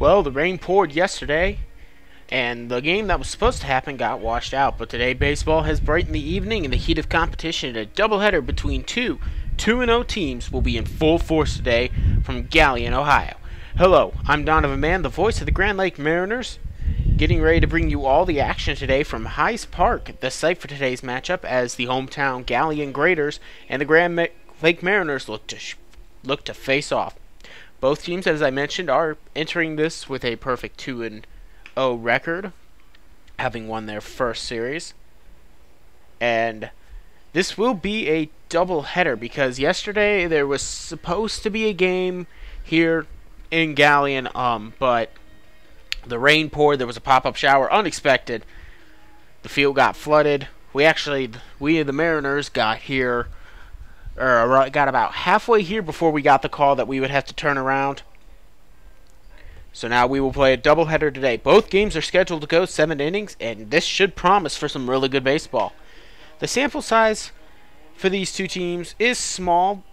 Well, the rain poured yesterday, and the game that was supposed to happen got washed out. But today, baseball has brightened the evening in the heat of competition. A doubleheader between two 2-0 teams will be in full force today from Galion, Ohio. Hello, I'm Donovan Mann, the voice of the Grand Lake Mariners, getting ready to bring you all the action today from Hayes Park, the site for today's matchup, as the hometown Galion Graders and the Grand Lake Mariners look to face off. Both teams, as I mentioned, are entering this with a perfect 2-0 record, having won their first series. And this will be a doubleheader because yesterday there was supposed to be a game here in Galion, but the rain poured. There was a pop-up shower, unexpected. The field got flooded. We the Mariners got here. Got about halfway here before we got the call that we would have to turn around. So now we will play a doubleheader today. Both games are scheduled to go 7 innings, and this should promise for some really good baseball. The sample size for these two teams is small,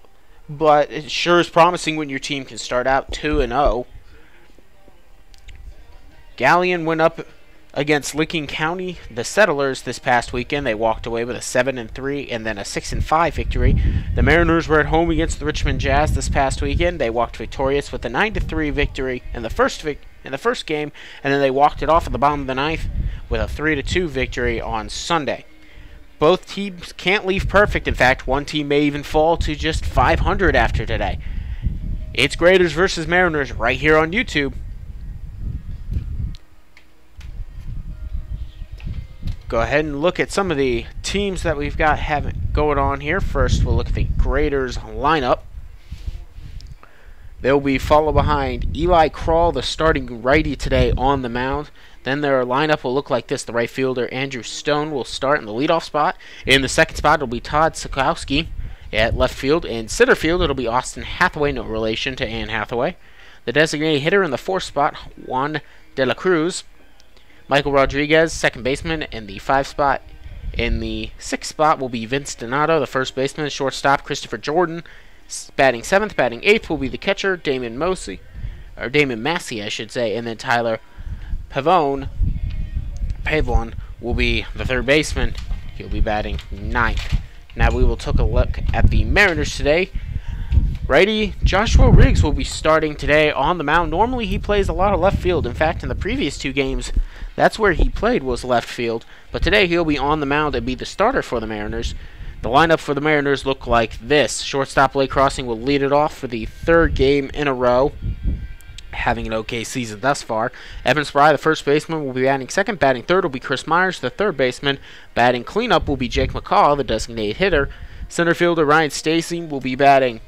but it sure is promising when your team can start out 2-0. Galion went up against Licking County, the Settlers, this past weekend. They walked away with a 7-3 and then a 6-5 victory. The Mariners were at home against the Richmond Jazz this past weekend. They walked victorious with a 9-3 victory in the first game, and then they walked it off at the bottom of the ninth with a 3-2 victory on Sunday. Both teams can't leave perfect. In fact, one team may even fall to just 500 after today. It's Graders versus Mariners right here on YouTube. Go ahead and look at some of the teams that we've got going on here. First, we'll look at the Graders lineup. They'll be followed behind Eli Krall, the starting righty today on the mound. Then their lineup will look like this. The right fielder, Andrew Stone, will start in the leadoff spot. In the second spot, it'll be Todd Sikowski. At left field and center field, it'll be Austin Hathaway, no relation to Anne Hathaway. The designated hitter in the fourth spot, Juan De La Cruz. Michael Rodriguez, second baseman, in the 5 spot. In the 6th spot will be Vince Donato, the first baseman. Shortstop, Christopher Jordan. Batting 7th, batting 8th will be the catcher, Damon Massey, I should say. And then Tyler Pavone will be the third baseman. He'll be batting 9th. Now we will take a look at the Mariners today. Righty Joshua Riggs will be starting today on the mound. Normally he plays a lot of left field. In fact, in the previous 2 games, that's where he played, was left field. But today he'll be on the mound and be the starter for the Mariners. The lineup for the Mariners look like this. Shortstop Blake Crossing will lead it off for the 3rd game in a row, having an okay season thus far. Evan Spry, the first baseman, will be batting 2nd. Batting 3rd will be Chris Myers, the 3rd baseman. Batting cleanup will be Jake McCall, the designated hitter. Center fielder Ryan Stacy will be batting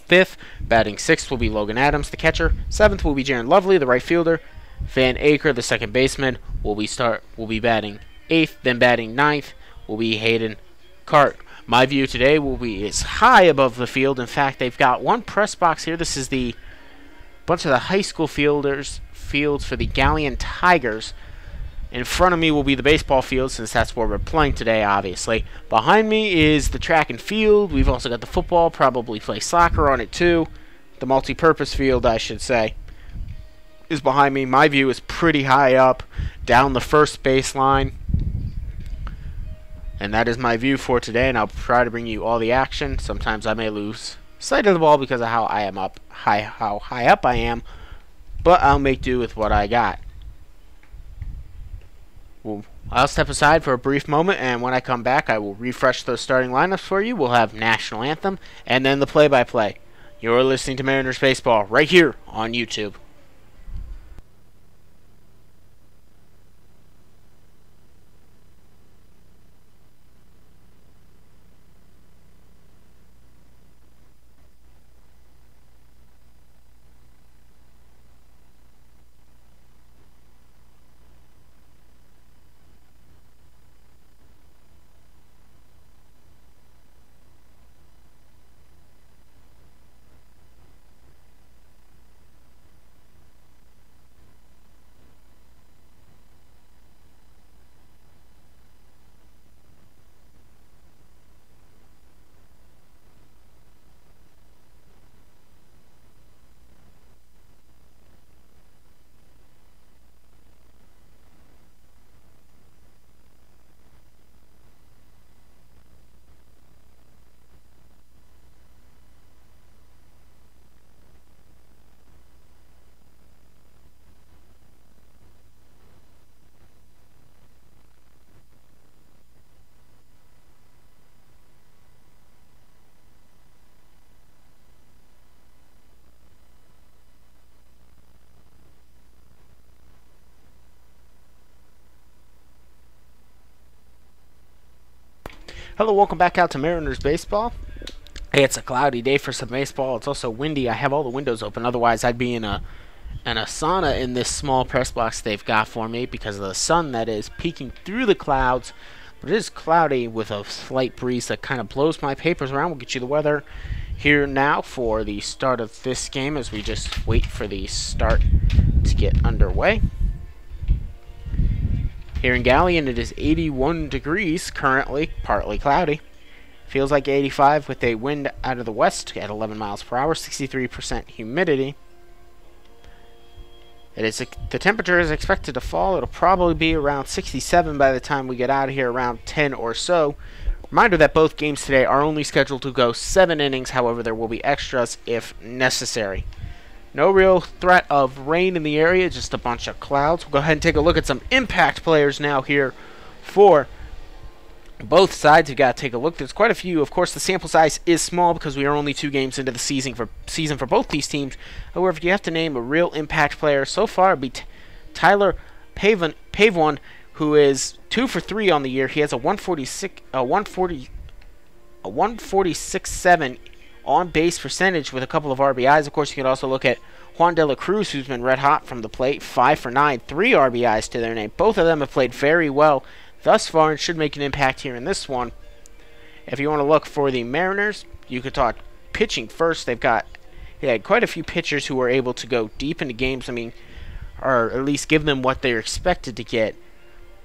5th. Batting 6th will be Logan Adams, the catcher. 7th will be Jaron Lovely, the right fielder. Van Aker, the second baseman, will be batting 8th. Then batting 9th will be Hayden Cart. My view today is high above the field. In fact, they've got one press box here. This is the bunch of the high school fields for the Galion Tigers. In front of me will be the baseball field, since that's where we're playing today, obviously. Behind me is the track and field. We've also got the football, probably play soccer on it too. The multi-purpose field, I should say, is behind me. My view is pretty high up, down the first baseline. And that is my view for today, and I'll try to bring you all the action. Sometimes I may lose sight of the ball because of how high up I am, but I'll make do with what I got. Well, I'll step aside for a brief moment, and when I come back, I will refresh those starting lineups for you. We'll have National Anthem, and then the play-by-play. You're listening to Mariners Baseball right here on YouTube. Hello, welcome back out to Mariners Baseball. Hey, it's a cloudy day for some baseball. It's also windy. I have all the windows open. Otherwise, I'd be in a sauna in this small press box they've got for me because of the sun that is peeking through the clouds. But it is cloudy with a slight breeze that kind of blows my papers around. We'll get you the weather here now for the start of this game as we just wait for the start to get underway. Here in Galion, it is 81 degrees currently, partly cloudy. Feels like 85 with a wind out of the west at 11 miles per hour, 63% humidity. The temperature is expected to fall. It'll probably be around 67 by the time we get out of here, around 10 or so. Reminder that both games today are only scheduled to go 7 innings. However, there will be extras if necessary. No real threat of rain in the area, just a bunch of clouds. We'll go ahead and take a look at some impact players now here for both sides. You've got to take a look. There's quite a few. Of course, the sample size is small because we are only 2 games into the season for both these teams. However, if you have to name a real impact player, so far it'd be Tyler Pavon, who is 2 for 3 on the year. He has a 146.7 on base percentage with a couple of RBIs. Of course, you can also look at Juan De La Cruz, who's been red hot from the plate, 5 for 9, 3 RBIs to their name. Both of them have played very well thus far and should make an impact here in this one. If you want to look for the Mariners, you could talk pitching first. They've got quite a few pitchers who are able to go deep into games. I mean, or at least give them what they're expected to get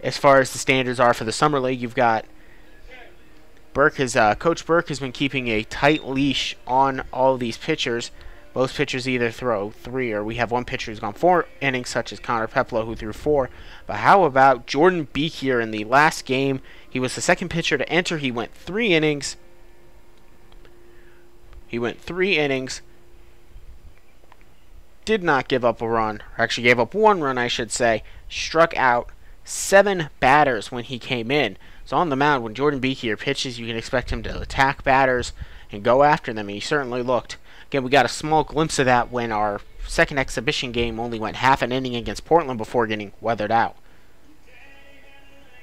as far as the standards are for the summer league. You've got Coach Burke has been keeping a tight leash on all of these pitchers. Most pitchers either throw 3, or we have one pitcher who's gone 4 innings, such as Connor Peplow, who threw 4. But how about Jordan Beek here in the last game? He was the second pitcher to enter. He went 3 innings. Did not give up a run. Or actually gave up 1 run, I should say. Struck out 7 batters when he came in. So on the mound, when Jordan Beek here pitches, you can expect him to attack batters and go after them, and he certainly looked. Again, we got a small glimpse of that when our second exhibition game only went half an inning against Portland before getting weathered out.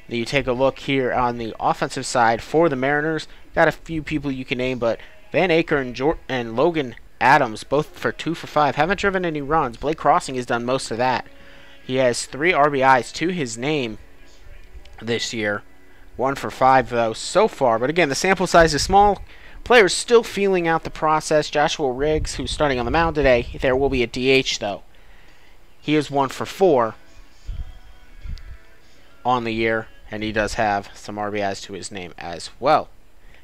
Now you take a look here on the offensive side for the Mariners. Got a few people you can name, but Van Aker and Logan Adams, both for 2 for 5, haven't driven any runs. Blake Crossing has done most of that. He has 3 RBIs to his name this year. 1 for 5, though, so far. But again, the sample size is small. Players still feeling out the process. Joshua Riggs, who's starting on the mound today, there will be a DH, though. He is 1 for 4 on the year, and he does have some RBIs to his name as well.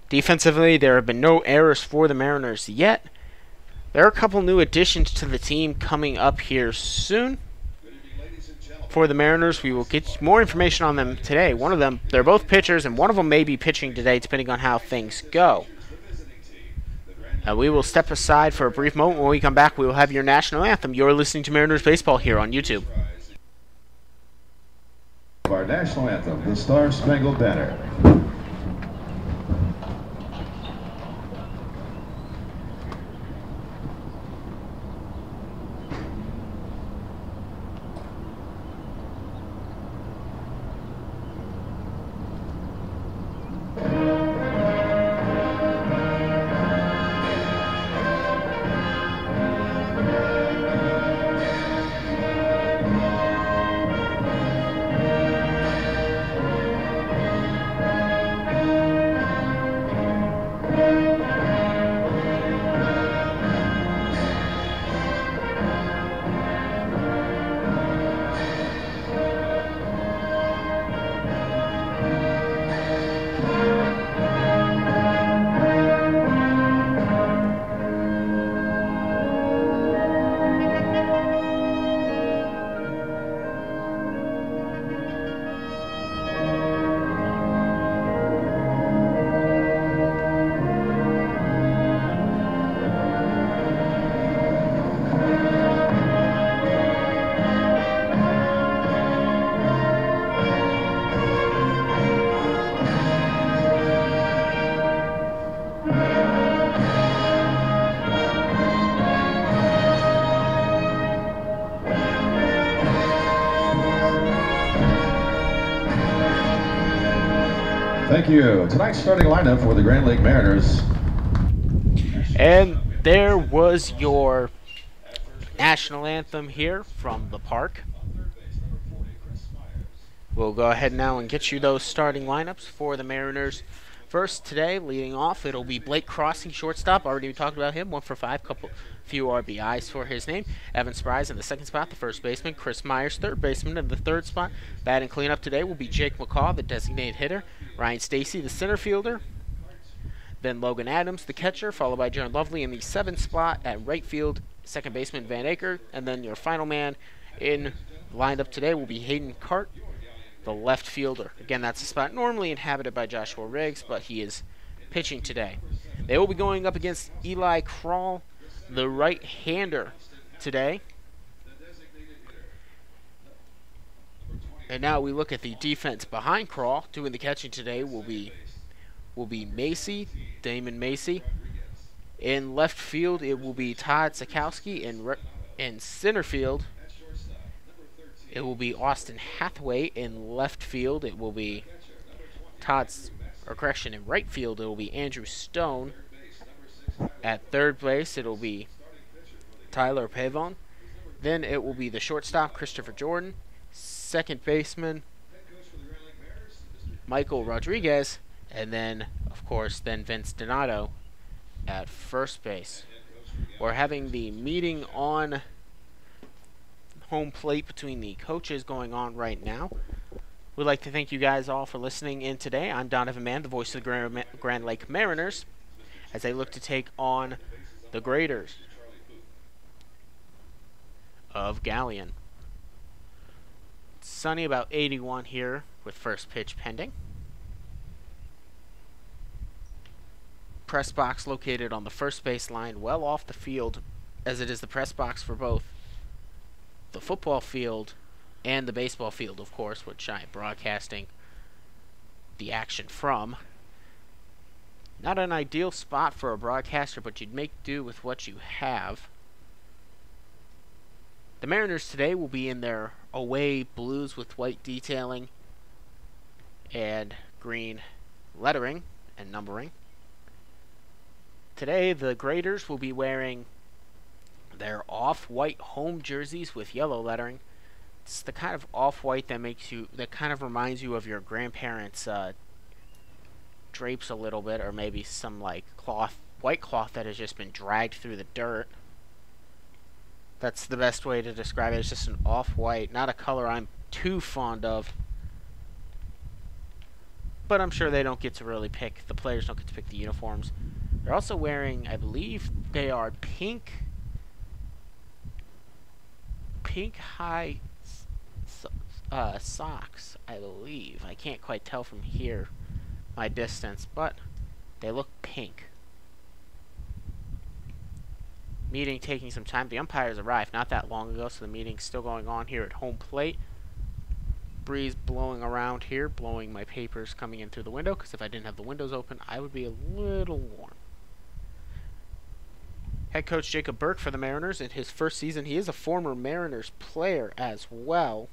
Defensively, there have been no errors for the Mariners yet. There are a couple new additions to the team coming up here soon. For the Mariners, we will get more information on them today. One of them, they're both pitchers, and one of them may be pitching today, depending on how things go. We will step aside for a brief moment. When we come back, we will have your national anthem. You're listening to Mariners Baseball here on YouTube. Our national anthem, the Star-Spangled Banner. Thank you. Tonight's starting lineup for the Grand Lake Mariners. And there was your national anthem here from the park. We'll go ahead now and get you those starting lineups for the Mariners. First today, leading off, it'll be Blake Crossing, shortstop. Already talked about him, 1 for 5, few RBIs for his name. Evan Spries in the second spot, the first baseman. Chris Myers, third baseman, in the third spot. Batting cleanup today will be Jake McCaw, the designated hitter. Ryan Stacy, the center fielder. Then Logan Adams, the catcher, followed by Jaron Lovely in the seventh spot at right field. Second baseman Van Aker, and then your final man in lineup today will be Hayden Cart, the left fielder. Again, that's a spot normally inhabited by Joshua Riggs, but he is pitching today. They will be going up against Eli Krall, the right-hander, today. And now we look at the defense behind Krall. Doing the catching today will be Macy, Damon Macy. In left field, it will be Todd Sikowski. In center field, it will be Austin Hathaway. In left field, it will be in right field, it will be Andrew Stone. At third base, it will be Tyler Pavon. Then it will be the shortstop, Christopher Jordan. Second baseman, Michael Rodriguez. And then, of course, Vince Donato at first base. We're having the meeting on home plate between the coaches going on right now. We'd like to thank you guys all for listening in today. I'm Donovan Mann, the voice of the Grand Lake Mariners, as they look to take on the Graders of Galion. It's sunny, about 81 here, with first pitch pending. Press box located on the first base line, well off the field, as it is the press box for both the football field and the baseball field, of course, which I am broadcasting the action from. Not an ideal spot for a broadcaster, but you'd make do with what you have. The Mariners today will be in their away blues with white detailing and green lettering and numbering. Today, the Graders will be wearing their off-white home jerseys with yellow lettering. It's the kind of off-white that kind of reminds you of your grandparents' drapes a little bit, or maybe some like white cloth that has just been dragged through the dirt. That's the best way to describe it. It's just an off-white, not a color I'm too fond of. But I'm sure they don't get to really pick, the players don't get to pick the uniforms. They're also wearing, I believe they are pink high socks, I believe. I can't quite tell from here, my distance, but they look pink. Meeting taking some time. The umpires arrived not that long ago, so the meeting's still going on here at home plate. Breeze blowing around here, blowing my papers coming in through the window, because if I didn't have the windows open, I would be a little warm. Head coach Jacob Burke for the Mariners in his first season. He is a former Mariners player as well.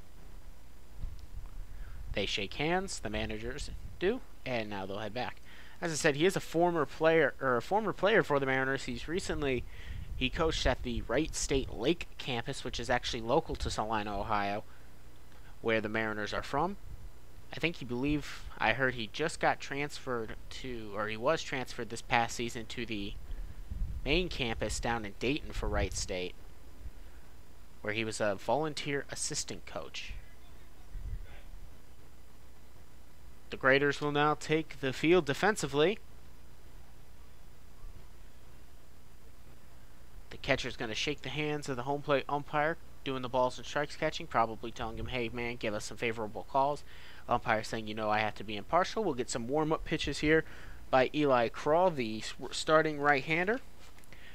They shake hands, the managers do, and now they'll head back. As I said, he is a former player for the Mariners. He coached at the Wright State Lake campus, which is actually local to Salina, Ohio, where the Mariners are from. I heard he just got transferred to, or he was transferred this past season to the main campus down in Dayton for Wright State, where he was a volunteer assistant coach. The Graders will now take the field defensively. The catcher's going to shake the hands of the home plate umpire doing the balls and strikes catching, probably telling him, hey man, give us some favorable calls. Umpire saying, you know, I have to be impartial. We'll get some warm-up pitches here by Eli Krall, the starting right-hander.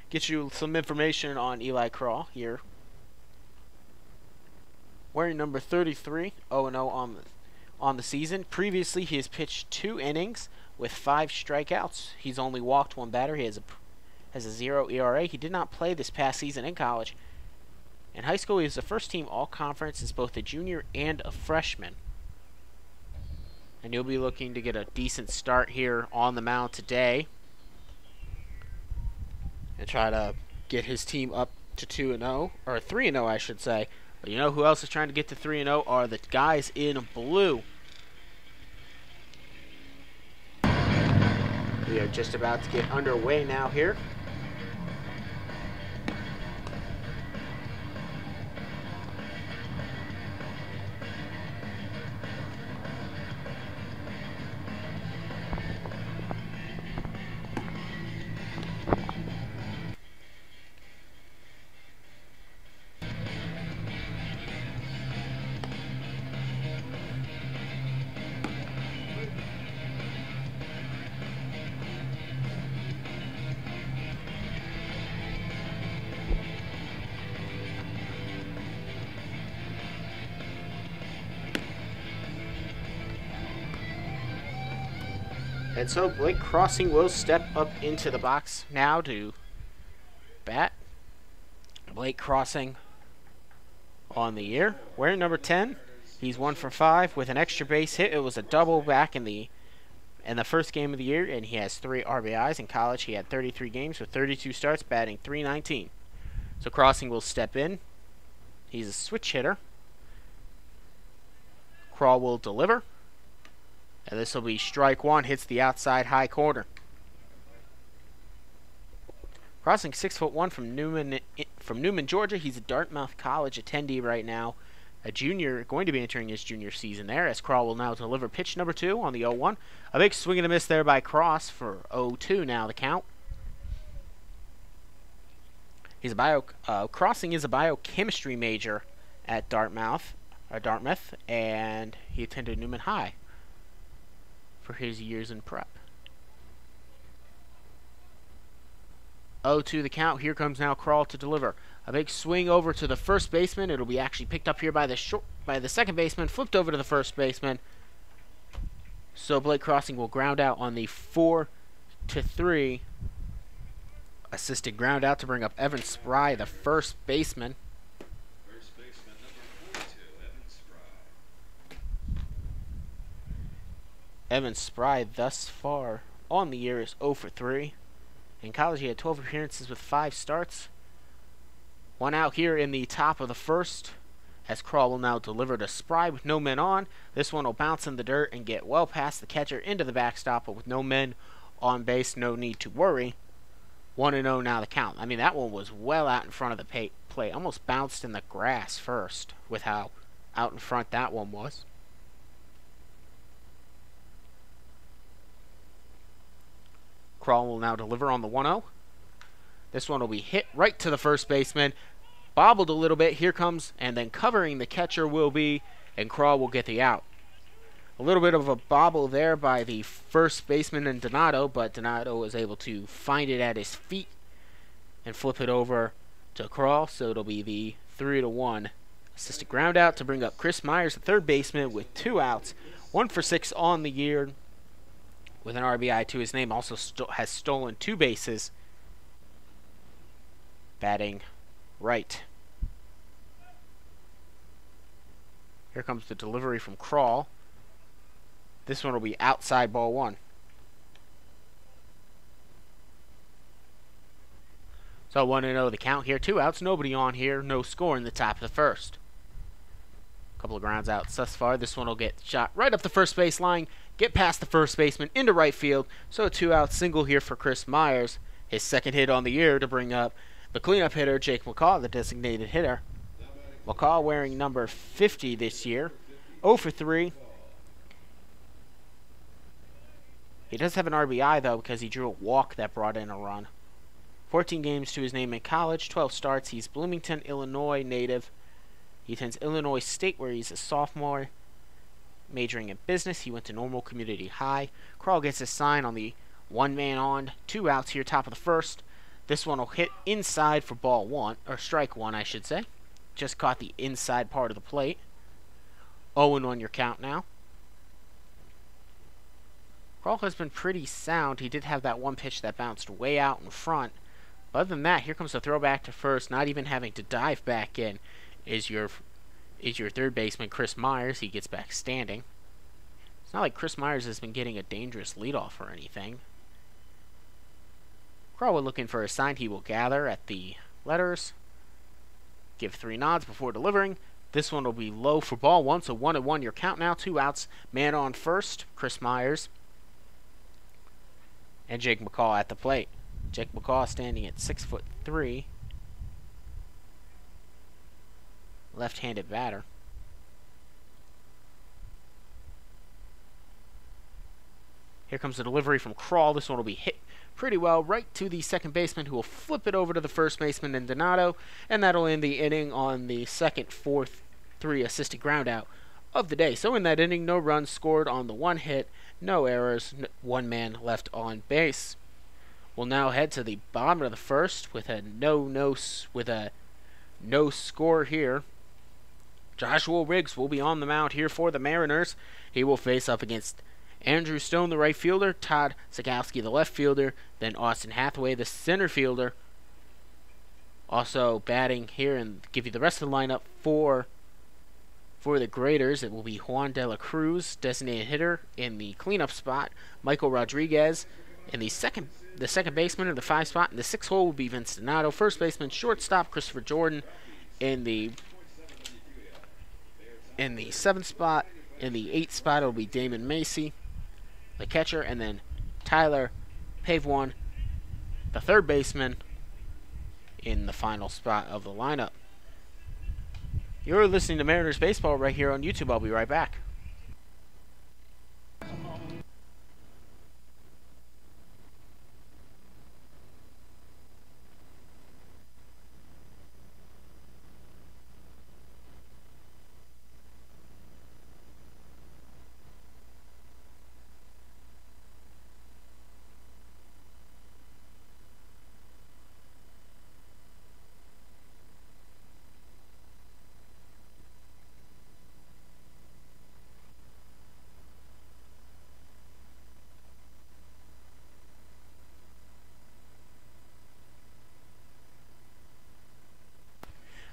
Get you some information on Eli Krall here. Wearing number 33, 0-0 on the season. Previously, he has pitched 2 innings with 5 strikeouts. He's only walked 1 batter. He has a 0 ERA. He did not play this past season in college. In high school, he was a first-team all-conference as both a junior and a freshman. And he'll be looking to get a decent start here on the mound today. And try to get his team up to 2-0. Or 3-0, I should say. But you know who else is trying to get to 3-0 are the guys in blue. We are just about to get underway now here. And so Blake Crossing will step up into the box now to bat. Blake Crossing on the year, wearing number 10. He's 1 for 5 with an extra base hit. It was a double back in the first game of the year, and he has 3 RBIs. In college, he had 33 games with 32 starts, batting .319. So Crossing will step in. He's a switch hitter. Crawl will deliver. And this will be strike 1, hits the outside high corner. Crossing 6'1" from Newman, Georgia. He's a Dartmouth College attendee right now. A junior, going to be entering his junior season there, as Crawl will now deliver pitch number 2 on the 0-1. A big swing and a miss there by Cross for 0-2 now the count. He's a Crossing is a biochemistry major at Dartmouth, and he attended Newman High for his years in prep. 0-2 the count. Here comes now Crawl to deliver. A big swing over to the first baseman. It'll be actually picked up here by the second baseman, flipped over to the first baseman. So Blake Crossing will ground out on the 4-3 assisted ground out to bring up Evan Spry, the first baseman. First baseman number 42, Evan Spry. Evan Spry thus far on the year is 0 for 3. In college, he had 12 appearances with 5 starts. 1 out here in the top of the first, as Crawl will now deliver to Spry with no men on. This one will bounce in the dirt and get well past the catcher into the backstop, but with no men on base, no need to worry. 1-0 now the count. I mean, that one was well out in front of the plate. Almost bounced in the grass first with how out in front that one was. Crawl will now deliver on the 1-0. This one will be hit right to the first baseman. Bobbled a little bit. Here comes, and then covering the catcher will be, and Crawl will get the out. A little bit of a bobble there by the first baseman and Donato, but Donato was able to find it at his feet and flip it over to Crawl. So it'll be the 3-1 assisted ground out to bring up Chris Myers, the third baseman, with 2 outs. 1 for 6 on the year with an RBI to his name. Also has stolen 2 bases. Batting right. Here comes the delivery from Crawl. This one will be outside, ball 1. So 1-0 the count here. 2 outs, nobody on here. No score in the top of the first. Couple of grounds outs thus far. This one will get shot right up the first base line. Get past the first baseman into right field. So a 2-out single here for Chris Myers. His second hit on the year to bring up the cleanup hitter, Jake McCaw, the designated hitter. McCaw wearing number 50 this year. 0 for 3. He does have an RBI, though, because he drew a walk that brought in a run. 14 games to his name in college, 12 starts. He's Bloomington, Illinois native. He attends Illinois State, where he's a sophomore, majoring in business. He went to Normal Community High. Crawl gets his sign on the 1-man on. 2 outs here, top of the first. This one will hit inside for ball 1, or strike 1, I should say. Just caught the inside part of the plate. 0-1 your count now. Crawl has been pretty sound. He did have that one pitch that bounced way out in front. But other than that, here comes the throwback to first, not even having to dive back in, is your third baseman, Chris Myers. He gets back standing. It's not like Chris Myers has been getting a dangerous leadoff or anything. Crawwood looking for a sign. He will gather at the letters. Give 3 nods before delivering. This one will be low for ball 1, so 1-1 your count now. 2 outs. Man on first, Chris Myers. And Jake McCall at the plate. Jake McCall standing at 6'3". Left-handed batter. Here comes the delivery from Crawl. This one will be hit pretty well right to the second baseman, who will flip it over to the first baseman in Donato, and that'll end the inning on the second 4-3 assisted ground out of the day. So in that inning, no runs scored on the 1 hit, no errors, 1 man left on base. We'll now head to the bottom of the first with a no score here. Joshua Riggs will be on the mound here for the Mariners. He will face up against Andrew Stone, the right fielder, Todd Sikowski, the left fielder, then Austin Hathaway, the center fielder. Also batting here and give you the rest of the lineup for the Graders. It will be Juan De La Cruz, designated hitter, in the cleanup spot. Michael Rodriguez in the second baseman in the 5 spot. In the 6 hole will be Vince Donato. First baseman, shortstop, Christopher Jordan in the 7th spot. In the 8th spot, it will be Damon Macy, the catcher, and then Tyler Pavone, the third baseman, in the final spot of the lineup. You're listening to Mariners Baseball right here on YouTube. I'll be right back.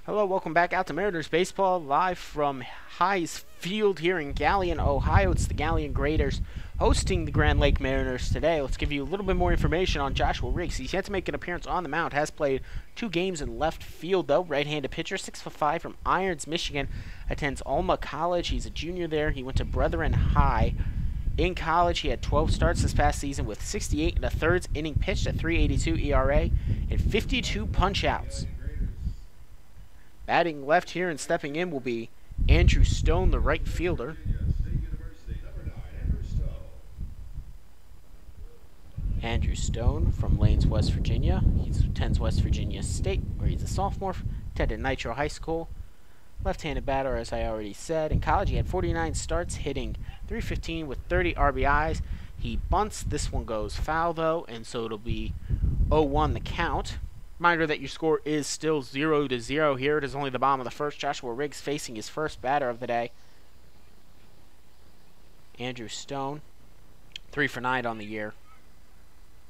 Hello, welcome back out to Mariners Baseball, live from Hayes Field here in Galion, Ohio. It's the Galion Graders hosting the Grand Lake Mariners today. Let's give you a little bit more information on Joshua Riggs. He's yet to make an appearance on the mound, has played 2 games in left field, though. Right-handed pitcher, 6'5", from Irons, Michigan, attends Alma College. He's a junior there. He went to Brethren High. In college, he had 12 starts this past season with 68 1/3 inning pitched, a 3.82 ERA, and 52 punch-outs. Batting left here and stepping in will be Andrew Stone, the right fielder. Andrew Stone from Lanes, West Virginia. He attends West Virginia State, where he's a sophomore. Attended Nitro High School. Left-handed batter, as I already said. In college, he had 49 starts, hitting .315 with 30 RBIs. He bunts. This one goes foul, though, and so it'll be 0-1 the count. Reminder that your score is still 0-0 here. It is only the bottom of the first. Joshua Riggs facing his first batter of the day. Andrew Stone, 3 for 9 on the year.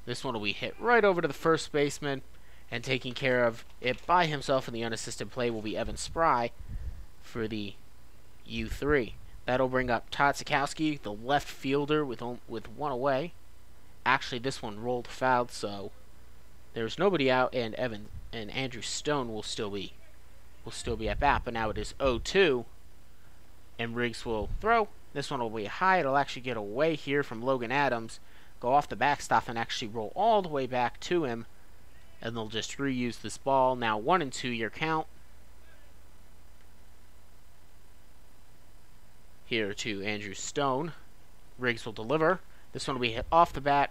This one will be hit right over to the first baseman, and taking care of it by himself in the unassisted play will be Evan Spry for the U3. That'll bring up Todd Sikowski, the left fielder, with 1 away. Actually, this one rolled foul, so there's nobody out, and Andrew Stone will still be at bat. But now it is 0-2, and Riggs will throw. This one will be high. It'll actually get away here from Logan Adams, go off the backstop, and actually roll all the way back to him, and they'll just reuse this ball. Now 1-2 your count. Here to Andrew Stone. Riggs will deliver. This one will be hit off the bat.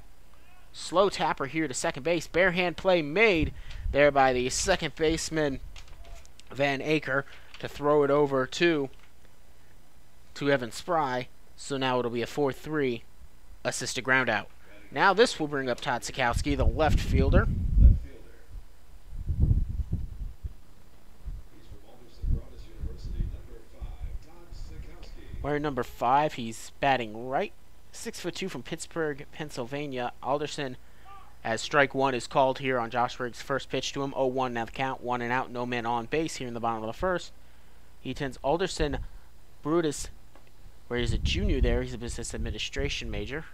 Slow tapper here to second base. Bare hand play made there by the second baseman, Van Aker, to throw it over to Evan Spry. So now it'll be a 4-3 assisted ground out. Now this will bring up Todd Sikowski, the left fielder. Wearing number 5, he's batting right. 6'2" from Pittsburgh, Pennsylvania. Alderson, as strike 1 is called here on Josh Riggs' first pitch to him. 0-1 now the count, 1 and out, no man on base here in the bottom of the first. He attends Alderson Brutus where he's a junior there. He's a business administration major.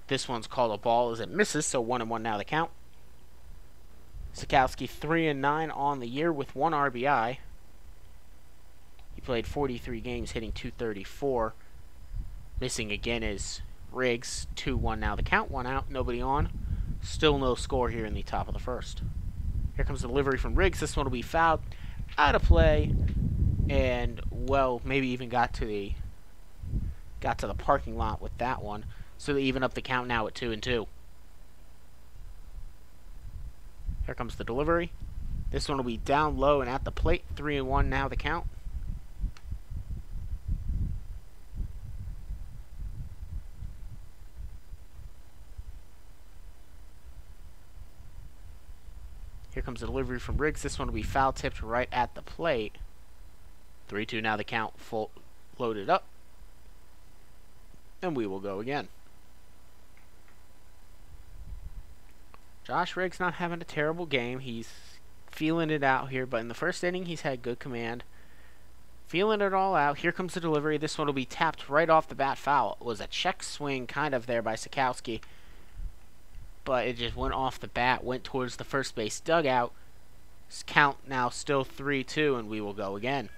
This one's called a ball as it misses, so 1-1 now the count. Sikowski 3-9 on the year with 1 RBI. He played 43 games, hitting .234. Missing again is Riggs. 2-1 now the count. 1 out, nobody on. Still no score here in the top of the first. Here comes the delivery from Riggs. This one will be fouled, out of play, and well, maybe even got to the parking lot with that one. So they even up the count now at 2-2. Here comes the delivery. This one will be down low and at the plate. 3-1 now the count. Here comes the delivery from Riggs. This one will be foul tipped right at the plate. 3-2 now the count. Full loaded up. And we will go again. Josh Riggs not having a terrible game. He's feeling it out here, but in the first inning he's had good command. Feeling it all out. Here comes the delivery. This one will be tapped right off the bat foul. It was a check swing kind of there by Sikowski, but it just went off the bat, went towards the first base dugout. Count now still 3-2, and we will go again.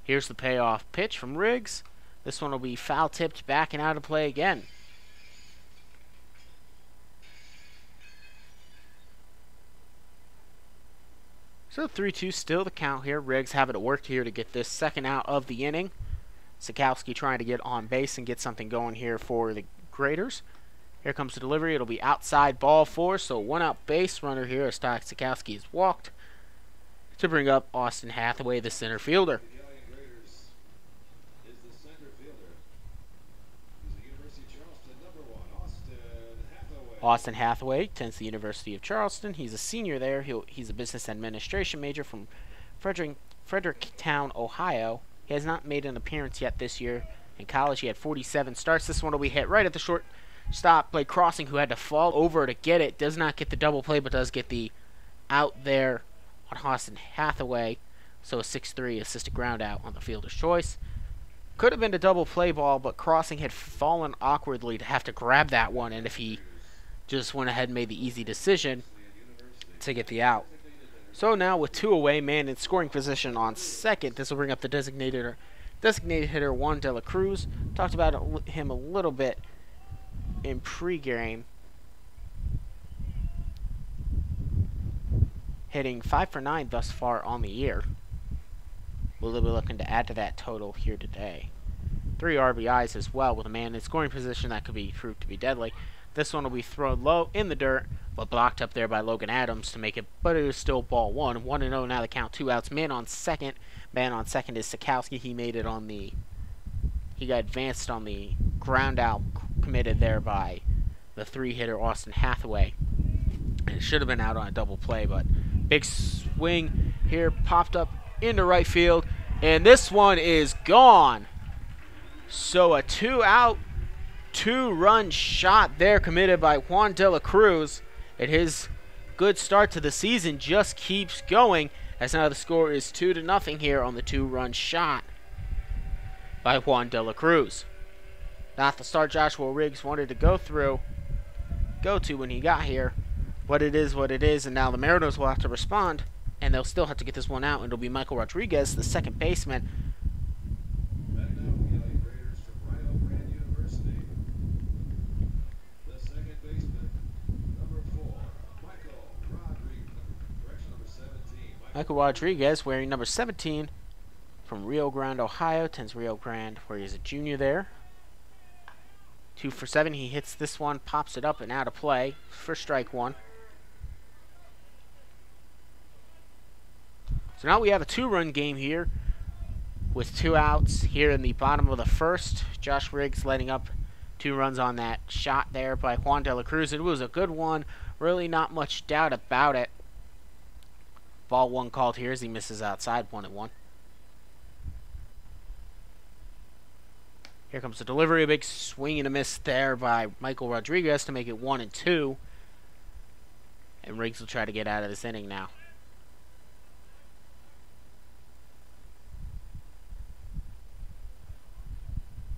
Here's the payoff pitch from Riggs. This one will be foul tipped back and out of play again. So 3-2 still the count here. Riggs having it worked here to get this second out of the inning. Sikowski trying to get on base and get something going here for the Graders. Here comes the delivery. It'll be outside ball 4, so 1 out base runner here as Sikowski is walked to bring up Austin Hathaway, the center fielder. The Galion Graders is the center fielder. He's the University of Charleston, number 1, Austin Hathaway. Austin Hathaway attends the University of Charleston. He's a senior there. He's a business administration major from Fredericktown, Ohio. He has not made an appearance yet this year. In college, he had 47 starts. This one will be hit right at the shortstop, Blake Crossing, who had to fall over to get it. Does not get the double play, but does get the out there on Austin Hathaway. So a 6-3 assisted ground out on the fielder's choice. Could have been a double play ball, but Crossing had fallen awkwardly to have to grab that one, and if he just went ahead and made the easy decision to get the out. So now with 2 away, man in scoring position on second. This will bring up the designated hitter Juan De La Cruz. Talked about him a little bit in pregame. Hitting 5 for 9 thus far on the year. We'll be looking to add to that total here today. 3 RBIs as well with a man in scoring position that could be proved to be deadly. This one will be thrown low in the dirt, but blocked up there by Logan Adams to make it, but it is still ball 1. 1-0 now the count, 2 outs. Man on second is Sikowski. He made it on the, he got advanced on the ground out committed there by the 3-hitter Austin Hathaway. And it should have been out on a double play, but big swing here, popped up into right field, and this one is gone. So a 2-out, 2-run shot there committed by Juan De La Cruz, and his good start to the season just keeps going, as now the score is 2-0 here on the 2-run shot by Juan De La Cruz. Not the start Joshua Riggs wanted to go to when he got here, but it is what it is, and now the Mariners will have to respond, and they'll still have to get this one out, and it'll be Michael Rodriguez, the second baseman. Back now, the Galion Graders from Rio Grande University. The second baseman, number 4, Michael Rodriguez. Correction, number 17. Michael Rodriguez, wearing number 17, from Rio Grande, Ohio. Attends Rio Grande, where he's a junior there. 2 for 7. He hits this one, pops it up and out of play for strike 1. So now we have a 2-run game here with 2 outs here in the bottom of the first. Josh Riggs letting up 2 runs on that shot there by Juan De La Cruz. It was a good one. Really not much doubt about it. Ball 1 called here as he misses outside, 1-1. Here comes the delivery. A big swing and a miss there by Michael Rodriguez to make it 1-2. And Riggs will try to get out of this inning now.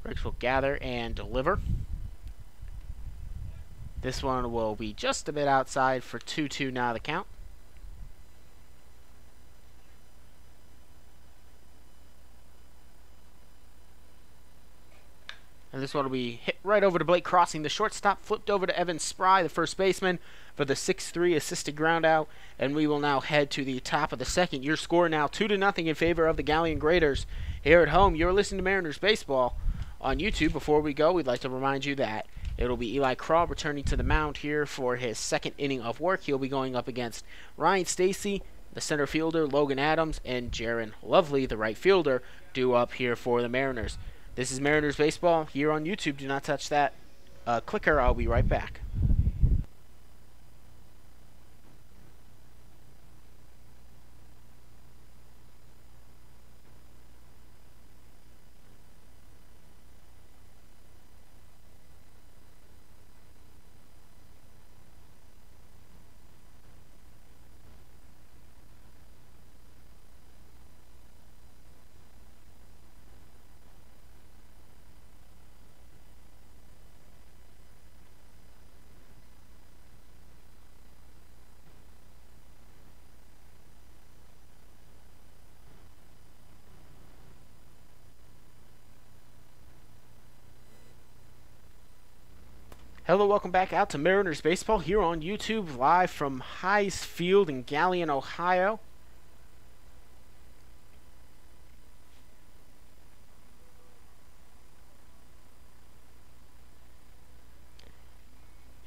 Briggs will gather and deliver. This one will be just a bit outside for 2-2 now the count. And this one will be hit right over to Blake, crossing the shortstop, flipped over to Evan Spry, the first baseman, for the 6-3 assisted ground out. And we will now head to the top of the second. Your score now 2-0 in favor of the Galion Graders. Here at home, you're listening to Mariners Baseball on YouTube. Before we go, we'd like to remind you that it'll be Eli Crawl returning to the mound here for his second inning of work. He'll be going up against Ryan Stacy, the center fielder, Logan Adams, and Jaron Lovely, the right fielder, due up here for the Mariners. This is Mariners Baseball here on YouTube. Do not touch that clicker. I'll be right back. Hello, welcome back out to Mariners Baseball here on YouTube, live from Hayes Field in Galion, Ohio.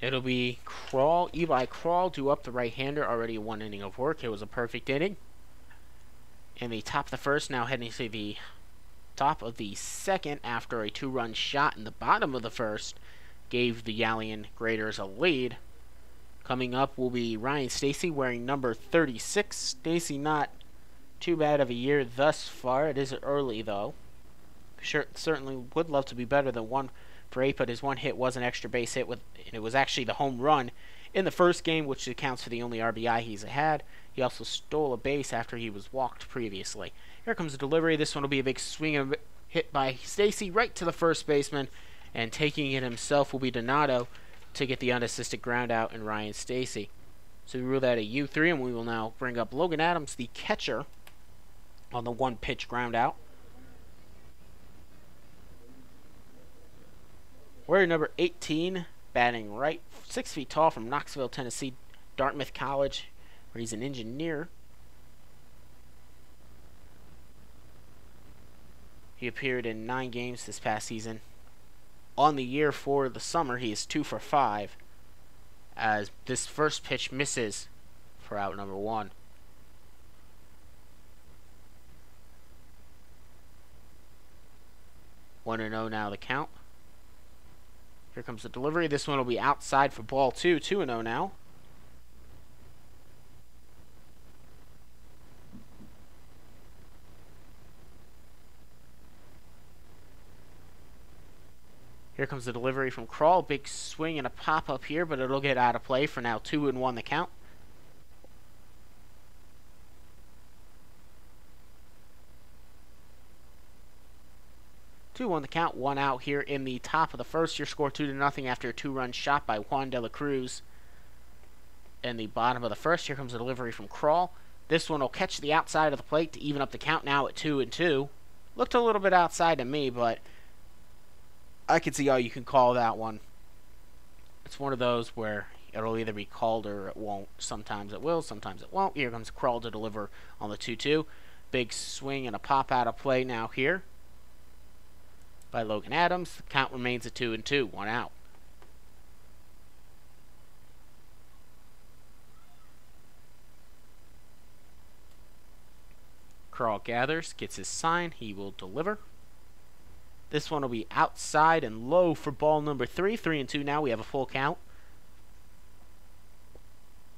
It'll be Crawl, Eli Crawl, due up the right-hander, already one inning of work. It was a perfect inning. In the top of the first, now heading to the top of the second after a two-run shot in the bottom of the first gave the Galion Graders a lead. Coming up will be Ryan Stacy wearing number 36. Stacy not too bad of a year thus far. It is early though. Certainly would love to be better than 1 for 8, but his one hit was an extra base hit, and it was actually the home run in the first game, which accounts for the only RBI he's had. He also stole a base after he was walked previously. Here comes the delivery. This one will be a big swing and a hit by Stacy right to the first baseman. And taking it himself will be Donato to get the unassisted ground out and Ryan Stacy. So we rule that a U3, and we will now bring up Logan Adams, the catcher, on the one-pitch ground out. We're number 18, batting right, 6 feet tall, from Knoxville, Tennessee, Dartmouth College, where he's an engineer. He appeared in 9 games this past season. On the year for the summer, he is 2 for 5, as this first pitch misses for out number 1. One and 0 now the count. Here comes the delivery. This one will be outside for ball 2. 2 and 0 now. Here comes the delivery from Crawl. Big swing and a pop up here, but it'll get out of play for now. 2 and 1 the count. On the count, 1 out here in the top of the first. Your score 2-0 after a 2-run shot by Juan de la Cruz. In the bottom of the first, here comes a delivery from Crawl. This one will catch the outside of the plate to even up the count now at 2 and 2. Looked a little bit outside to me, but I can see how you can call that one. It's one of those where it'll either be called or it won't. Sometimes it will, sometimes it won't. Here comes Crawl to deliver on the 2-2. Big swing and a pop out of play now here by Logan Adams. The count remains at 2 and 2, 1 out. Crawl gathers, gets his sign. He will deliver. This one will be outside and low for ball number 3. 3 and 2 now. We have a full count.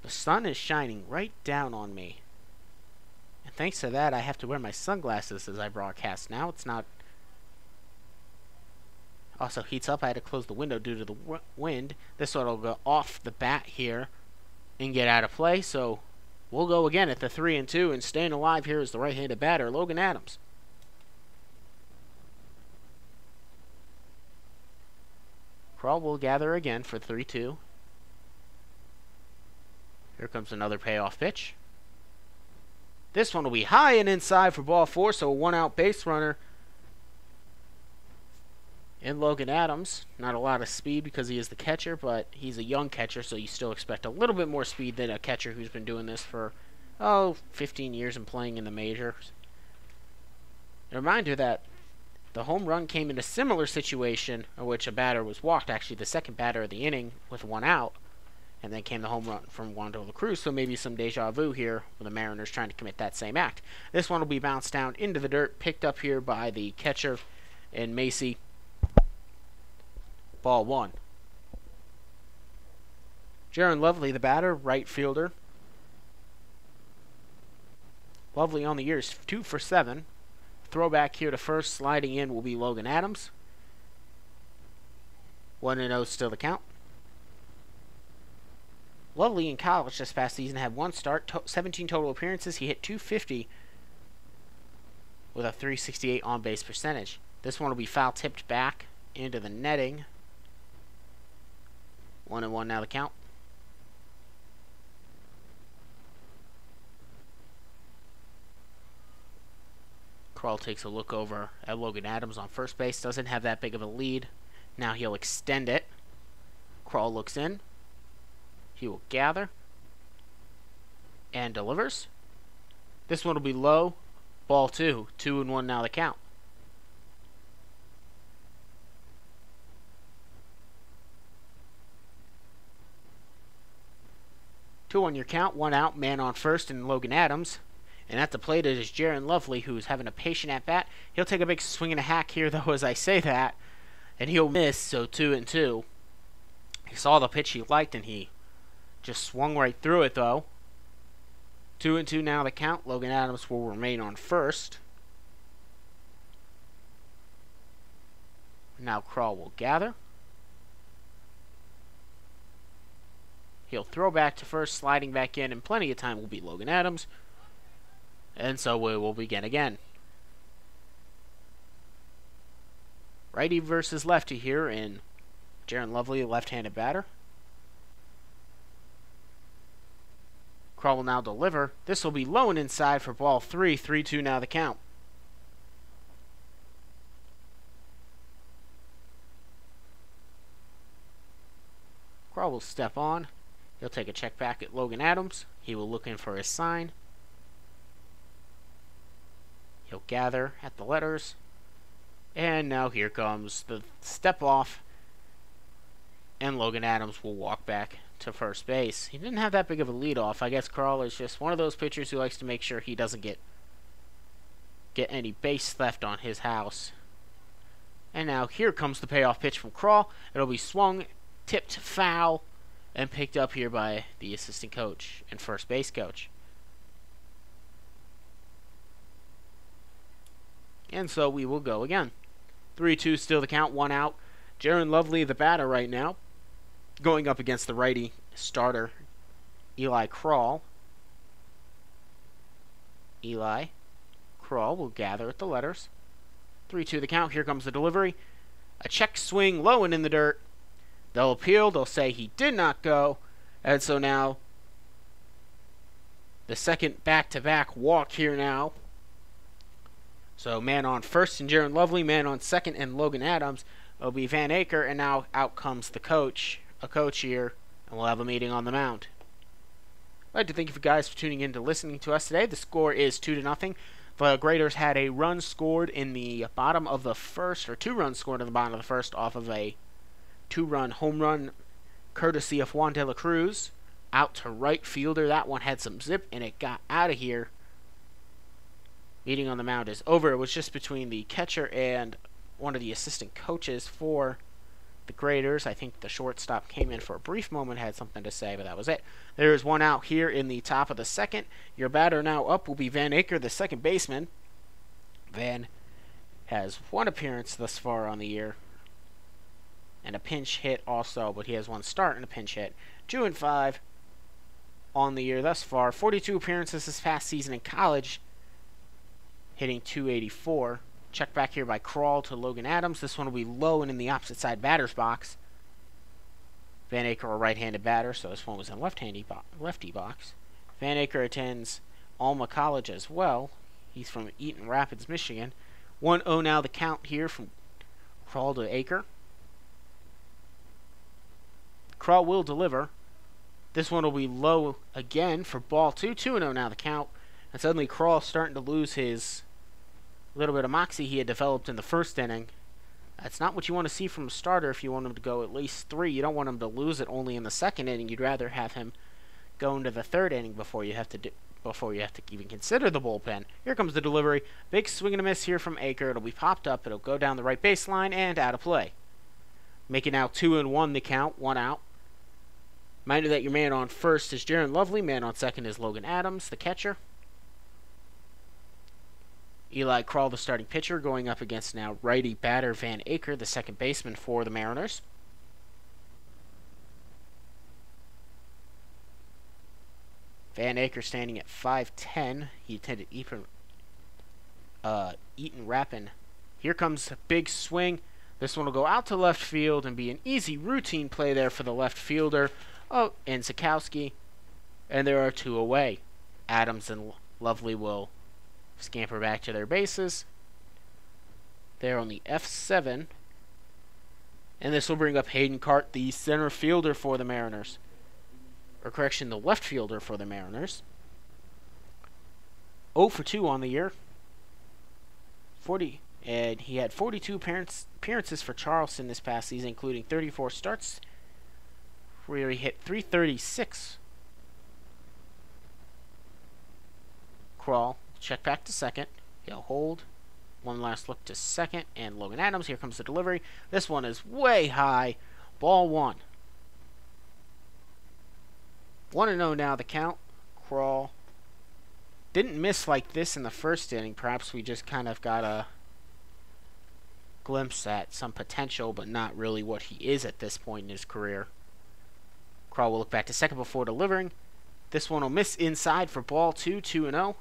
The sun is shining right down on me. And thanks to that, I have to wear my sunglasses as I broadcast now. It's not... Also heats up. I had to close the window due to the wind. This one will go off the bat here and get out of play. So we'll go again at the 3 and 2. And staying alive here is the right-handed batter, Logan Adams. Crawl will gather again for 3-2. Here comes another payoff pitch. This one will be high and inside for ball 4, so a 1-out base runner. And Logan Adams, not a lot of speed because he is the catcher, but he's a young catcher, so you still expect a little bit more speed than a catcher who's been doing this for, 15 years and playing in the majors. A reminder that the home run came in a similar situation in which a batter was walked, actually the second batter of the inning with 1 out, and then came the home run from Wander La Cruz, so maybe some deja vu here with the Mariners trying to commit that same act. This one will be bounced down into the dirt, picked up here by the catcher and Macy. Ball 1. Jaron Lovely, the batter, right fielder. Lovely on the year is 2 for 7. Throwback here to first, sliding in will be Logan Adams. 1-0 still the count. Lovely in college this past season had 1 start, 17 total appearances. He hit .250 with a .368 on-base percentage. This one will be foul tipped back into the netting. 1-1 now the count. Crawl takes a look over at Logan Adams on first base. Doesn't have that big of a lead. Now he'll extend it. Crawl looks in. He will gather. And delivers. This one will be low. Ball 2. 2-1 now the count. Two on your count, 1 out, man on first, and Logan Adams. And at the plate it is Jaron Lovely, who's having a patient at bat. He'll take a big swing and a hack here, though, as I say that. And he'll miss, so 2-2. He saw the pitch he liked, and he just swung right through it, though. 2-2 now the count. Logan Adams will remain on first. Now Crawl will gather. He'll throw back to first, sliding back in, and plenty of time will be Logan Adams. And so we will begin again. Righty versus lefty here in Jaron Lovely, left-handed batter. Crawl will now deliver. This will be low and inside for ball 3. 3-2 now the count. Crawl will step on. He'll take a check back at Logan Adams. He will look in for his sign. He'll gather at the letters. And now here comes the step off. And Logan Adams will walk back to first base. He didn't have that big of a lead off. I guess Crawl is just one of those pitchers who likes to make sure he doesn't get any base theft on his house. And now here comes the payoff pitch from Crawl. It'll be swung, tipped foul, and picked up here by the assistant coach and first base coach. And so we will go again. 3-2 still the count, 1 out. Jaron Lovely, the batter right now, going up against the righty starter, Eli Crawl. Eli Crawl will gather at the letters. 3-2 the count. Here comes the delivery. A check swing low and in the dirt. They'll appeal. They'll say he did not go. And so now the second back-to-back walk here now. So man on first and Jaron Lovely, man on second and Logan Adams. It'll be Van Aker, and now out comes the coach, a coach here, and we'll have a meeting on the mound. I'd like to thank you guys for tuning in to listening to us today. The score is 2-0. The Graders had a run scored in the bottom of the first, or 2 runs scored in the bottom of the first off of a 2-run home run courtesy of Juan de la Cruz out to right fielder. That one had some zip and it got out of here. Meeting on the mound is over. It was just between the catcher and one of the assistant coaches for the Graders. I think the shortstop came in for a brief moment, had something to say, but that was it. There is 1 out here in the top of the second. Your batter now up will be Van Aker, the second baseman. Van has 1 appearance thus far on the year, and a pinch hit also, but he has 1 start and a pinch hit. 2-5 on the year thus far. 42 appearances this past season in college, hitting .284. Check back here by Crawl to Logan Adams. This one will be low and in the opposite side batter's box. Van Aker, a right-handed batter, so this one was in lefty box. Van Aker attends Alma College as well. He's from Eaton Rapids, Michigan. 1-0 now the count here from Crawl to Aker. Crawl will deliver. This one will be low again for ball 2. 2-0 now the count. And suddenly Crawl starting to lose his little bit of moxie he had developed in the first inning. That's not what you want to see from a starter if you want him to go at least 3. You don't want him to lose it only in the second inning. You'd rather have him go into the third inning before you have to even consider the bullpen. Here comes the delivery. Big swing and a miss here from Aker. It'll be popped up. It'll go down the right baseline and out of play. Make it now 2-1 the count. 1 out. Reminder that your man on first is Jaron Lovely. Man on second is Logan Adams, the catcher. Eli Crawl, the starting pitcher, going up against now righty batter Van Aker, the second baseman for the Mariners. Van Aker standing at 5'10". He attended Eaton Rapin. Here comes a big swing. This one will go out to left field and be an easy routine play there for the left fielder. Oh, and Sikowski. And there are 2 away. Adams and Lovely will scamper back to their bases. They're on the F7. And this will bring up Hayden Cart, the center fielder for the Mariners. Or correction, the left fielder for the Mariners. 0 for 2 on the year. And he had 42 appearances for Charleston this past season, including 34 starts, where he hit .336. Crawl, check back to second. He'll hold. One last look to second, and Logan Adams. Here comes the delivery. This one is way high. Ball 1. 1-0 now the count. Crawl didn't miss like this in the first inning. Perhaps we just kind of got a glimpse at some potential, but not really what he is at this point in his career. Crawl will look back to second before delivering. This one will miss inside for ball 2. 2-0.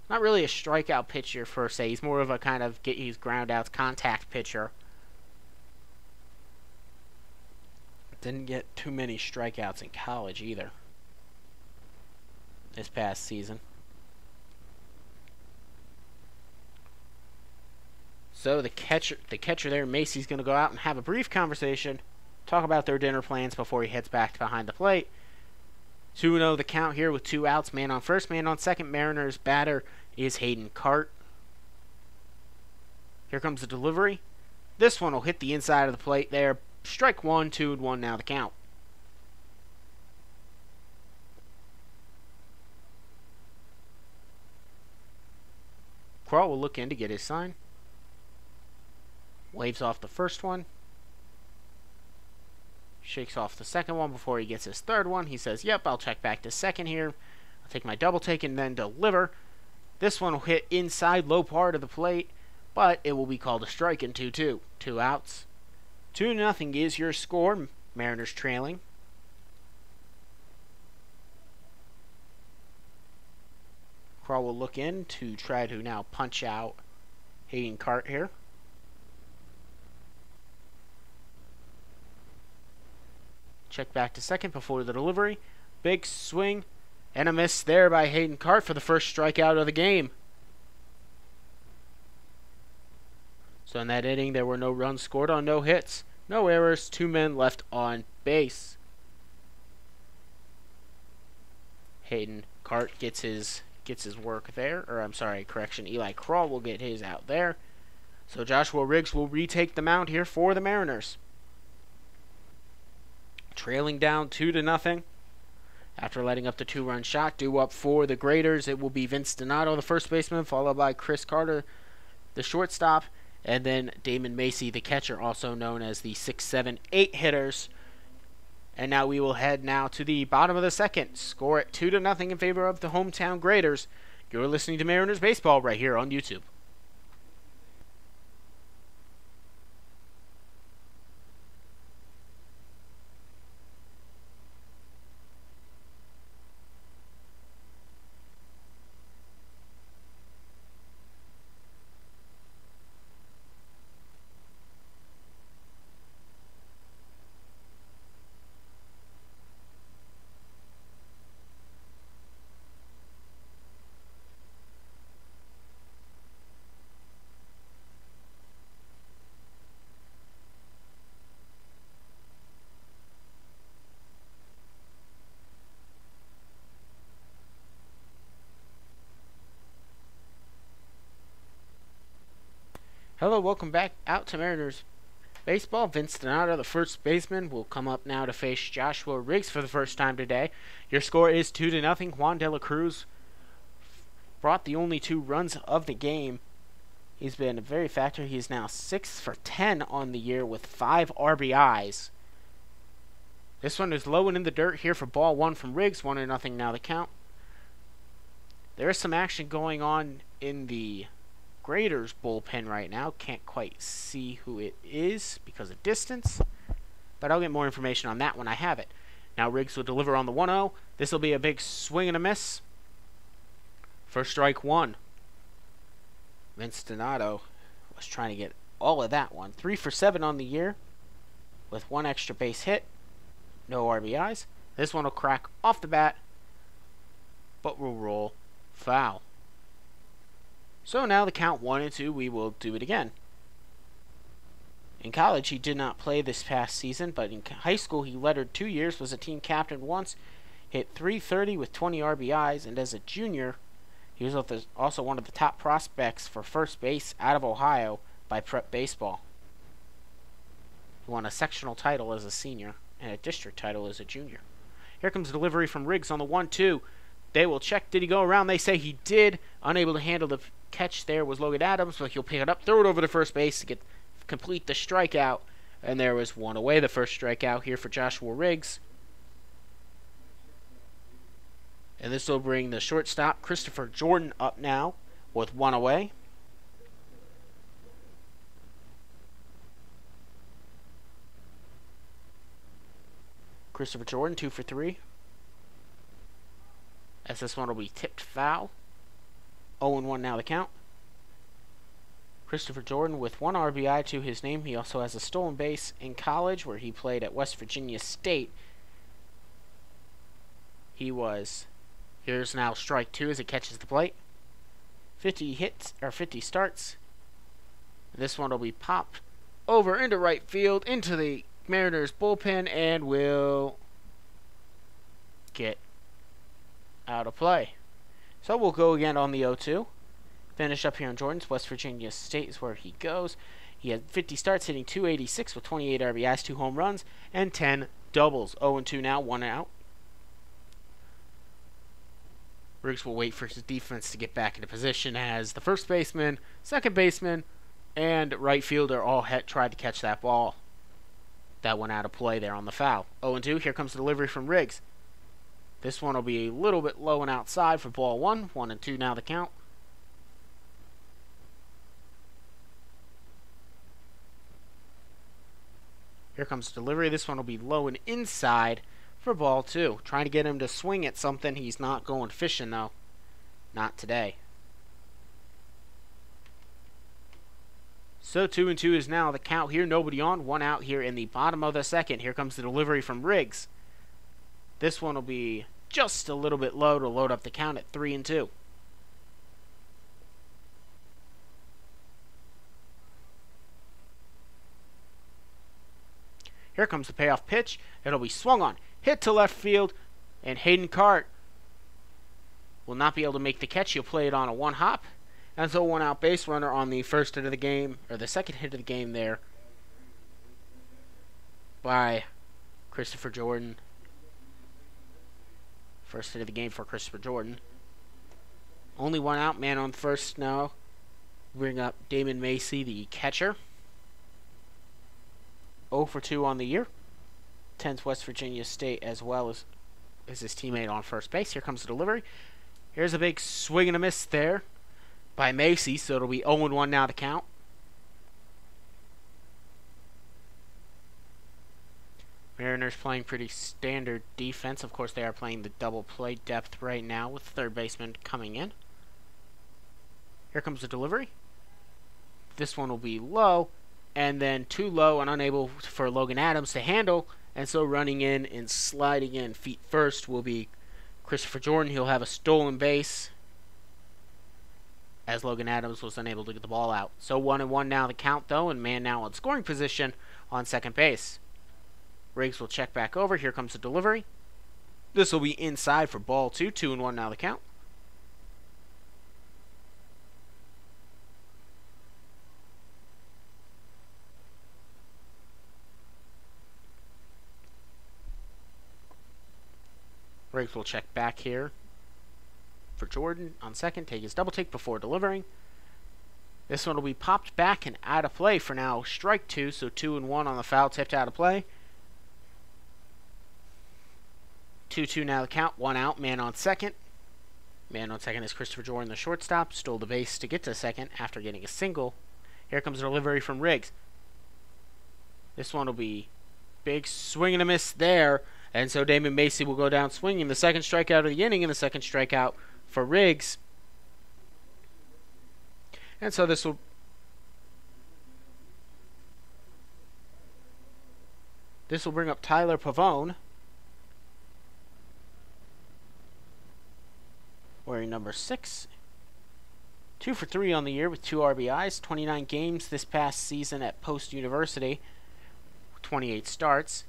Not really a strikeout pitcher per se. He's more of a kind of get his ground outs contact pitcher. Didn't get too many strikeouts in college either this past season. So the catcher there, Macy's going to go out and have a brief conversation, talk about their dinner plans before he heads back behind the plate. 2-0 the count here with 2 outs. Man on first, man on second. Mariners batter is Hayden Cart. Here comes the delivery. This one will hit the inside of the plate there. Strike 1, 2-1 now the count. Crawl will look in to get his sign. Waves off the first one. Shakes off the second one before he gets his third one. He says, yep, I'll check back to second here. I'll take my double take and then deliver. This one will hit inside low part of the plate, but it will be called a strike in 2-2. 2 outs. 2-0 is your score. Mariners trailing. Crawl will look in to try to now punch out Hayden Cart here. Check back to second before the delivery. Big swing and a miss there by Hayden Cart for the first strikeout of the game. So in that inning, there were no runs scored on no hits, no errors, 2 men left on base. Hayden Cart gets his work there, or I'm sorry, correction, Eli Crawl will get his out there. So Joshua Riggs will retake the mound here for the Mariners. Trailing down 2-0. After letting up the 2-run shot, due up for the Graders, it will be Vince Donato, the first baseman, followed by Chris Carter, the shortstop, and then Damon Macy, the catcher, also known as the 6, 7, 8 hitters. And now we will head now to the bottom of the second. Score at 2-0 in favor of the hometown Graders. You're listening to Mariners Baseball right here on YouTube. Hello, welcome back out to Mariners Baseball. Vince Donato, the first baseman, will come up now to face Joshua Riggs for the first time today. Your score is 2-0. Juan De La Cruz brought the only 2 runs of the game. He's been a very factor. He's now 6 for 10 on the year with 5 RBIs. This one is low and in the dirt here for ball 1 from Riggs. 1-0 now the count. There is some action going on in the Graders bullpen right now. Can't quite see who it is because of distance, but I'll get more information on that when I have it. Now Riggs will deliver on the 1-0. This will be a big swing and a miss for strike 1. Vince Donato was trying to get all of that one. 3 for 7 on the year with 1 extra base hit. No RBIs. This one will crack off the bat, but will roll foul. So now the count 1-2, we will do it again. In college, he did not play this past season, but in high school, he lettered 2 years, was a team captain once, hit .330 with 20 RBIs, and as a junior, he was also one of the top prospects for first base out of Ohio by Prep Baseball. He won a sectional title as a senior and a district title as a junior. Here comes delivery from Riggs on the 1-2. They will check. Did he go around? They say he did. Unable to handle the catch there was Logan Adams, but he'll pick it up, throw it over to first base to complete the strikeout. And there was one away, the first strikeout here for Joshua Riggs. And this will bring the shortstop, Christopher Jordan, up now with 1 away. Christopher Jordan, 2 for 3. As this one will be tipped foul. 0-1 now the count. Christopher Jordan with 1 RBI to his name. He also has a stolen base in college where he played at West Virginia State. Here's now strike 2 as he catches the plate. 50 hits, or 50 starts. This one will be popped over into right field, into the Mariners bullpen, and will get out of play. So we'll go again on the 0-2. Finish up here on Jordan's. West Virginia State is where he goes. He had 50 starts, hitting .286 with 28 RBIs, 2 home runs, and 10 doubles. 0-2 now, 1 out. Riggs will wait for his defense to get back into position as the first baseman, second baseman, and right fielder all tried to catch that ball. That went out of play there on the foul. 0-2, here comes the delivery from Riggs. This one will be a little bit low and outside for ball 1. 1-2 now the count. Here comes the delivery. This one will be low and inside for ball 2. Trying to get him to swing at something. He's not going fishing, though. Not today. So 2-2 is now the count here. Nobody on. 1 out here in the bottom of the second. Here comes the delivery from Riggs. This one will be just a little bit low to load up the count at 3-2. Here comes the payoff pitch. It'll be swung on, hit to left field, and Hayden Cart will not be able to make the catch. He'll play it on a 1-hop. And so 1 out base runner on the first hit of the game, or the second hit of the game there by Christopher Jordan. First hit of the game for Christopher Jordan. Only 1 out, man on first now. Bring up Damon Macy, the catcher. 0 for 2 on the year. 10th West Virginia State as well as his teammate on first base. Here comes the delivery. Here's a big swing and a miss there by Macy, so it'll be 0-1 now to count. Mariners playing pretty standard defense. Of course, they are playing the double play depth right now with the third baseman coming in. Here comes the delivery. This one will be low, and then too low and unable for Logan Adams to handle, and so running in and sliding in feet first will be Christopher Jordan. He'll have a stolen base as Logan Adams was unable to get the ball out. So 1-1 now the count, though, and man now in scoring position on second base. Riggs will check back over. Here comes the delivery. This will be inside for ball 2. 2-1 now the count. Riggs will check back here for Jordan on second. Take his double take before delivering. This one will be popped back and out of play for now. Strike two, so 2-1 on the foul tipped out of play. 2-2 now the count. One out, man on second. Man on second is Christopher Jordan, the shortstop. Stole the base to get to second after getting a single. Here comes a delivery from Riggs. This one will be big swing and a miss there. And so Damon Macy will go down swinging. The second strikeout of the inning and the second strikeout for Riggs. And so this will bring up Tyler Pavone, wearing number 6. 2 for 3 on the year with 2 RBIs. 29 games this past season at Post University. 28 starts.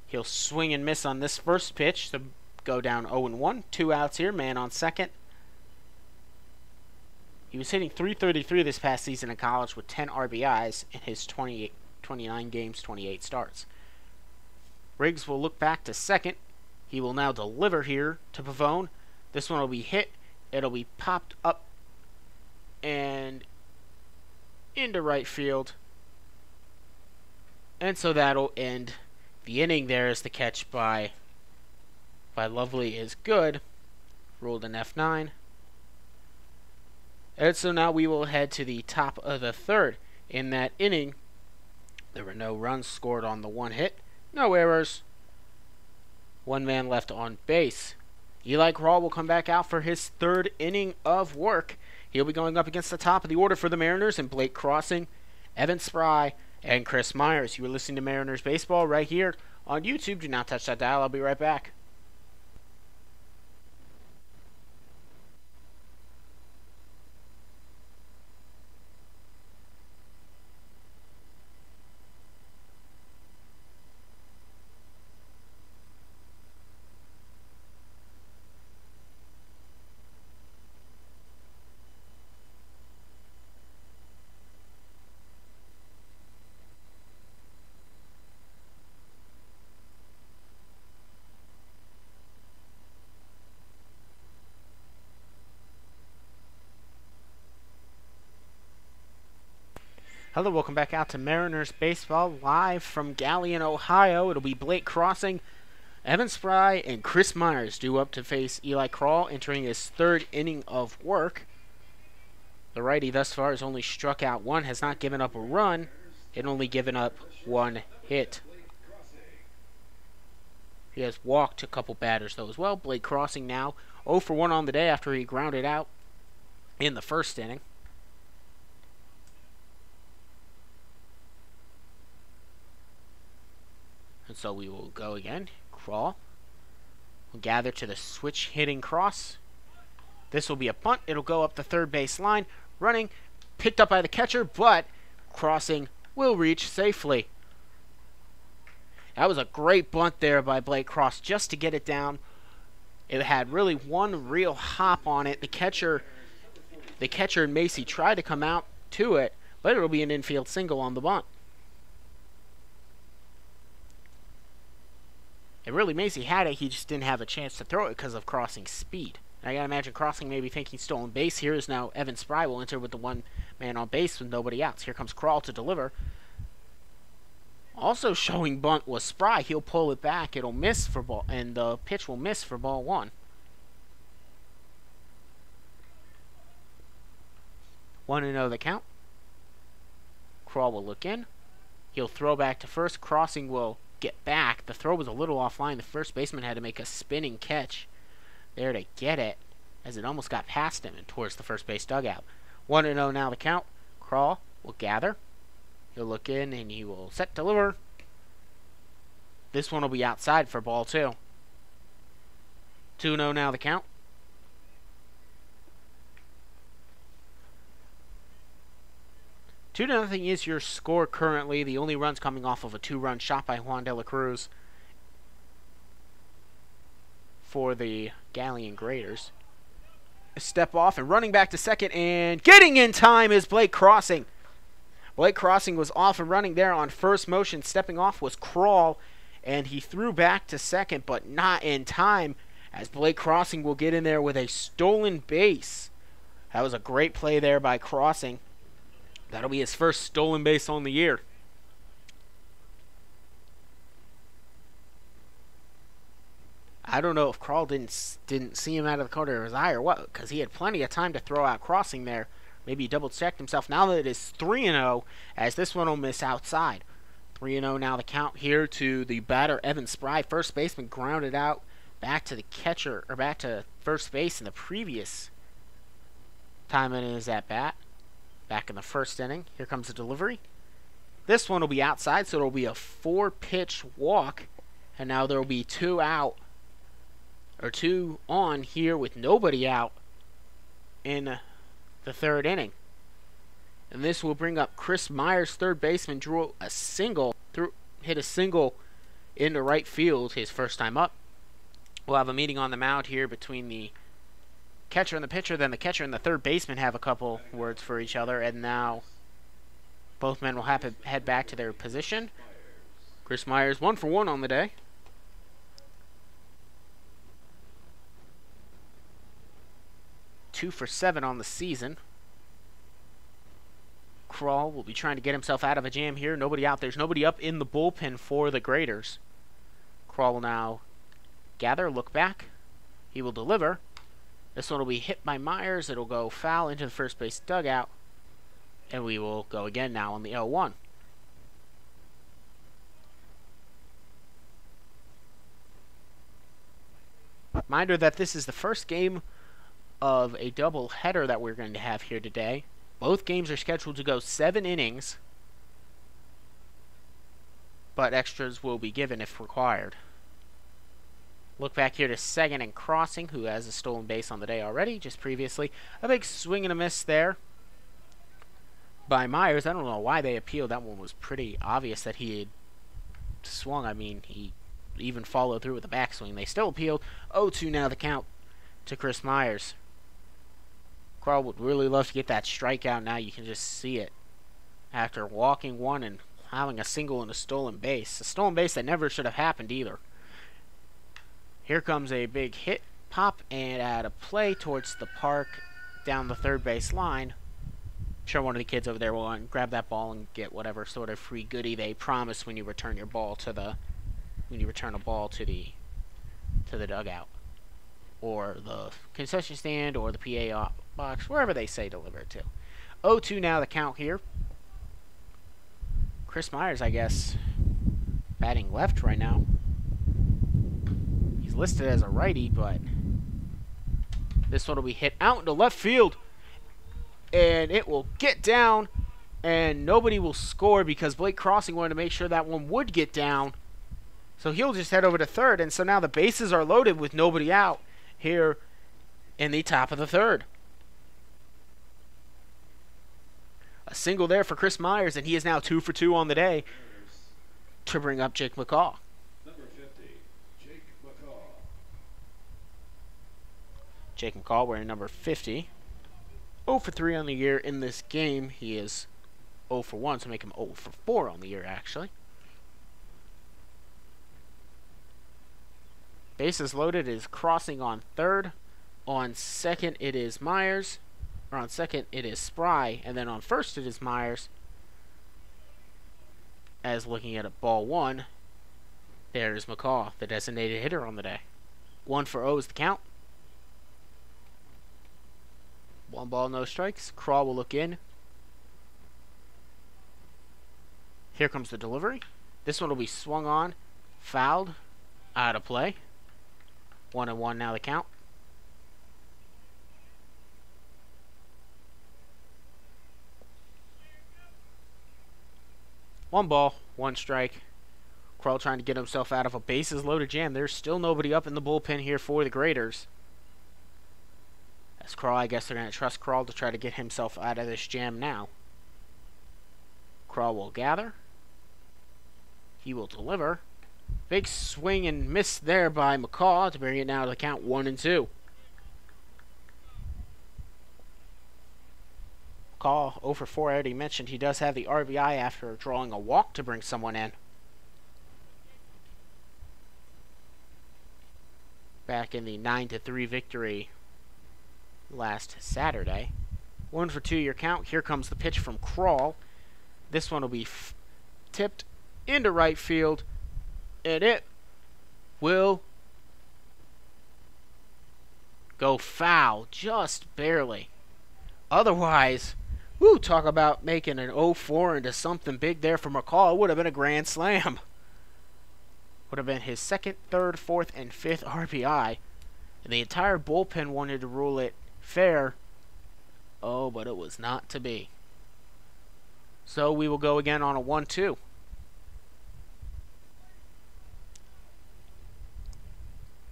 He'll swing and miss on this first pitch to go down 0-1. 2 outs here. Man on second. He was hitting .333 this past season in college with 10 RBIs in his 29 games, 28 starts. Riggs will look back to second. He will now deliver here to Pavone. This one will be hit. It'll be popped up and into right field. And so that'll end the inning there as the catch by Lovely is good. Ruled an F9. And so now we will head to the top of the third. In that inning, there were no runs scored on the one hit. No errors. One man left on base. Eli Crawl will come back out for his third inning of work. He'll be going up against the top of the order for the Mariners and Blake Crossing, Evan Spry, and Chris Myers. You are listening to Mariners Baseball right here on YouTube. Do not touch that dial. I'll be right back. Hello, welcome back out to Mariners Baseball live from Galion, Ohio. It'll be Blake Crossing, Evan Spry, and Chris Myers due up to face Eli Crawl, entering his third inning of work. The righty thus far has only struck out one, has not given up a run, and only given up one hit. He has walked a couple batters though as well. Blake Crossing now 0 for 1 on the day after he grounded out in the first inning. And so we will go again. Crawl will gather to the switch hitting cross. This will be a punt. It'll go up the third base line. Running, picked up by the catcher, but Crossing will reach safely. That was a great bunt there by Blake Cross just to get it down. It had really one real hop on it. The catcher and Macy tried to come out to it, but it'll be an infield single on the bunt. And really, Macy had it. He just didn't have a chance to throw it because of Crossing's speed. And I gotta imagine Crossing maybe thinking stolen base here is now Evan Spry will enter with the one man on base with nobody else. Here comes Crawl to deliver. Also showing bunt was Spry. He'll pull it back. It'll miss for ball, and the pitch will miss for ball one. 1-0 the count. Crawl will look in. He'll throw back to first. Crossing will get back. The throw was a little offline. The first baseman had to make a spinning catch there to get it, as it almost got past him and towards the first base dugout. 1-0 now the count. Crawl will gather. He'll look in and he will set deliver. This one will be outside for ball two. 2-0 now the count. Two to nothing is your score currently. The only runs coming off of a 2-run shot by Juan de la Cruz for the Galion Graders. A step off and running back to second and getting in time is Blake Crossing. Blake Crossing was off and running there on first motion. Stepping off was Crawl, and he threw back to second, but not in time as Blake Crossing will get in there with a stolen base. That was a great play there by Crossing. That'll be his first stolen base on the year. I don't know if Krall didn't see him out of the corner of his eye or what, because he had plenty of time to throw out Crossing there. Maybe he double-checked himself. Now that it is 3-0, as this one will miss outside. 3-0 now the count here to the batter, Evan Spry. First baseman grounded out back to the catcher, or back to first base in the previous time in his at-bat. Back in the first inning. Here comes the delivery. This one will be outside, so it'll be a 4-pitch walk. And now there will be 2 out, or 2 on here with nobody out in the third inning. And this will bring up Chris Myers, third baseman, drew a single, hit a single into right field his first time up. We'll have a meeting on the mound here between the catcher and the pitcher. Then the catcher and the third baseman have a couple words for each other. And now both men will have to head back to their position. Chris Myers 1 for 1 on the day. Two for 7 on the season. Krall will be trying to get himself out of a jam here. Nobody out. There's nobody up in the bullpen for the Graders. Krall will now gather, look back. He will deliver. This one will be hit by Myers. It'll go foul into the first base dugout. And we will go again now on the 0-1. Reminder that this is the first game of a double header that we're going to have here today. Both games are scheduled to go 7 innings, but extras will be given if required. Look back here to second and Crossing, who has a stolen base on the day already, just previously. A big swing and a miss there by Myers. I don't know why they appealed. That one was pretty obvious that he had swung. I mean, he even followed through with a backswing. They still appealed. 0-2 now the count to Chris Myers. Krall would really love to get that strikeout now. You can just see it. After walking one and having a single and a stolen base. A stolen base that never should have happened either. Here comes a big hit, pop, and at a play towards the park down the third base line. I'm sure one of the kids over there will grab that ball and get whatever sort of free goodie they promise when you return your ball to the to the dugout, or the concession stand, or the PA box, wherever they say deliver it to. 0-2 now the count here. Chris Myers, I guess, batting left right now. He's listed as a righty, but this one will be hit out into left field, and it will get down, and nobody will score because Blake Crossing wanted to make sure that one would get down. So he'll just head over to third, and so now the bases are loaded with nobody out here in the top of the third. A single there for Chris Myers, and he is now 2 for 2 on the day to bring up Jake McCaw. Number 50, Jake McCaw. Jake McCaw wearing number 50. 0 for 3 on the year in this game. He is 0 for 1, so make him 0 for 4 on the year, actually. Bases loaded is Crossing on third. On second, it is Myers. Or on second, it is Spry. And then on first, it is Myers. As looking at a ball 1, there's McCaw, the designated hitter on the day. 1 for 0 is the count. 1 ball, no strikes. Krall will look in. Here comes the delivery. This one will be swung on, fouled, out of play. 1-1 now the count. One ball, 1 strike. Krall trying to get himself out of a bases loaded jam. There's still nobody up in the bullpen here for the Graders. As Krall, I guess they're going to trust Krall to try to get himself out of this jam now. Krall will gather. He will deliver. Big swing and miss there by McCaw to bring it now to the count 1-2. McCaw 0 for 4. I already mentioned he does have the RBI after drawing a walk to bring someone in. back in the 9-3 victory last Saturday. 1 for 2 your count. Here comes the pitch from Crawl. This one will be tipped into right field, and it will go foul, just barely. Otherwise, woo, talk about making an 0-4 into something big there for McCall. It would have been a grand slam. Would have been his second, third, fourth, and fifth RBI. And the entire bullpen wanted to rule it fair. Oh, but it was not to be. So we will go again on a 1-2.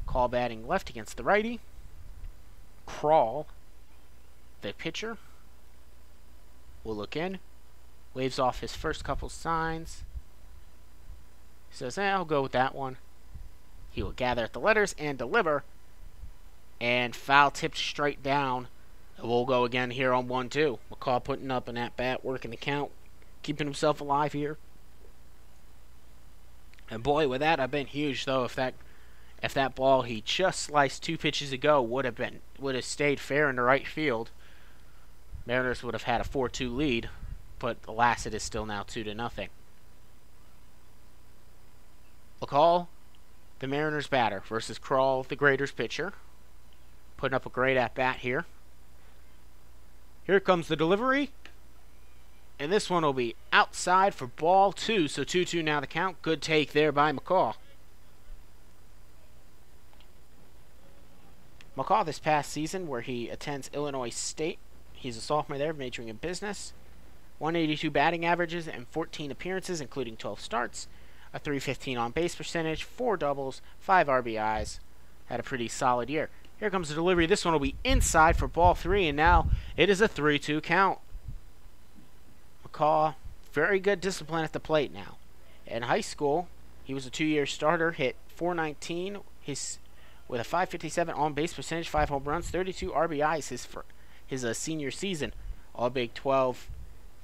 Call batting left against the righty. Crawl, the pitcher, will look in. Waves off his first couple signs. He says, I'll go with that one. He will gather at the letters and deliver. And foul tipped straight down. And we'll go again here on 1-2. McCall putting up an at-bat, working the count, keeping himself alive here. And boy, with that, I've been huge, though. If that ball he just sliced 2 pitches ago would have stayed fair in the right field, Mariners would have had a 4-2 lead. But alas, it is still now 2-0. McCall, the Mariners batter, versus Crawl, the Graders pitcher. Putting up a great at-bat here. Here comes the delivery. And this one will be outside for ball 2. So 2-2 now the count. Good take there by McCall. McCall this past season, where he attends Illinois State. He's a sophomore there, majoring in business. 182 batting averages and 14 appearances, including 12 starts. A .315 on-base percentage, 4 doubles, 5 RBIs. Had a pretty solid year. Here comes the delivery. This one will be inside for ball 3, and now it is a 3-2 count. McCall, very good discipline at the plate now. In high school, he was a 2-year starter, hit .419 with a .557 on-base percentage, 5 home runs, 32 RBIs his senior season. All Big 12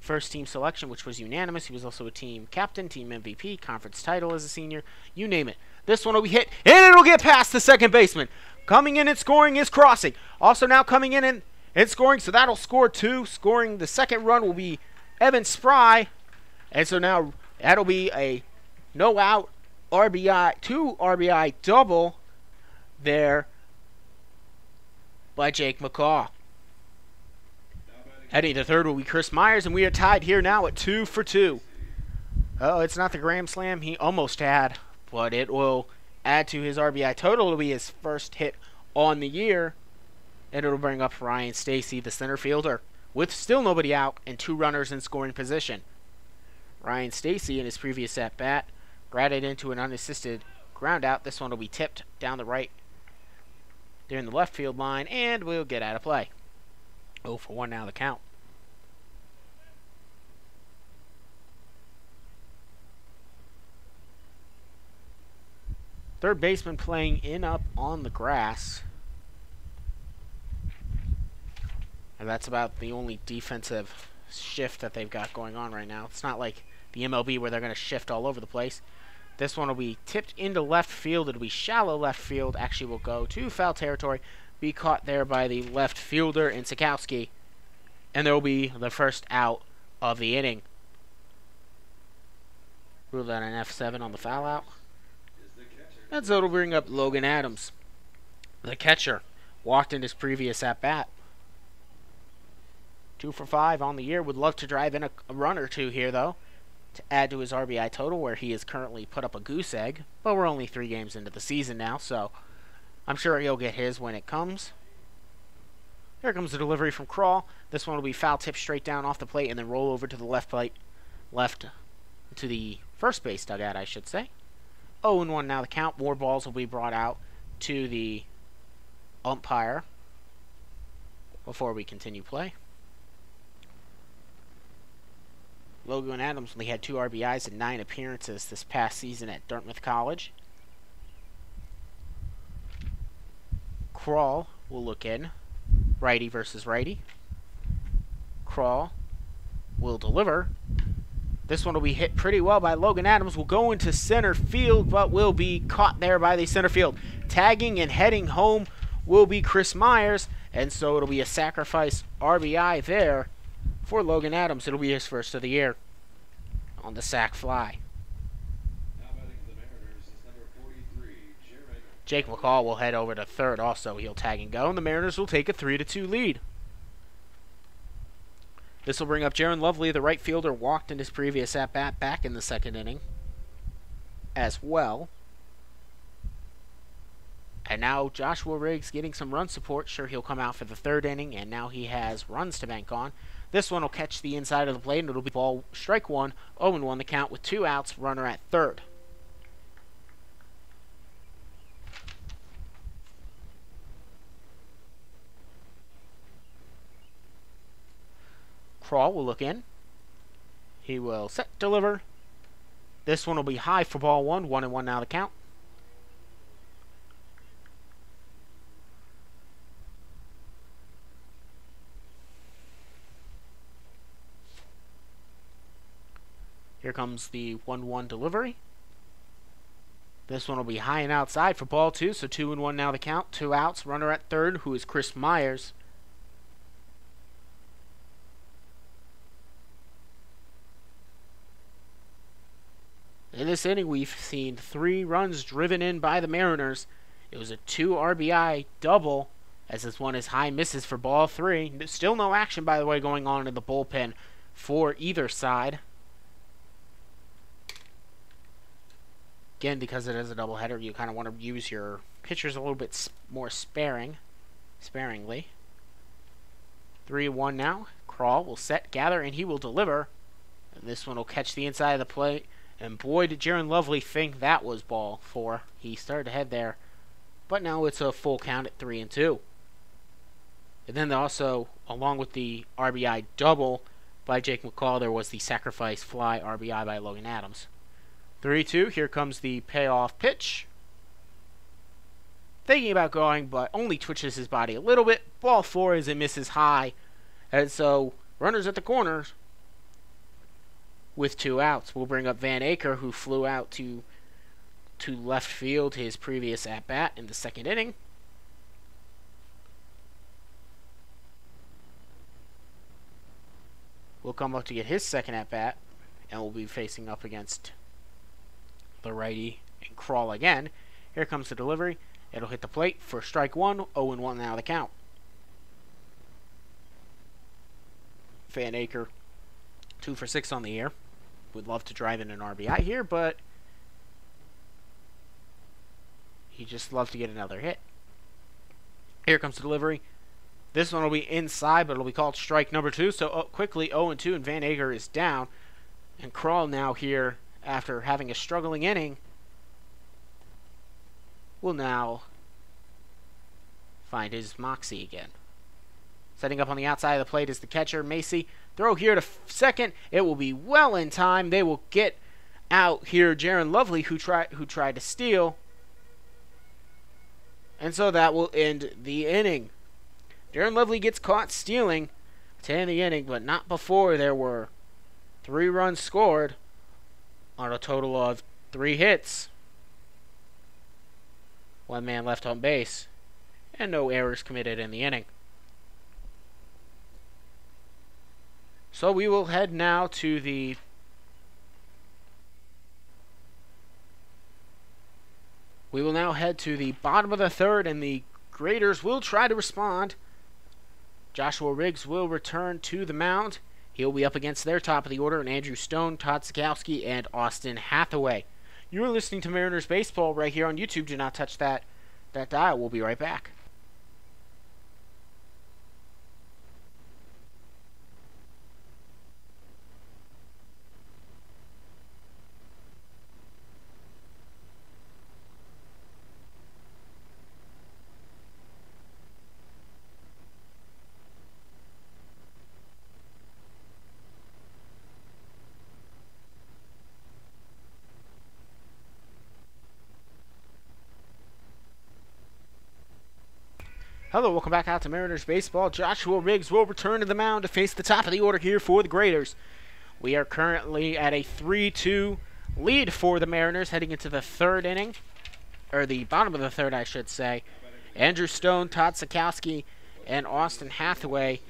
first-team selection, which was unanimous. He was also a team captain, team MVP, conference title as a senior. You name it. This one will be hit, and it'll get past the second baseman. Coming in and scoring is Crossing. Also now coming in and scoring, so that'll score 2. Scoring the second run will be Evan Spry. And so now that'll be a no-out RBI, 2 RBI double there by Jake McCaw. Heading to third will be Chris Myers, and we are tied here now at 2 for 2. Oh, it's not the grand slam he almost had, but it will add to his RBI total. It'll be his first hit on the year, and it'll bring up Ryan Stacy, the center fielder, with still nobody out and 2 runners in scoring position. Ryan Stacy, in his previous at-bat, grounded into an unassisted ground out. This one will be tipped down the right during the left field line, and we'll get out of play. 0 for 1 now the count. Third baseman playing in up on the grass. And that's about the only defensive shift that they've got going on right now. It's not like the MLB where they're going to shift all over the place. This one will be tipped into left field. It'll be shallow left field. Actually will go to foul territory. Be caught there by the left fielder in Sikowski. And there will be the first out of the inning. Ruled out an F7 on the foul out. And so it'll bring up Logan Adams, the catcher. Walked in his previous at-bat. 2 for 5 on the year. Would love to drive in a run or 2 here, though, to add to his RBI total, where he has currently put up a goose egg. But we're only 3 games into the season now, so I'm sure he'll get his when it comes. Here comes the delivery from Crawl. This one will be foul tipped straight down off the plate and then roll over to the left plate. Left to the first base dugout, I should say. 0-1 now the count. More balls will be brought out to the umpire before we continue play. Logan Adams only had 2 RBIs and 9 appearances this past season at Dartmouth College. Crawl will look in. Righty versus righty. Crawl will deliver. This one will be hit pretty well by Logan Adams. Will go into center field, but will be caught there by the center field. Tagging and heading home will be Chris Myers, and so it'll be a sacrifice RBI there for Logan Adams. It'll be his first of the year on the sac fly. Now batting for the Mariners is number 43, Jaron. Jake McCall will head over to third also. He'll tag and go, and the Mariners will take a 3-2 lead. This will bring up Jaron Lovely, the right fielder, walked in his previous at-bat back in the second inning as well. And now Joshua Riggs getting some run support. Sure, he'll come out for the third inning, and now he has runs to bank on. This one will catch the inside of the plate, and it'll be ball strike one, 0-1 the count with 2 outs, runner at third. Crawl will look in. He will set, deliver. This one will be high for ball one, 1-1 now the count. Here comes the 1-1 delivery. This one will be high and outside for ball two, so 2-1 now the count. 2 outs, runner at third, who is Chris Myers. In this inning, we've seen 3 runs driven in by the Mariners. It was a 2 RBI double, as this one is high misses for ball 3. Still no action, by the way, going on in the bullpen for either side. Again, because it is a doubleheader, you kind of want to use your pitchers a little bit more sparingly. 3-1 now. Crawl will set, gather, and he will deliver. And this one will catch the inside of the plate. And boy, did Jaron Lovely think that was ball 4. He started ahead there. But now it's a full count at 3-2. And then also, along with the RBI double by Jake McCall, there was the sacrifice fly RBI by Logan Adams. 3-2, here comes the payoff pitch. Thinking about going, but only twitches his body a little bit. Ball 4 as it misses high. And so, runners at the corners with 2 outs. We'll bring up Van Aker, who flew out to left field his previous at-bat in the second inning. Will come up to get his second at-bat, and will be facing up against the righty and Crawl again. Here comes the delivery. It'll hit the plate for strike 1, 0-1 now the count. Van Aker, 2 for 6 on the year. Would love to drive in an RBI here, but he just loves to get another hit. Here comes the delivery. This one will be inside, but it'll be called strike number 2. So quickly 0-2, and Van Aker is down. And Crawl now here, after having a struggling inning, will now find his moxie again. Setting up on the outside of the plate is the catcher, Macy. Throw here to second. It will be well in time. They will get out here Jaron Lovely, who tried to steal. And so that will end the inning. Jaron Lovely gets caught stealing to end the inning, but not before there were 3 runs scored on a total of 3 hits. 1 man left on base, and no errors committed in the inning. So we will head now to the bottom of the third, and the graders will try to respond. Joshua Riggs will return to the mound. He'll be up against their top of the order, and Andrew Stone, Todd Sikowski, and Austin Hathaway. You're listening to Mariners Baseball right here on YouTube. Do not touch that dial. We'll be right back. Hello, welcome back out to Mariners Baseball. Joshua Riggs will return to the mound to face the top of the order here for the Graders. We are currently at a 3-2 lead for the Mariners heading into the third inning, or the bottom of the third, I should say. Andrew Stone, Todd Sikowski, and Austin Hathaway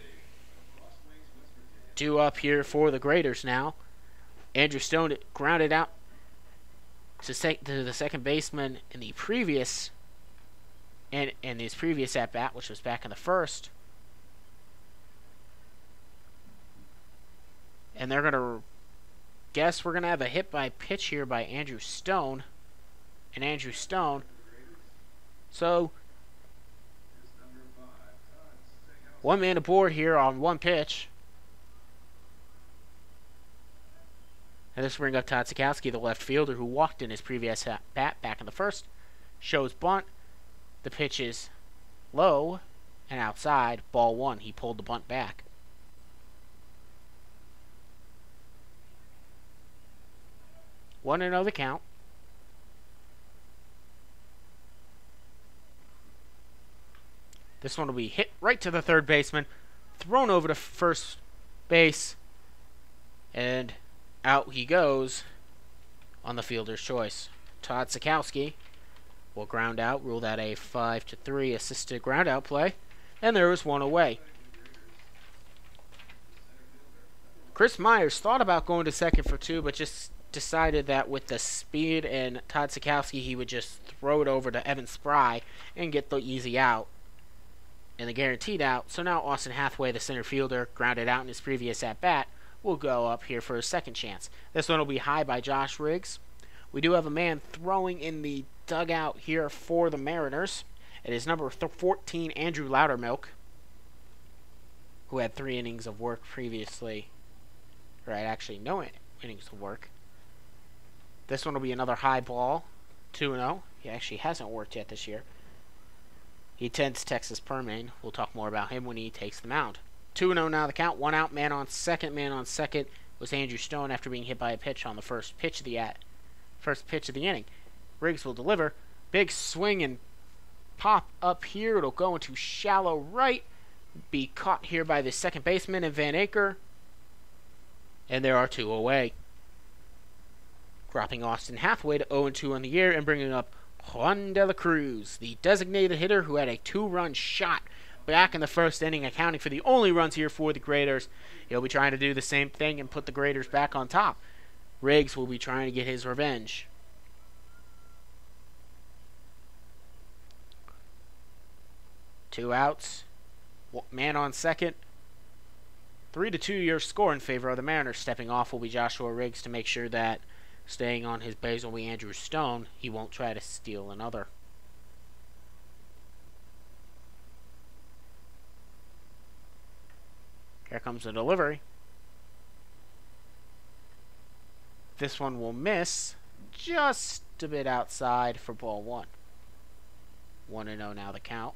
due up here for the Graders now. Andrew Stone grounded out to the second baseman in the previous in his previous at bat, which was back in the first. And they're gonna guess we're gonna have a hit by pitch here by Andrew Stone. And Andrew Stone. So one man aboard here on one pitch. And this will bring up Todd Sikowski, the left fielder who walked in his previous at bat back in the first. Shows bunt. The pitch is low and outside. Ball one. He pulled the bunt back. One and 0 the count. This one will be hit right to the third baseman, thrown over to first base, and out he goes on the fielder's choice. Todd Sikowski will ground out, rule that a 5-3 assisted ground out play, and there was one away. Chris Myers thought about going to second for two, but just decided that with the speed and Todd Sikowski, he would just throw it over to Evan Spry and get the easy out and the guaranteed out. So now Austin Hathaway, the center fielder, grounded out in his previous at-bat, will go up here for a second chance. This one will be high by Josh Riggs. We do have a man throwing in the dugout here for the Mariners. It is number 14, Andrew Loudermilk, who had 3 innings of work previously. Right, actually no innings of work. This one will be another high ball, 2-0. He actually hasn't worked yet this year. He attends Texas Permian. We'll talk more about him when he takes the mound. 2-0 now the count. One out, man on second. Man on second was Andrew Stone after being hit by a pitch on the first pitch of the inning. Riggs will deliver. Big swing and pop up here. It'll go into shallow right. Be caught here by the second baseman and Van Aker. And there are 2 away. Dropping Austin Hathaway to 0-2 on the year and bringing up Juan de la Cruz, the designated hitter who had a 2-run shot back in the first inning, accounting for the only runs here for the Graders. He'll be trying to do the same thing and put the Graders back on top. Riggs will be trying to get his revenge. Two outs. Man on second. 3-2 your score in favor of the Mariners. Stepping off will be Joshua Riggs to make sure that staying on his base will be Andrew Stone. He won't try to steal another. Here comes the delivery. This one will miss just a bit outside for ball one. 1-0 now the count.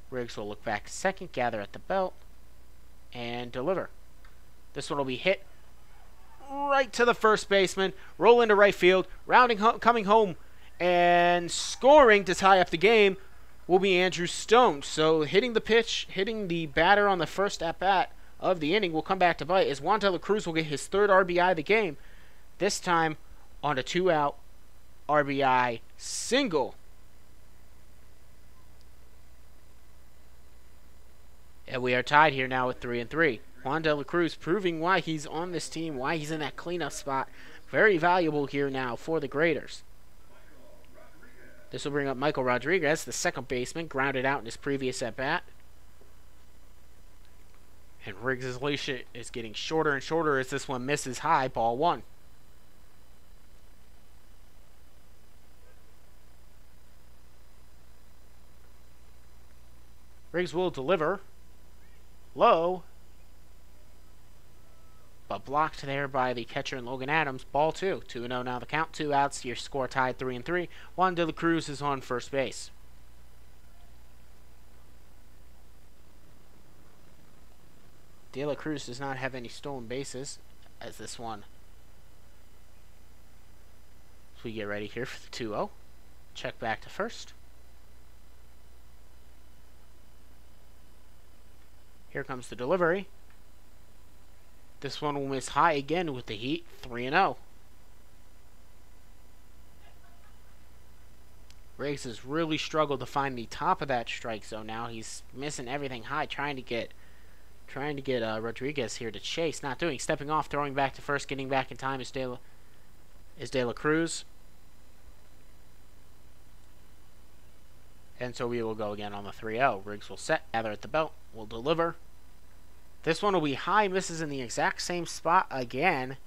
Riggs will look back to second, gather at the belt, and deliver. This one will be hit right to the first baseman, roll into right field, coming home, and scoring to tie up the game will be Andrew Stone. So hitting the pitch, hitting the batter on the first at-bat of the inning will come back to bite as Juan de la Cruz will get his 3rd RBI of the game, this time on a 2-out RBI single. And we are tied here now with 3-3. Juan de la Cruz proving why he's on this team, why he's in that cleanup spot. Very valuable here now for the Graders. This will bring up Michael Rodriguez, the second baseman, grounded out in his previous at-bat. And Riggs' leash is getting shorter and shorter as this one misses high, ball one. Riggs will deliver. Low. But blocked there by the catcher and Logan Adams. Ball 2. 2-0 now the count. 2 outs. Your score tied 3-3. Juan de la Cruz is on first base. De la Cruz does not have any stolen bases as this one. So we get ready here for the 2-0. Check back to first. Here comes the delivery. This one will miss high again with the heat. 3-0. Riggs has really struggled to find the top of that strike zone now. He's missing everything high, trying to get Rodriguez here to chase. Not doing. Stepping off, throwing back to first, getting back in time is De La Cruz. And so we will go again on the 3-0. Riggs will set, gather at the belt, will deliver. This one will be high, misses in the exact same spot again.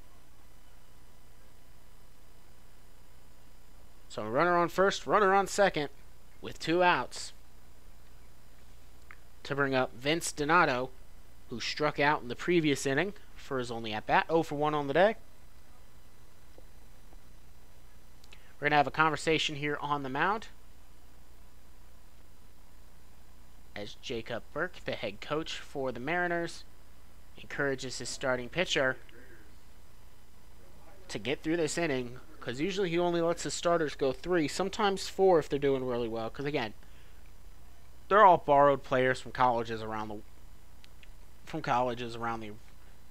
So runner on first, runner on second, with 2 outs. To bring up Vince Donato, who struck out in the previous inning for his only at-bat. 0 for 1 on the day. We're going to have a conversation here on the mound as Jacob Burke, the head coach for the Mariners, encourages his starting pitcher to get through this inning, because usually he only lets his starters go 3, sometimes 4 if they're doing really well, because again, they're all borrowed players from colleges around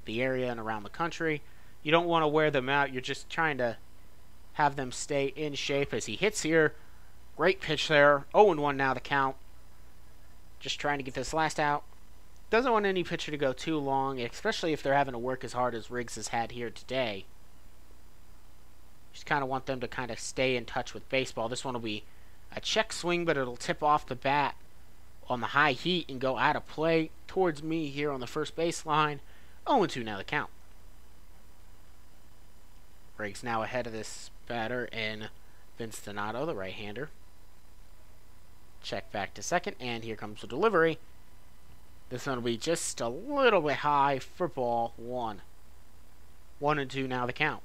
the area and around the country. You don't want to wear them out. You're just trying to have them stay in shape. As he hits here, great pitch there. 0-1 now the count. Just trying to get this last out. Doesn't want any pitcher to go too long, especially if they're having to work as hard as Riggs has had here today. Just kind of want them to kind of stay in touch with baseball. This one will be a check swing, but it'll tip off the bat on the high heat and go out of play towards me here on the first baseline. 0-2 now the count. Riggs now ahead of this batter in Vince Donato, the right-hander. Check back to second, and here comes the delivery. This one will be just a little bit high for ball 1. 1-2 now the count.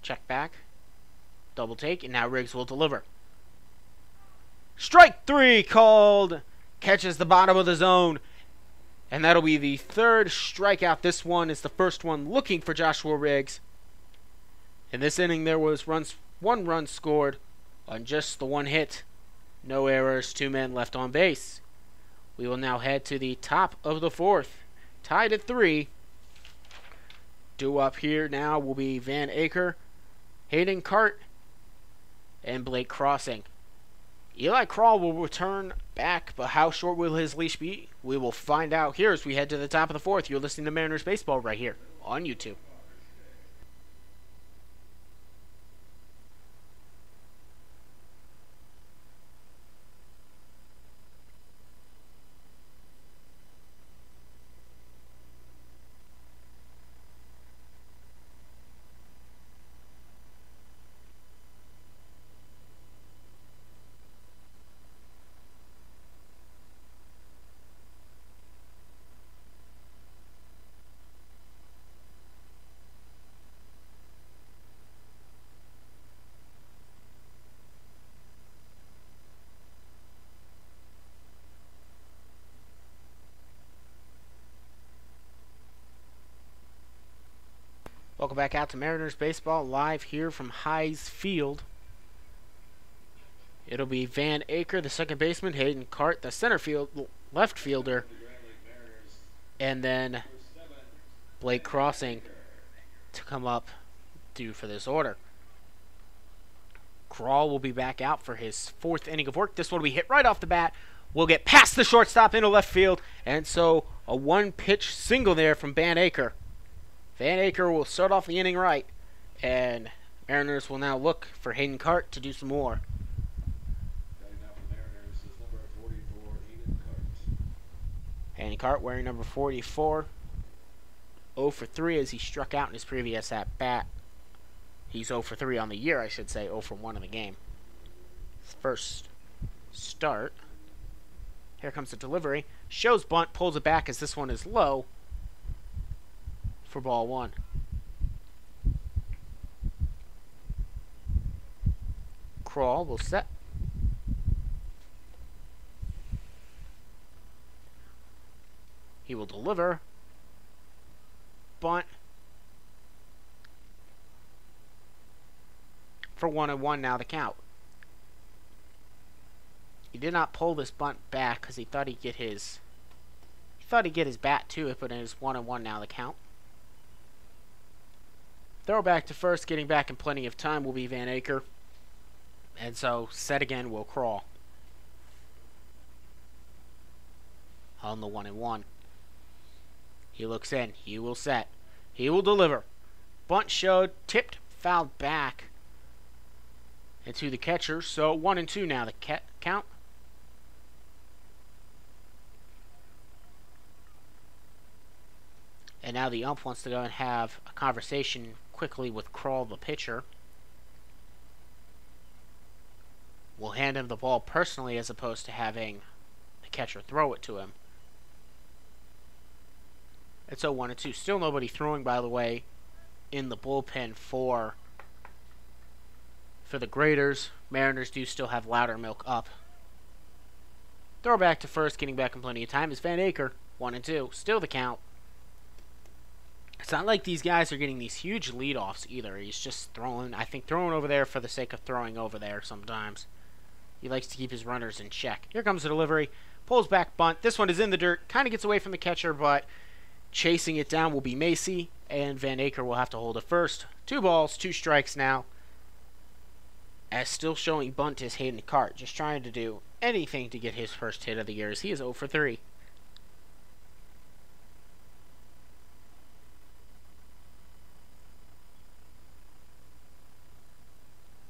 Check back. Double take, and now Riggs will deliver. Strike 3 called. Catches the bottom of the zone. And that'll be the 3rd strikeout. This one is the first one looking for Joshua Riggs. In this inning, there was 1 run scored on just the 1 hit. No errors, 2 men left on base. We will now head to the top of the 4th. Tied at 3. Due up here now will be Van Aker, Hayden Cart, and Blake Crossing. Eli Crawl will return back, but how short will his leash be? We will find out here as we head to the top of the 4th. You're listening to Mariners Baseball right here on YouTube. Welcome back out to Mariners Baseball, live here from Hayes Field. It'll be Van Aker, the second baseman, Hayden Cart, the left fielder, and then Blake Crossing to come up due for this order. Crawl will be back out for his 4th inning of work. This one will be hit right off the bat. We'll get past the shortstop into left field, and so a 1-pitch single there from Van Aker. Van Aker will start off the inning right, and Mariners will now look for Hayden Cart to do some more. Batting now for Mariners is number 44, Hayden Cart. Hayden Cart wearing number 44. 0 for 3 as he struck out in his previous at-bat. He's 0 for 3 on the year, I should say. 0 for 1 in the game. His first start. Here comes the delivery. Shows bunt, pulls it back as this one is low for ball 1. Crawl will set. He will deliver. Bunt. For 1-1 now the count. He did not pull this bunt back because he thought he'd get his bat to it, but it is 1-1 now the count. Throw back to first, getting back in plenty of time will be Van Aker. And so, set again will Crawl. On the 1-1. He looks in. He will set. He will deliver. Bunt showed, tipped, fouled back into the catcher. So 1-2 now the count. And now the ump wants to go and have a conversation quickly with Crawl, the pitcher. Will hand him the ball personally as opposed to having the catcher throw it to him. It's 1-2. Still nobody throwing, by the way, in the bullpen for the Graders. Mariners do still have Loudermilk up. Throw back to first, getting back in plenty of time is Van Aker. 1-2. Still the count. It's not like these guys are getting these huge leadoffs either. He's just throwing, I think, throwing over there for the sake of throwing over there sometimes. He likes to keep his runners in check. Here comes the delivery. Pulls back bunt. This one is in the dirt. Kind of gets away from the catcher, but chasing it down will be Macy, and Van Aker will have to hold it first. 2 balls, 2 strikes now. As still showing bunt is Hayden Cart, just trying to do anything to get his first hit of the year as he is 0 for 3.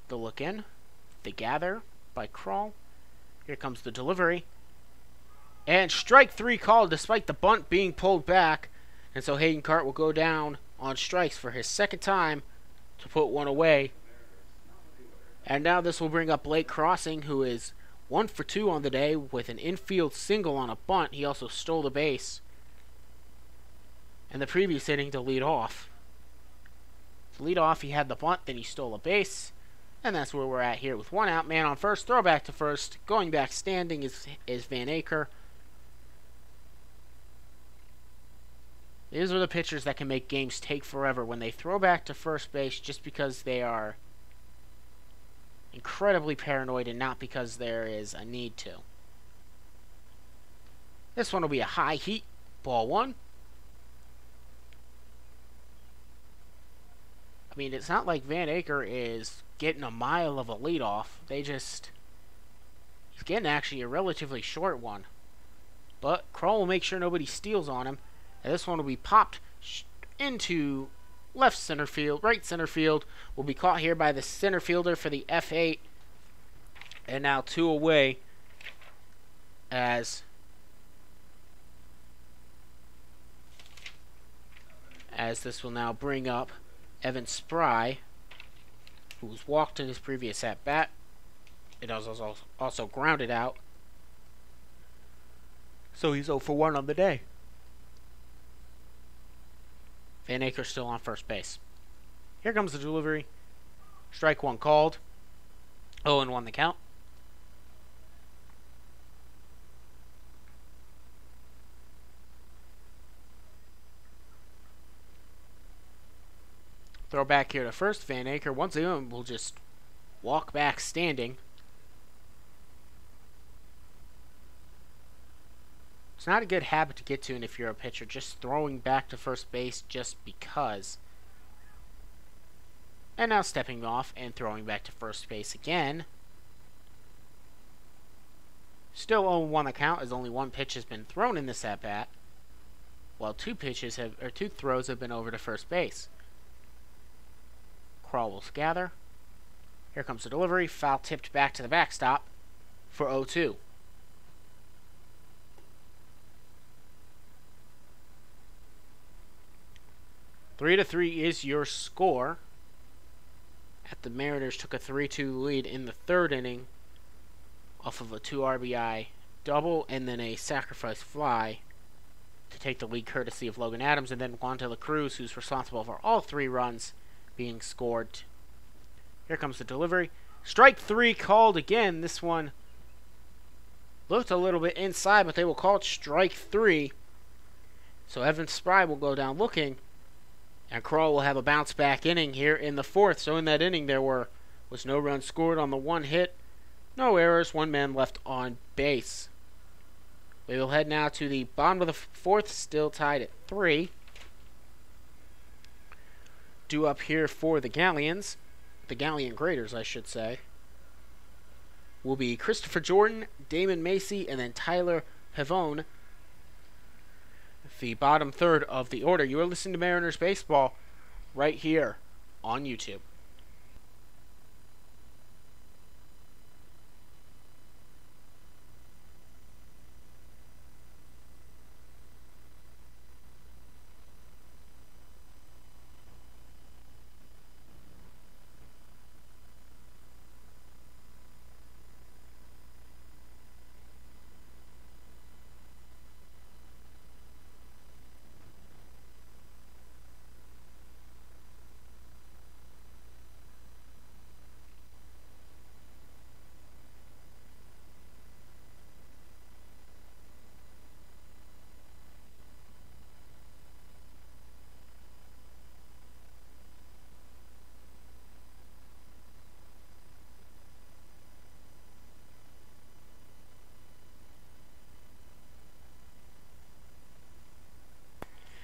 The look in, the gather by Crawl. Here comes the delivery. And strike 3 called despite the bunt being pulled back. And so Hayden Cart will go down on strikes for his second time to put one away. And now this will bring up Blake Crossing, who is 1 for 2 on the day with an infield single on a bunt. He also stole the base in the previous inning to lead off. To lead off, he had the bunt, then he stole a base. And that's where we're at here with 1 out, man on first, throw back to first. Going back standing is Van Aker. These are the pitchers that can make games take forever when they throw back to first base just because they are incredibly paranoid and not because there is a need to. This one will be a high heat, ball 1. I mean, it's not like Van Aker is getting a mile of a leadoff. He's getting actually a relatively short one. But Crawl will make sure nobody steals on him. And this one will be popped into left center field. Right center field will be caught here by the center fielder for the F8. And now 2 away as this will now bring up Evan Spry, who was walked in his previous at-bat. It was also grounded out. So he's 0 for 1 on the day. Van Aker still on first base. Here comes the delivery. Strike 1 called. 0-1 the count. Throw back here to first. Van Aker once again will just walk back standing. It's not a good habit to get to, and if you're a pitcher, just throwing back to first base just because. And now stepping off and throwing back to first base again. Still 0-1 the count, as only 1 pitch has been thrown in this at-bat, while 2 throws have been over to first base. Crawl will gather. Here comes the delivery. Foul tipped back to the backstop for 0-2. Three to 3 is your score. The Mariners took a 3-2 lead in the 3rd inning off of a 2 RBI double and then a sacrifice fly to take the lead courtesy of Logan Adams, and then Juan de la Cruz, who's responsible for all 3 runs being scored. Here comes the delivery. Strike 3 called again. This one looked a little bit inside, but they will call it strike 3. So Evan Spry will go down looking, and Crawl will have a bounce back inning here in the 4th. So in that inning there was no run scored on the 1 hit No errors, one man left on base. We will head now to the bottom of the fourth, still tied at 3. Due up here for the Galions, the Galion Graders, I should say, will be Christopher Jordan, Damon Macy, and then Tyler Pavone. The bottom third of the order. You are listening to Mariners Baseball right here on YouTube.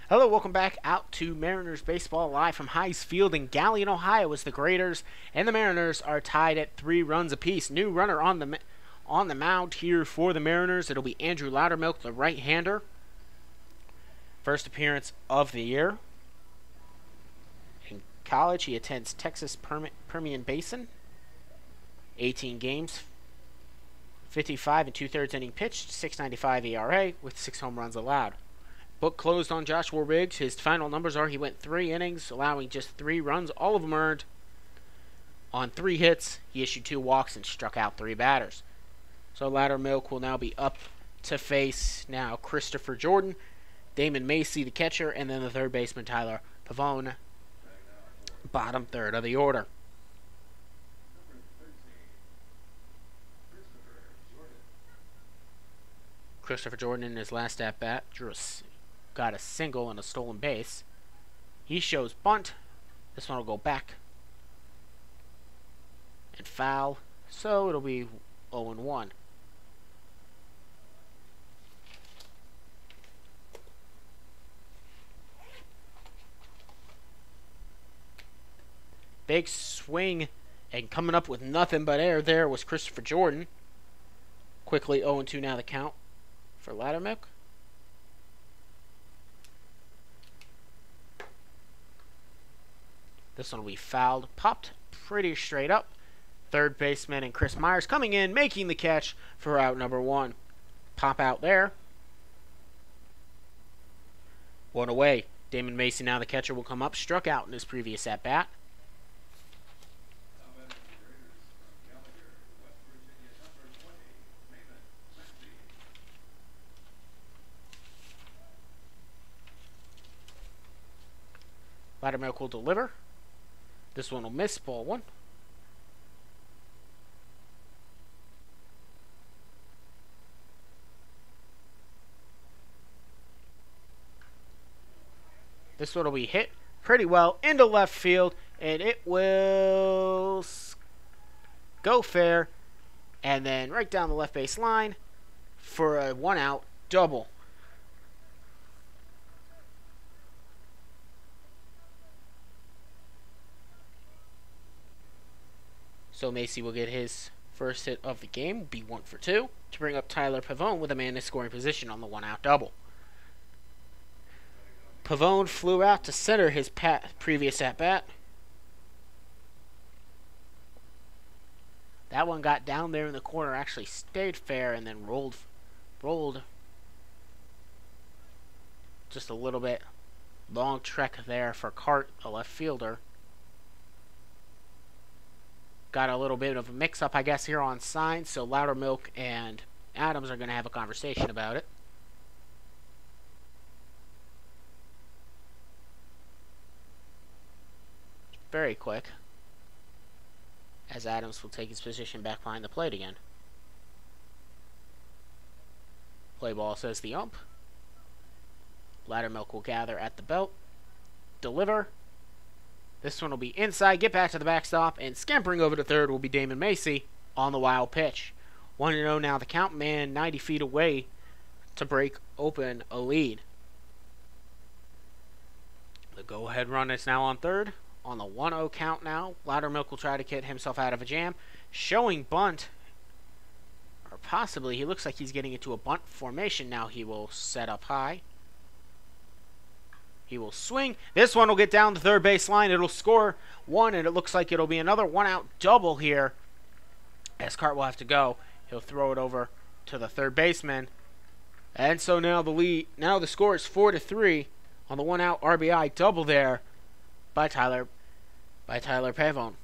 Hello, welcome back out to Mariners Baseball live from Hayes Field in Galion, Ohio, as the Graders and the Mariners are tied at 3 runs apiece. New runner on the mound here for the Mariners. It'll be Andrew Loudermilk, the right-hander. First appearance of the year. In college, he attends Texas Permian Basin. 18 games, 55 and 2/3 inning pitched, 6.95 ERA with 6 home runs allowed. Book closed on Joshua Riggs. His final numbers are he went 3 innings, allowing just 3 runs, all of them earned. On 3 hits, he issued 2 walks and struck out 3 batters. So Loudermilk will now be up to face now Christopher Jordan, Damon Macy, the catcher, and then the third baseman Tyler Pavone, bottom third of the order. Christopher Jordan in his last at-bat got a single and a stolen base. He shows bunt. This one will go back and foul, so it'll be 0-1. Big swing and coming up with nothing but air there was Christopher Jordan. Quickly 0-2 now the count for Loudermilk. This one will be fouled, popped pretty straight up. Third baseman and Chris Myers coming in, making the catch for out number 1. Pop out there. 1 away. Damon Macy, now the catcher, will come up. Struck out in his previous at-bat. Loudermilk will deliver. This one will miss, ball 1. This one will be hit pretty well into left field, and it will go fair, and then right down the left base line for a 1-out double. So Macy will get his first hit of the game, be 1 for 2, to bring up Tyler Pavone with a man in scoring position on the 1-out double. Pavone flew out to center his previous at-bat. That one got down there in the corner, actually stayed fair, and then rolled just a little bit. Long trek there for Cart, a left fielder. Got a little bit of a mix-up, I guess, here on signs, so Loudermilk and Adams are going to have a conversation about it. Very quick, as Adams will take his position back behind the plate again. Play ball, says the ump. Loudermilk will gather at the belt. Deliver. This one will be inside, get back to the backstop, and scampering over to third will be Damon Macy. on the wild pitch. 1-0 now the count, man 90 feet away to break open a lead. The go-ahead run is now on third. On the 1-0 count now, Loudermilk will try to get himself out of a jam. Showing bunt, or possibly he looks like he's getting into a bunt formation now. He will set up high. He will swing. This one will get down the third base line. It'll score one, and it looks like it'll be another one-out double here. As Cart will have to go, he'll throw it over to the third baseman. And so now the score is 4-3 on the one-out RBI double there by Tyler Pavone.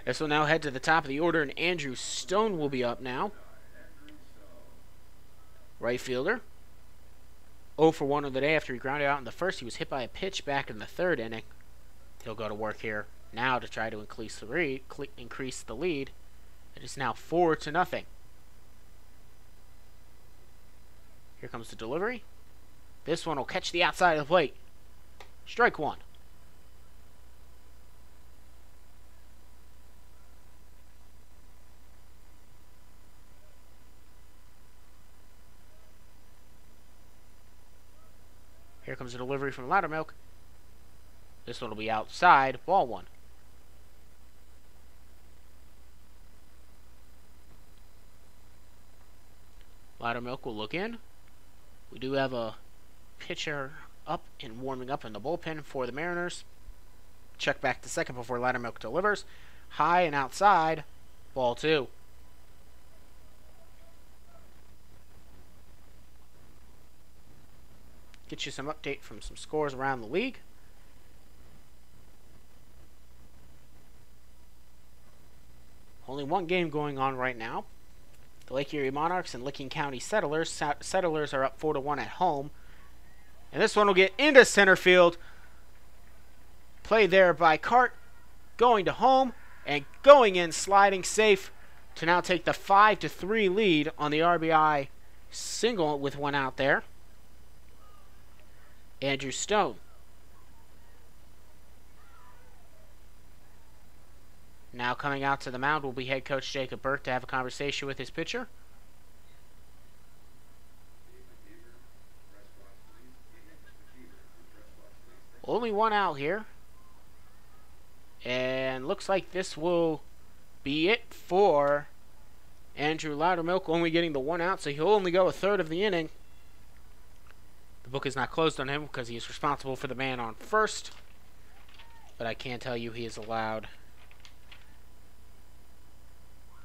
This will now head to the top of the order, and Andrew Stone will be up now. Right fielder. 0 for 1 on the day after he grounded out in the first. He was hit by a pitch back in the third inning. He'll go to work here now to try to increase the lead. It is now 4-0. Here comes the delivery. This one will catch the outside of the plate. Strike one. Here comes a delivery from Loudermilk. This one will be outside. Ball one. Loudermilk will look in. We do have a pitcher up and warming up in the bullpen for the Mariners. Check back to second before Loudermilk delivers. High and outside. Ball two. Get you some update from some scores around the league. Only one game going on right now. The Lake Erie Monarchs and Licking County Settlers. Settlers are up 4-1 at home. And this one will get into center field. Played there by Cart. Going to home and going in, sliding safe to now take the 5-3 lead on the RBI single with one out there. Andrew Stone. Now coming out to the mound will be head coach Jacob Burke to have a conversation with his pitcher. Only one out here. And looks like this will be it for Andrew Loudermilk, only getting the one out, so he'll only go a third of the inning. The book is not closed on him because he is responsible for the man on first. But I can tell you he is allowed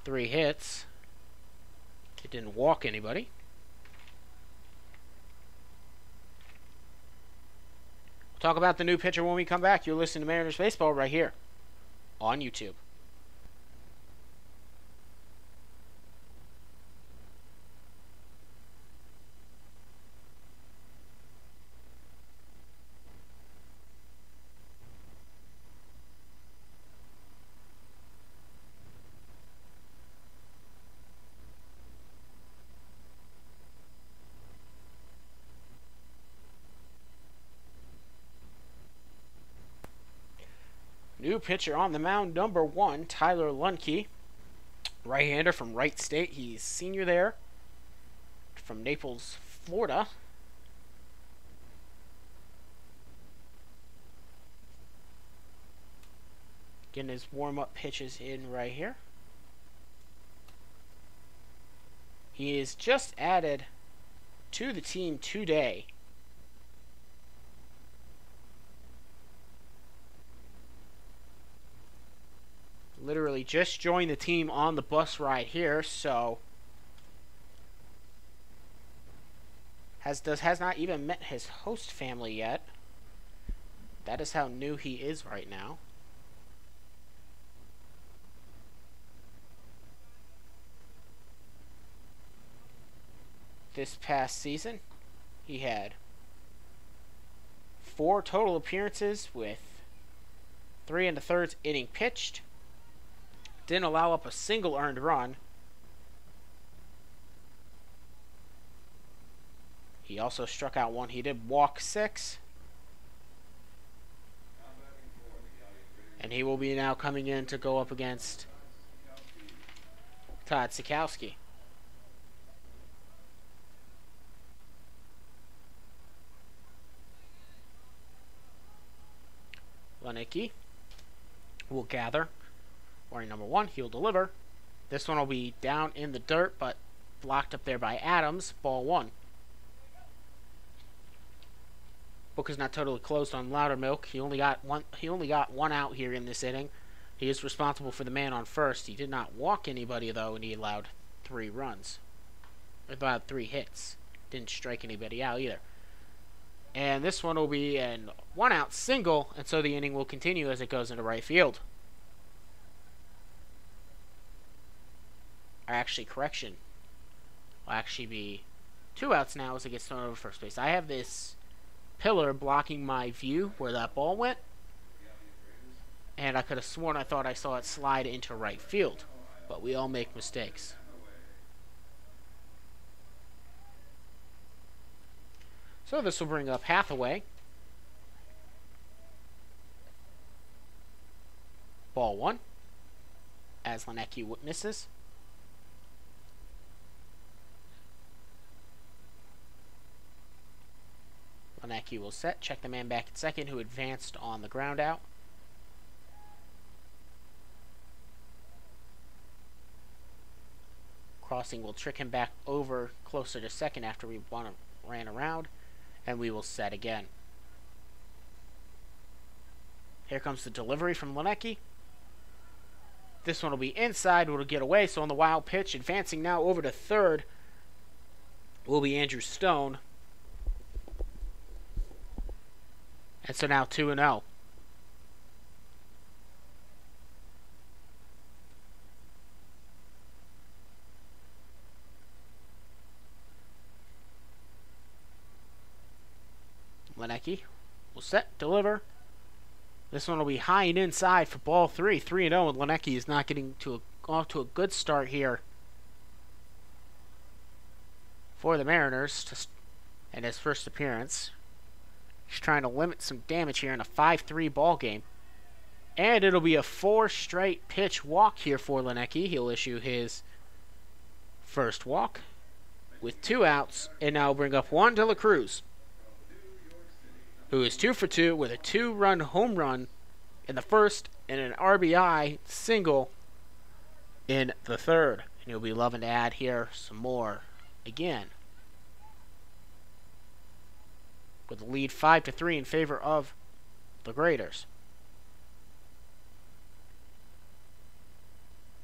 3 hits. It didn't walk anybody. We'll talk about the new pitcher when we come back. You're listening to Mariners Baseball right here on YouTube. New pitcher on the mound, number 1, Tyler Lunkey. Right-hander from Wright State. He's senior there from Naples, Florida. Getting his warm-up pitches in right here. He is just added to the team today. Literally just joined the team on the bus ride here, so has not even met his host family yet. That is how new he is right now. This past season, he had 4 total appearances with 3 1/3 inning pitched. Didn't allow up a single earned run. He also struck out 1. He did walk 6. And he will be now coming in to go up against Todd Sikowski. Lenicki will gather. Wearing number 1, he'll deliver. This one will be down in the dirt, but blocked up there by Adams. Ball 1. Book is not totally closed on Loudermilk. He only got one out here in this inning. He is responsible for the man on first. He did not walk anybody though, and he allowed 3 runs. About 3 hits. Didn't strike anybody out either. And this one will be a 1-out single, and so the inning will continue as it goes into right field. Or actually, correction. Will actually be 2 outs now as it gets thrown over first base. I have this pillar blocking my view where that ball went, and I could have sworn I thought I saw it slide into right field, but we all make mistakes. So this will bring up Hathaway. Ball 1 as Lenicki misses. Lenicki will set, check the man back at second who advanced on the ground out. Crossing will trick him back over closer to second after we ran around, and we will set again. Here comes the delivery from Lenicki. This one will be inside, will get away, so on the wild pitch, advancing now over to third, will be Andrew Stone. And so now 2-0. Lenicki will set, deliver. This one will be high and inside for ball 3. 3-0, and Lenicki is not getting off to a good start here for the Mariners in his first appearance. He's trying to limit some damage here in a 5-3 ball game. And it'll be a 4 straight pitch walk here for Lenicki. He'll issue his first walk with 2 outs. And now bring up Juan De La Cruz, who is 2 for 2 with a 2-run home run in the first and an RBI single in the third. And he'll be loving to add here some more again, with the lead 5-3 in favor of the Graders.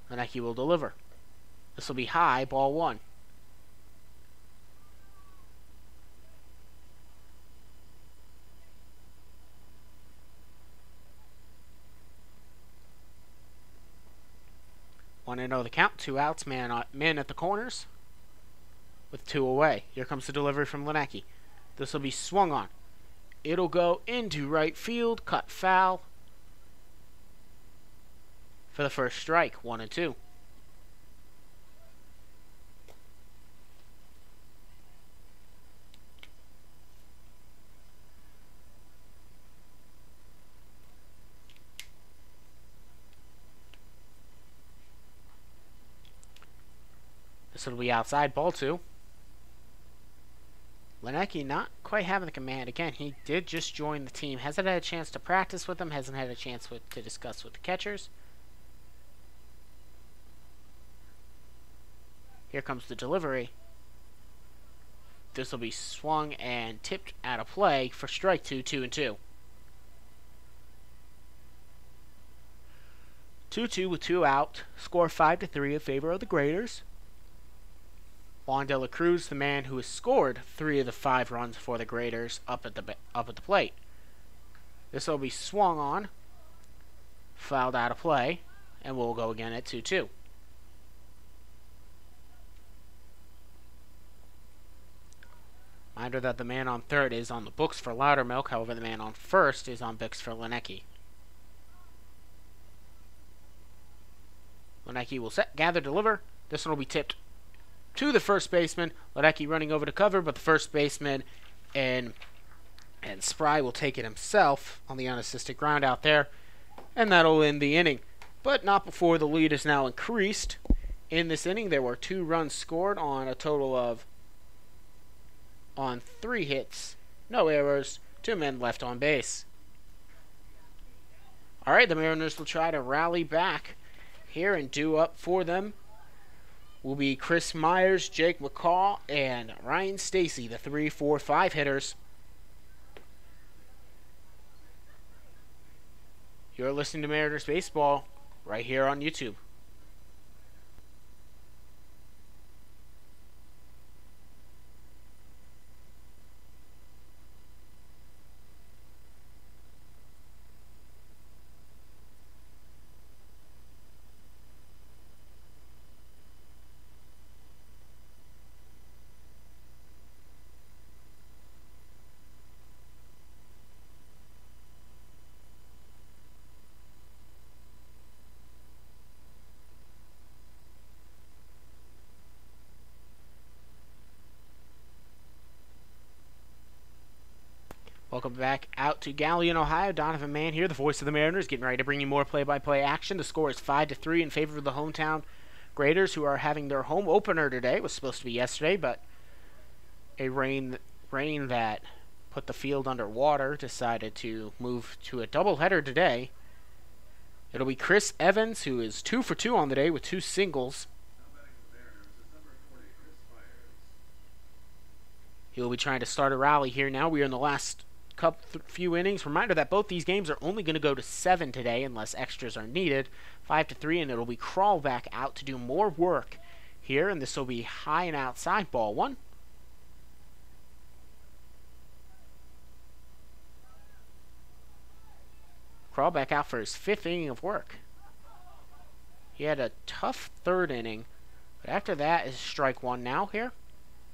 Lenicki will deliver. This will be high, ball 1. Want to know the count? 2 outs, man at the corners with 2 away. Here comes the delivery from Lenicki. This will be swung on. It'll go into right field, cut foul for the first strike, 1-2. This will be outside, ball 2. Lenicki not quite having the command. Again, he did just join the team. Hasn't had a chance to practice with them. Hasn't had a chance to discuss with the catchers. Here comes the delivery. This will be swung and tipped out of play for strike 2, 2-2. 2-2 with 2 out. Score 5-3 in favor of the Graders. Juan De La Cruz, the man who has scored 3 of the 5 runs for the Graders, up at the plate. This will be swung on, fouled out of play, and we'll go again at 2-2. Reminder that the man on third is on the books for Loudermilk, however the man on first is on books for Lenicki. Lenicki will set, gather, deliver. This one will be tipped to the first baseman. Lenicki running over to cover, but the first baseman and Spry will take it himself on the unassisted ground out there. and that'll end the inning. But not before the lead is now increased. In this inning, there were 2 runs scored on a total of 3 hits, no errors, 2 men left on base. All right, the Mariners will try to rally back here, and due up for them will be Chris Myers, Jake McCall, and Ryan Stacy, the 3, 4, 5 hitters. You're listening to Mariners Baseball right here on YouTube. Welcome back out to Galion, Ohio. Donovan Mann here, the voice of the Mariners, getting ready to bring you more play-by-play action. The score is 5-3 in favor of the hometown Graders, who are having their home opener today. It was supposed to be yesterday, but a rain that put the field underwater decided to move to a doubleheader today. It'll be Chris Evans, who is 2 for 2 on the day with 2 singles. He'll be trying to start a rally here now. We are in the last few innings. Reminder that both these games are only going to go to 7 today unless extras are needed. 5-3, and it'll be Crawl back out to do more work here, and this will be high and outside, ball 1. Crawl back out for his 5th inning of work. He had a tough 3rd inning, but after that is strike 1 now here.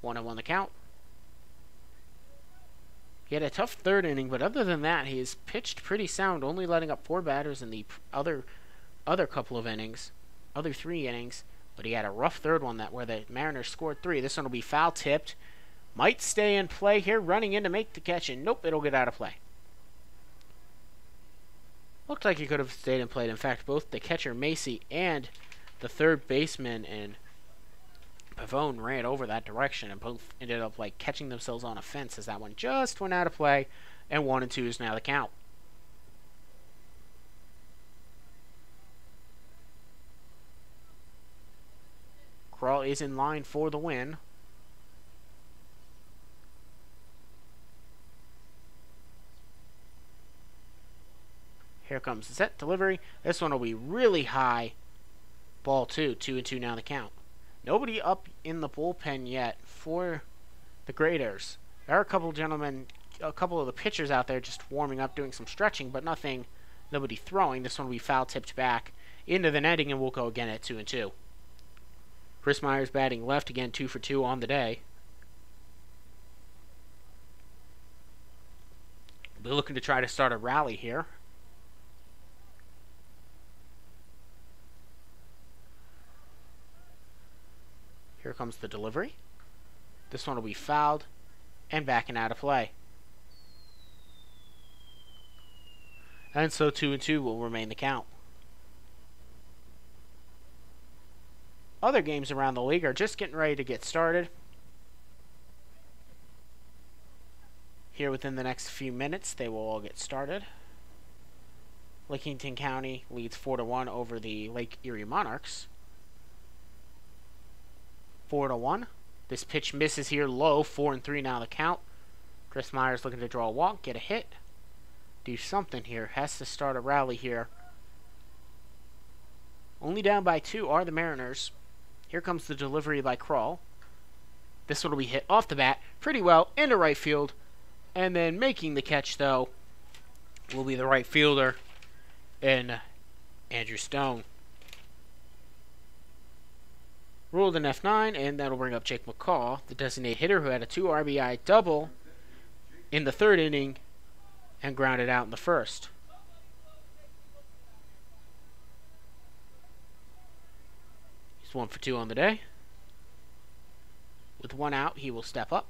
1-1 the count. He had a tough 3rd inning, but other than that, he has pitched pretty sound, only letting up 4 batters in the other couple of innings, other 3 innings. But he had a rough 3rd one where the Mariners scored 3. This one will be foul tipped. Might stay in play here, running in to make the catch, and nope, it'll get out of play. Looked like he could have stayed in play. In fact, both the catcher Macy and the 3rd baseman and Pavone ran over that direction, and both ended up catching themselves on a fence as that one just went out of play, and 1-2 is now the count. Crawl is in line for the win. Here comes the set delivery. This one will be really high. Ball 2, 2-2 now the count. Nobody up in the bullpen yet for the Graders. There are a couple of the pitchers out there just warming up, doing some stretching, but nobody throwing. This one will be foul tipped back into the netting, and we'll go again at 2-2. Chris Myers batting left again, 2 for 2 on the day. They're looking to try to start a rally here. Here comes the delivery. This one will be fouled and back and out of play. And so 2-2 will remain the count. Other games around the league are just getting ready to get started. Here within the next few minutes, they will all get started. Licking County leads 4-1 over the Lake Erie Monarchs. 4-1. This pitch misses here low. 4-3 now the count. Chris Myers looking to draw a walk, get a hit, do something here. Has to start a rally here. Only down by 2 are the Mariners. Here comes the delivery by Crawl. This one will be hit off the bat pretty well into right field. And then making the catch, though, will be the right fielder in Andrew Stone. Ruled an F9, and that'll bring up Jake McCall, the designated hitter, who had a 2 RBI double in the 3rd inning and grounded out in the 1st. He's 1 for 2 on the day. With 1 out, he will step up.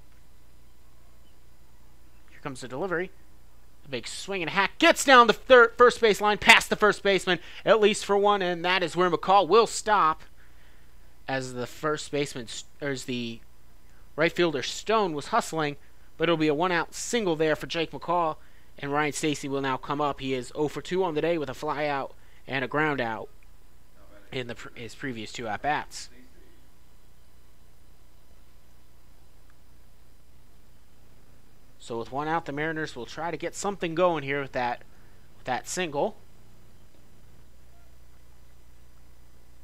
Here comes the delivery. A big swing and a hack. Gets down the first base line, past the first baseman, at least for one, and that is where McCall will stop. As the first baseman, or as the right fielder Stone was hustling, but it'll be a one-out single there for Jake McCall, and Ryan Stacy will now come up. He is 0 for 2 on the day with a fly out and a ground out in his previous 2 at-bats. So with 1 out, the Mariners will try to get something going here with that single.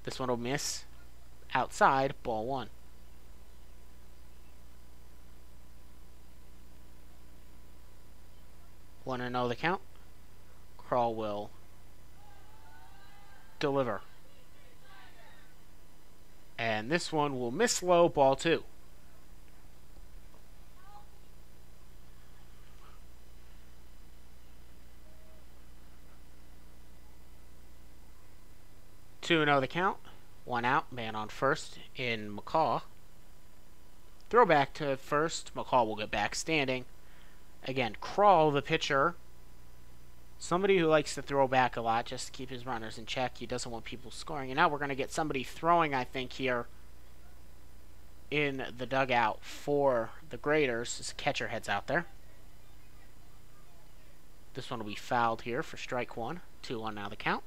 This one will miss outside, ball 1. 1-0 the count. Crawl will deliver. And this one will miss low, ball 2. Two and 0 the count. 1 out, man on first in McCall. Throw back to first. McCall will get back standing. Again, Crawl, the pitcher, somebody who likes to throw back a lot just to keep his runners in check. He doesn't want people scoring. And now we're going to get somebody throwing, I think, here in the dugout for the Graders as the catcher heads out there. This one will be fouled here for strike 1. 2-1 now the count.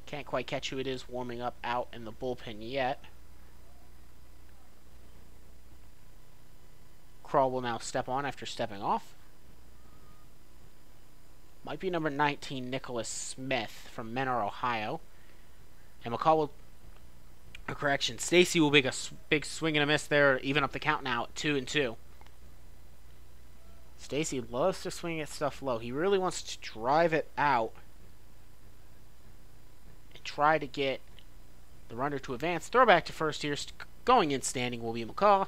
Can't quite catch who it is warming up out in the bullpen yet. Crawl will now step on after stepping off. Might be number 19, Nicholas Smith from Menor, Ohio. And McCall will... correction, Stacy will make a big swing and a miss there, even up the count now at 2-2. Stacy loves to swing at stuff low. He really wants to drive it out and try to get the runner to advance. Throw back to first here. Going in standing will be McCall.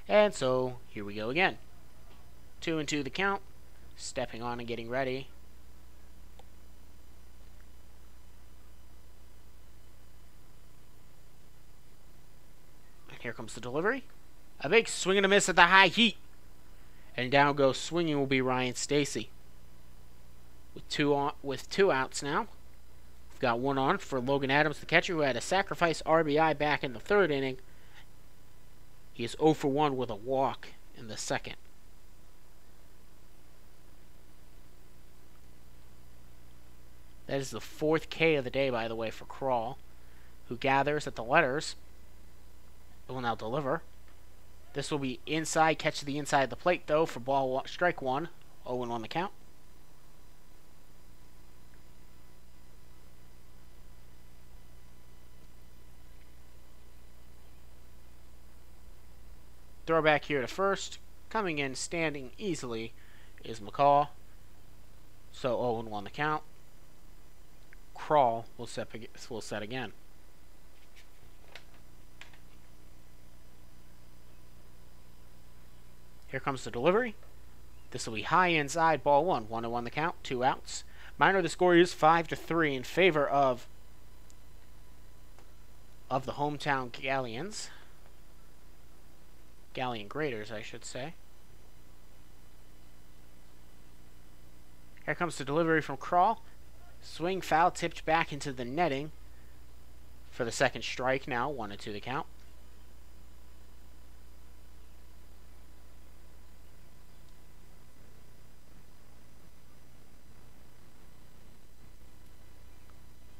And so, here we go again. 2-2 the count. Stepping on and getting ready. And here comes the delivery. A big swing and a miss at the high heat. And down goes swinging will be Ryan Stacy. With two outs now. We've got 1 on for Logan Adams, the catcher, who had a sacrifice RBI back in the 3rd inning. He is 0 for 1 with a walk in the 2nd. That is the 4th K of the day, by the way, for Crawl, who gathers at the letters. It will now deliver. This will be inside, catch to the inside of the plate, though, for strike 1. 0-1 the count. Throw back here to first. Coming in standing easily is McCall. So 0-1 the count. Crawl will set again. Here comes the delivery. This will be high inside, ball 1. 1-1 the count. 2 outs. Minor, the score is 5-3 in favor of the hometown Galions. Galion Graders, I should say. Here comes the delivery from Crawl. Swing foul tipped back into the netting for the 2nd strike now. 1-2 the count.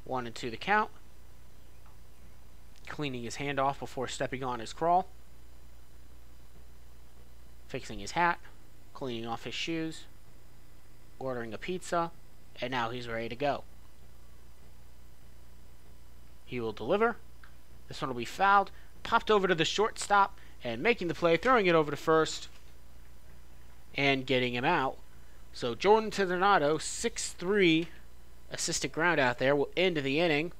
One and two the count. Cleaning his hand off before stepping on his Crawl. Fixing his hat, cleaning off his shoes, ordering a pizza, and now he's ready to go. He will deliver. This one will be fouled, popped over to the shortstop, and making the play, throwing it over to first, and getting him out. So Jordan Tizarnato, 6'3", assisted ground out there, will end the inning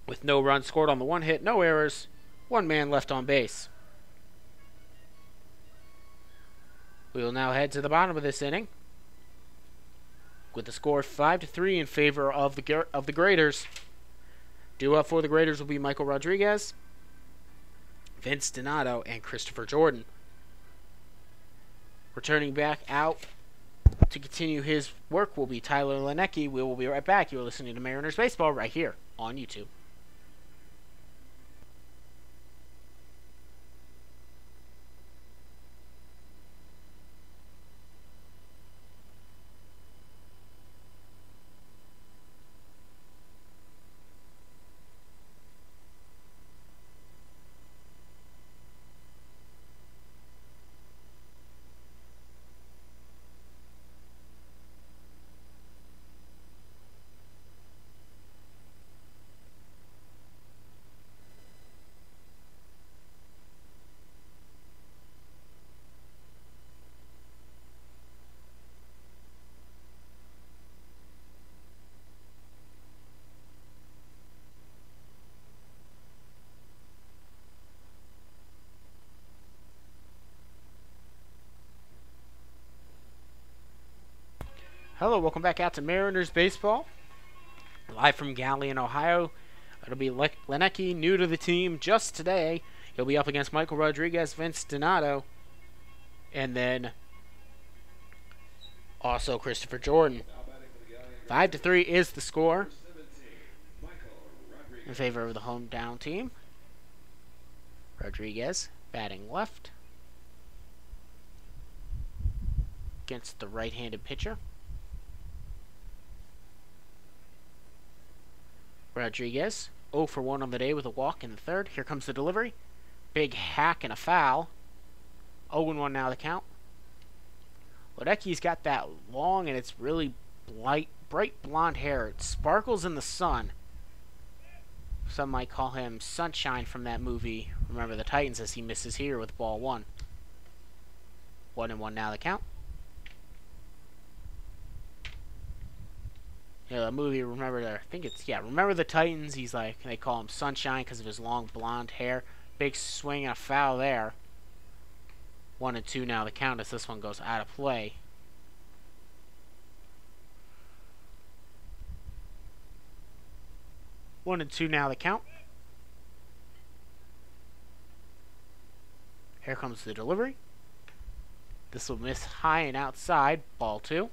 with no runs scored on the 1 hit, no errors, 1 man left on base. We will now head to the bottom of this inning with the score 5-3 in favor of the Graders. Due up for the Graders will be Michael Rodriguez. Vince Donato, and Christopher Jordan. Returning back out to continue his work will be Tyler Lenecki. We will be right back. You're listening to Mariners Baseball right here on YouTube. Hello, welcome back out to Mariners Baseball. Live from Galion, Ohio. It'll be Lenecki, new to the team just today. He'll be up against Michael Rodriguez, Vince Donato, and then also Christopher Jordan. 5-3 is the score in favor of the hometown team. Rodriguez batting left against the right-handed pitcher. Rodriguez 0 for 1 on the day with a walk in the third. Here comes the delivery. Big hack and a foul. 0-1 now the count. Lenecki's got that long and it's really bright blonde hair. It sparkles in the sun. Some might call him Sunshine from that movie Remember the Titans, as he misses here with ball 1. 1-1 now the count. Yeah, the movie, Remember the Titans. He's like, they call him Sunshine because of his long blonde hair. Big swing and a foul there. 1-2 now the count as this one goes out of play. One and two now the count. Here comes the delivery. This will miss high and outside. Ball 2.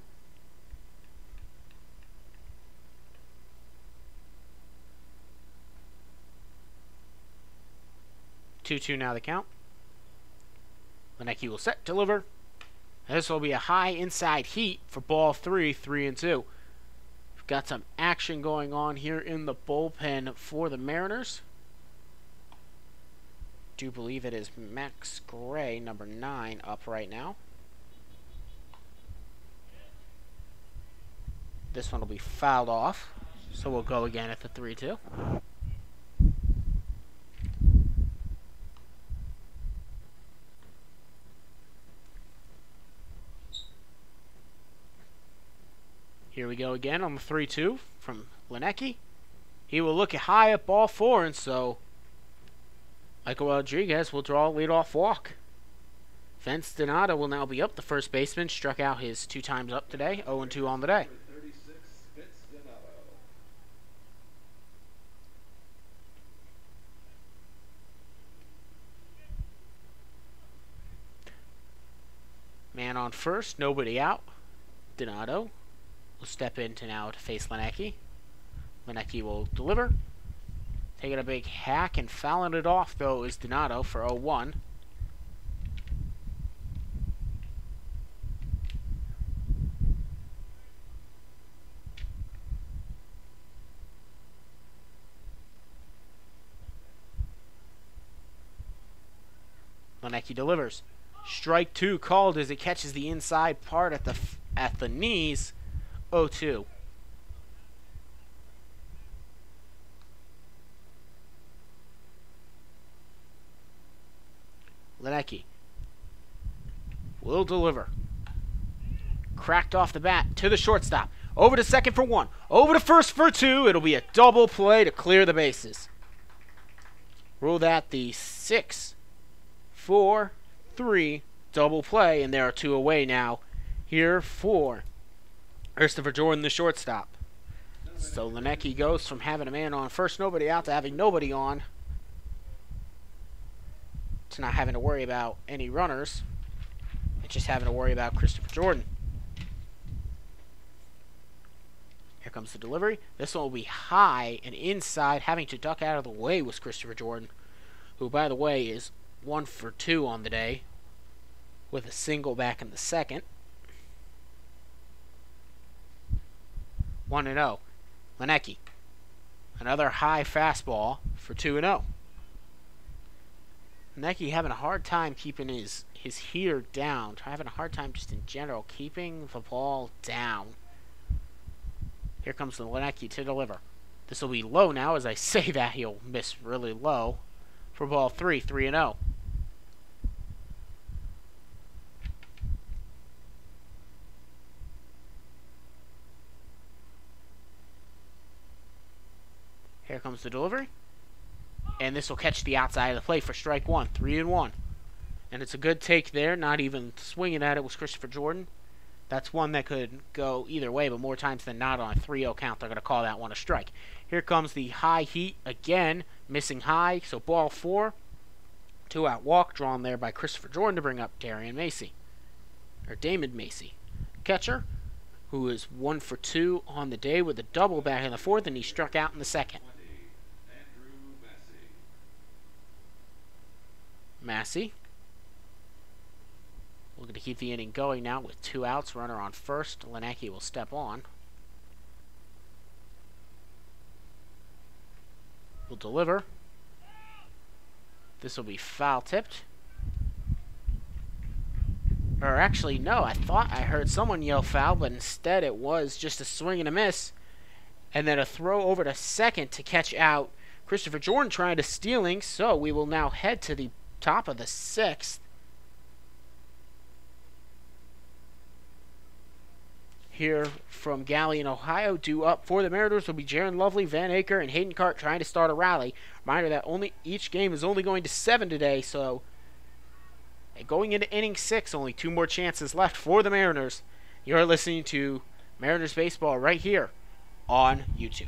2-2 now the count. Lenecki will set, deliver. This will be a high inside heat for ball 3, 3-2. We've got some action going on here in the bullpen for the Mariners. Do believe it is Max Gray, number 9, up right now. This one will be fouled off, so we'll go again at the 3-2. Here we go again on the 3-2 from Lenecki. He will look high at ball 4, and so Michael Rodriguez will draw a leadoff walk. Vince Donato will now be up. The first baseman struck out his 2 times up today. 0-2 on the day. Man on first, nobody out. Donato will step in now to face Lenecki. Lenecki will deliver. Taking a big hack and fouling it off, though, is Donato for 0-1. Lenecki delivers. Strike 2 called as it catches the inside part at the knees. 0-2. Lenecki will deliver. Cracked off the bat to the shortstop. Over to second for 1. Over to first for 2. It'll be a double play to clear the bases. Rule that the 6-4-3 double play, and there are 2 away now here for Christopher Jordan, the shortstop. So Lenecki goes from having a man on first, nobody out, to having nobody on. Mariners not having to worry about any runners. It's just having to worry about Christopher Jordan. Here comes the delivery. This one will be high and inside. Having to duck out of the way was Christopher Jordan, who, by the way, is 1 for 2 on the day with a single back in the second. 1-0. Lenecki. Another high fastball for 2-0. Lenecki having a hard time keeping his heater down. Having a hard time just in general keeping the ball down. Here comes the Lenecki to deliver. This will be low now. As I say that, he'll miss really low. For ball 3, 3-0. Here comes the delivery. And this will catch the outside of the plate for strike 1, 3-1. And it's a good take there. Not even swinging at it was Christopher Jordan. That's one that could go either way, but more times than not on a 3-0 count, they're going to call that one a strike. Here comes the high heat again, missing high. So ball 4, 2-out walk drawn there by Christopher Jordan to bring up Damon Macy. Catcher, who is 1 for 2 on the day with a double back in the 4th, and he struck out in the 2nd. Massey. Looking to keep the inning going now with 2 outs. Runner on first. Lenecki will step on. Will deliver. This will be foul tipped. Or actually, no. I thought I heard someone yell foul, but instead it was just a swing and a miss. And then a throw over to second to catch out Christopher Jordan trying to stealing. So we will now head to the top of the 6th. Here from Galion, Ohio, due up for the Mariners will be Jaron Lovely, Van Aker, and Hayden Cart trying to start a rally. Reminder that each game is only going to 7 today, so going into inning 6, only 2 more chances left for the Mariners. You're listening to Mariners Baseball right here on YouTube.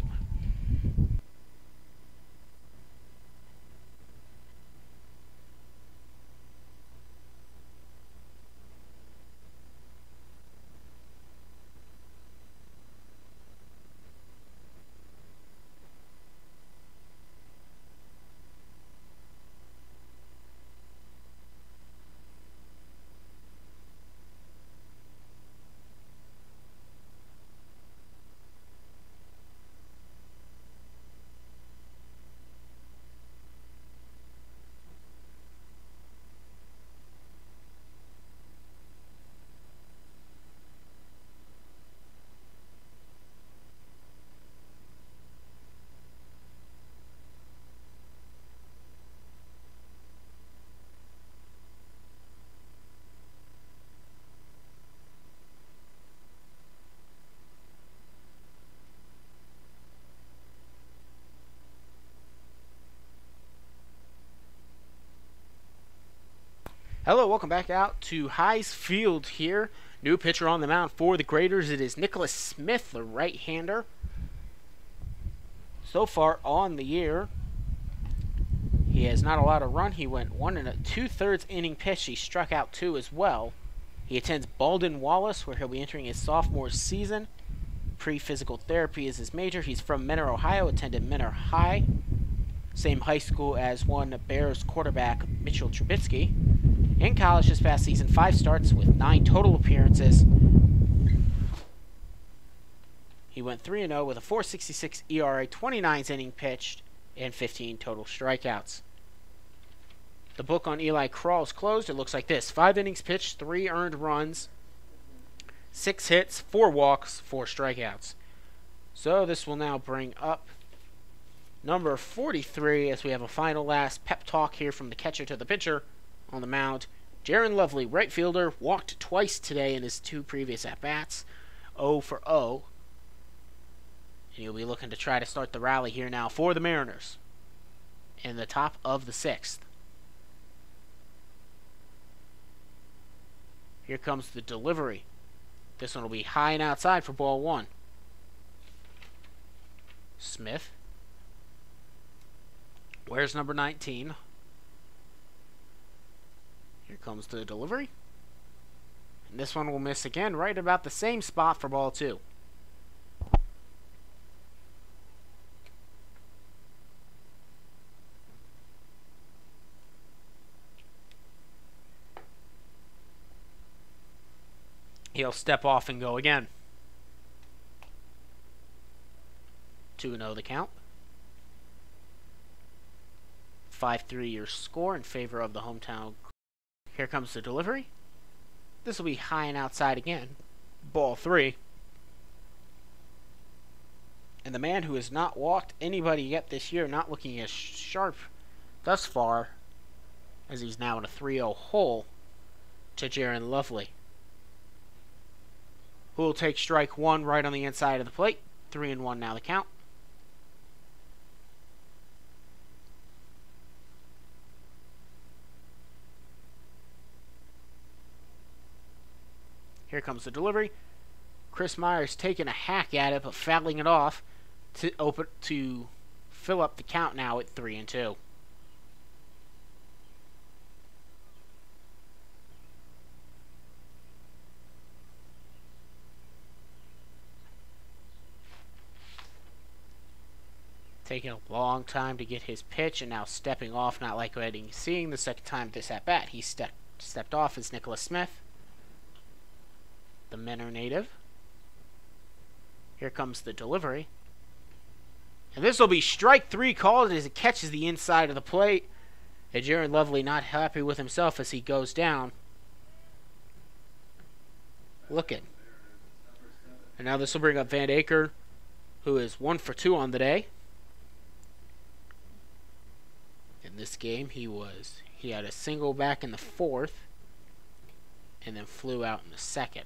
Hello, welcome back out to Highs Field here. New pitcher on the mound for the Graders. It is Nicholas Smith, the right-hander. So far on the year, he has not allowed a run. He went 1 2/3 inning pitch. He struck out 2 as well. He attends Baldwin Wallace, where he'll be entering his sophomore season. Pre-physical therapy is his major. He's from Menor, Ohio, attended Menor High. Same high school as one Bears quarterback, Mitchell Trubisky. In college this past season, 5 starts with 9 total appearances. He went 3-0 with a 4.66 ERA, 29 innings pitched, and 15 total strikeouts. The book on Eli Crawl is closed. It looks like this: 5 innings pitched, 3 earned runs, 6 hits, 4 walks, 4 strikeouts. So this will now bring up number 43 as we have a final last pep talk here from the catcher to the pitcher. On the mound, Jaron Lovely, right fielder, walked twice today in his 2 previous at-bats, 0 for 0. And he'll be looking to try to start the rally here now for the Mariners in the top of the 6th. Here comes the delivery. This one will be high and outside for ball 1. Smith. Where's number 19? Here comes the delivery. And this one will miss again, right about the same spot for ball 2. He'll step off and go again. 2-0 the count. 5-3 your score in favor of the hometown. Here comes the delivery. This will be high and outside again. Ball 3. And the man who has not walked anybody yet this year, not looking as sharp thus far, as he's now in a 3-0 hole, to Jaron Lovely, who will take strike 1 right on the inside of the plate. 3-1 now the count. Here comes the delivery. Chris Myers taking a hack at it, but fouling it off to fill up the count now at 3-2. Taking a long time to get his pitch, and now stepping off, not like what he's seeing the second time this at bat. He stepped off as Nicholas Smith, the Menor native. Here comes the delivery. And this will be strike 3 called as it catches the inside of the plate. And Jaron Lovely not happy with himself as he goes down. Looking. And now this will bring up Van Aker, who is 1 for 2 on the day. In this game, he had a single back in the 4th, and then flew out in the 2nd.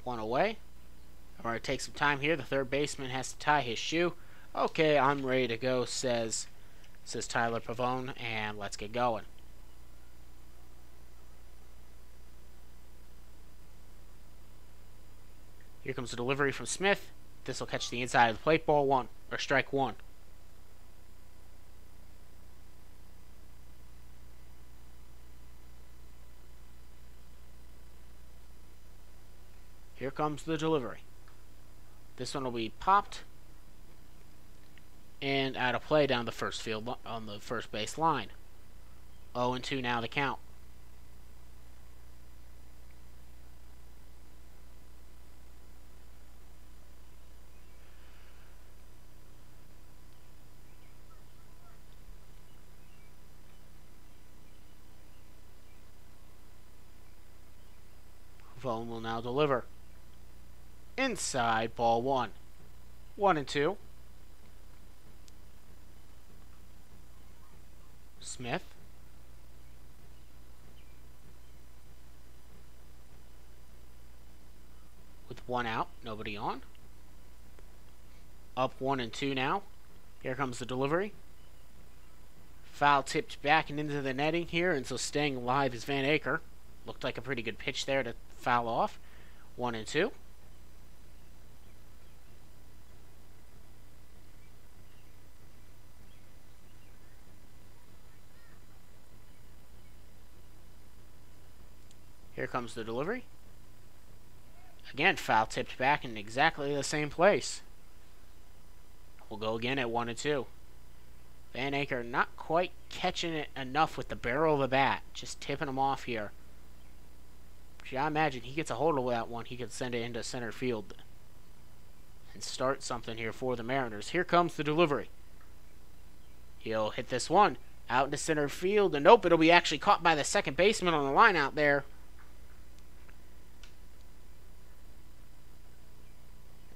One away. All right, take some time here. The third baseman has to tie his shoe. Okay, I'm ready to go, says Tyler Pavone, and let's get going. Here comes the delivery from Smith. This will catch the inside of the plate. Ball 1, or strike 1. Here comes the delivery. This one will be popped and out of play down the first field on the first base line. 0-2 now the count. Vaughn will now deliver. Inside, ball 1. 1-2. Smith. With 1 out, nobody on. Up 1-2 now. Here comes the delivery. Foul tipped back and into the netting here, and so staying alive is Van Aker. Looked like a pretty good pitch there to foul off. 1-2. Here comes the delivery. Again, foul tipped back in exactly the same place. We'll go again at 1-2. Van Aker not quite catching it enough with the barrel of the bat. Just tipping him off here. I imagine he gets a hold of that one. He could send it into center field and start something here for the Mariners. Here comes the delivery. He'll hit this one out into center field. And nope, it'll be actually caught by the second baseman on the line out there.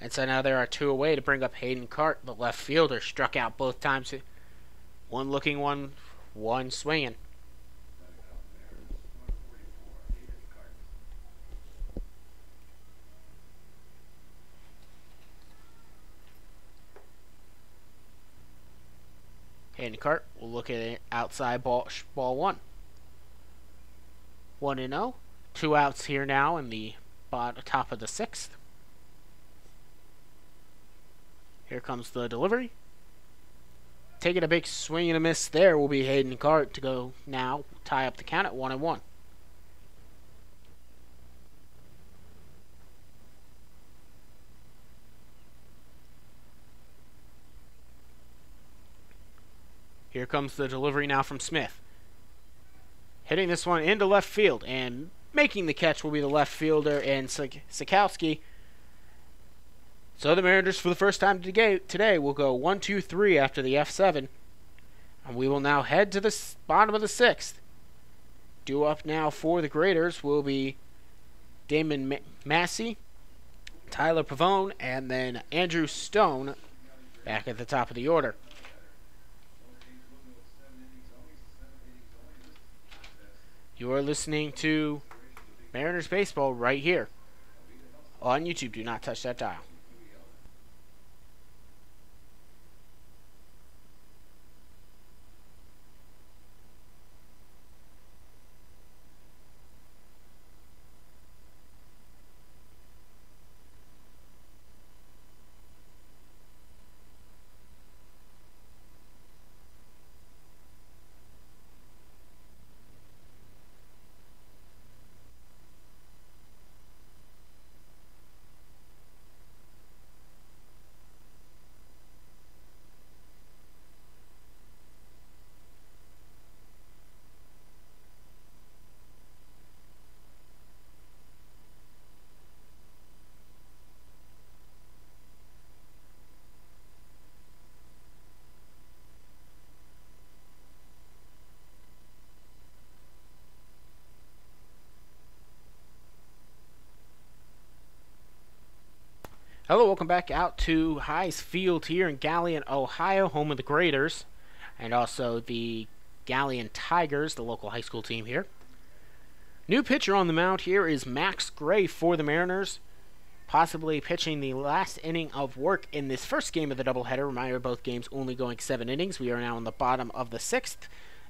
And so now there are 2 away to bring up Hayden Cart, the left fielder. Struck out both times. One looking, one swinging. Hayden Cart will look at it outside ball 1. 1-0. 2 outs here now in the top of the 6th. Here comes the delivery. taking a big swing and a miss there will be Hayden Cart to go now tie up the count at 1-1. Here comes the delivery now from Smith. Hitting this one into left field, and making the catch will be the left fielder and Sikowski. So the Mariners, for the first time today, will go 1-2-3 after the F7. And we will now head to the bottom of the 6th. Due up now for the Graders will be Damon Massey, Tyler Pavone, and then Andrew Stone back at the top of the order. You are listening to Mariners Baseball right here on YouTube. Do not touch that dial. Hello, welcome back out to Highs Field here in Galion, Ohio, home of the Graders, and also the Galion Tigers, the local high school team here. New pitcher on the mound here is Max Gray for the Mariners, possibly pitching the last inning of work in this first game of the doubleheader. Reminder, both games only going 7 innings. We are now in the bottom of the 6th,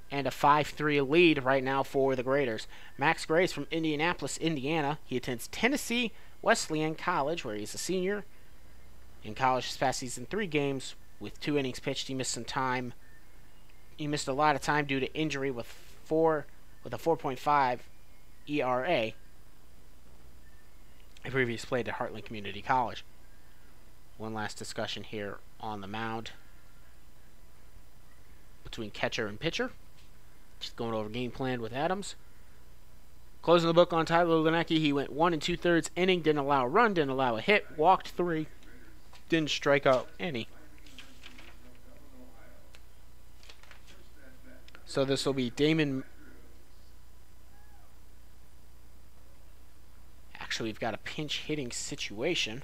and a 5-3 lead right now for the Graders. Max Gray is from Indianapolis, Indiana. He attends Tennessee Wesleyan College, where he's a senior. In college this past season, 3 games with 2 innings pitched. He missed some time. He missed a lot of time due to injury with a 4.5 ERA. He previously played at Heartland Community College. One last discussion here on the mound between catcher and pitcher. Just going over game plan with Adams. Closing the book on Tyler Lenecki, he went 1 2/3 inning, didn't allow a run, didn't allow a hit, walked 3, didn't strike out any. So this will be Damon. Actually, we've got a pinch hitting situation.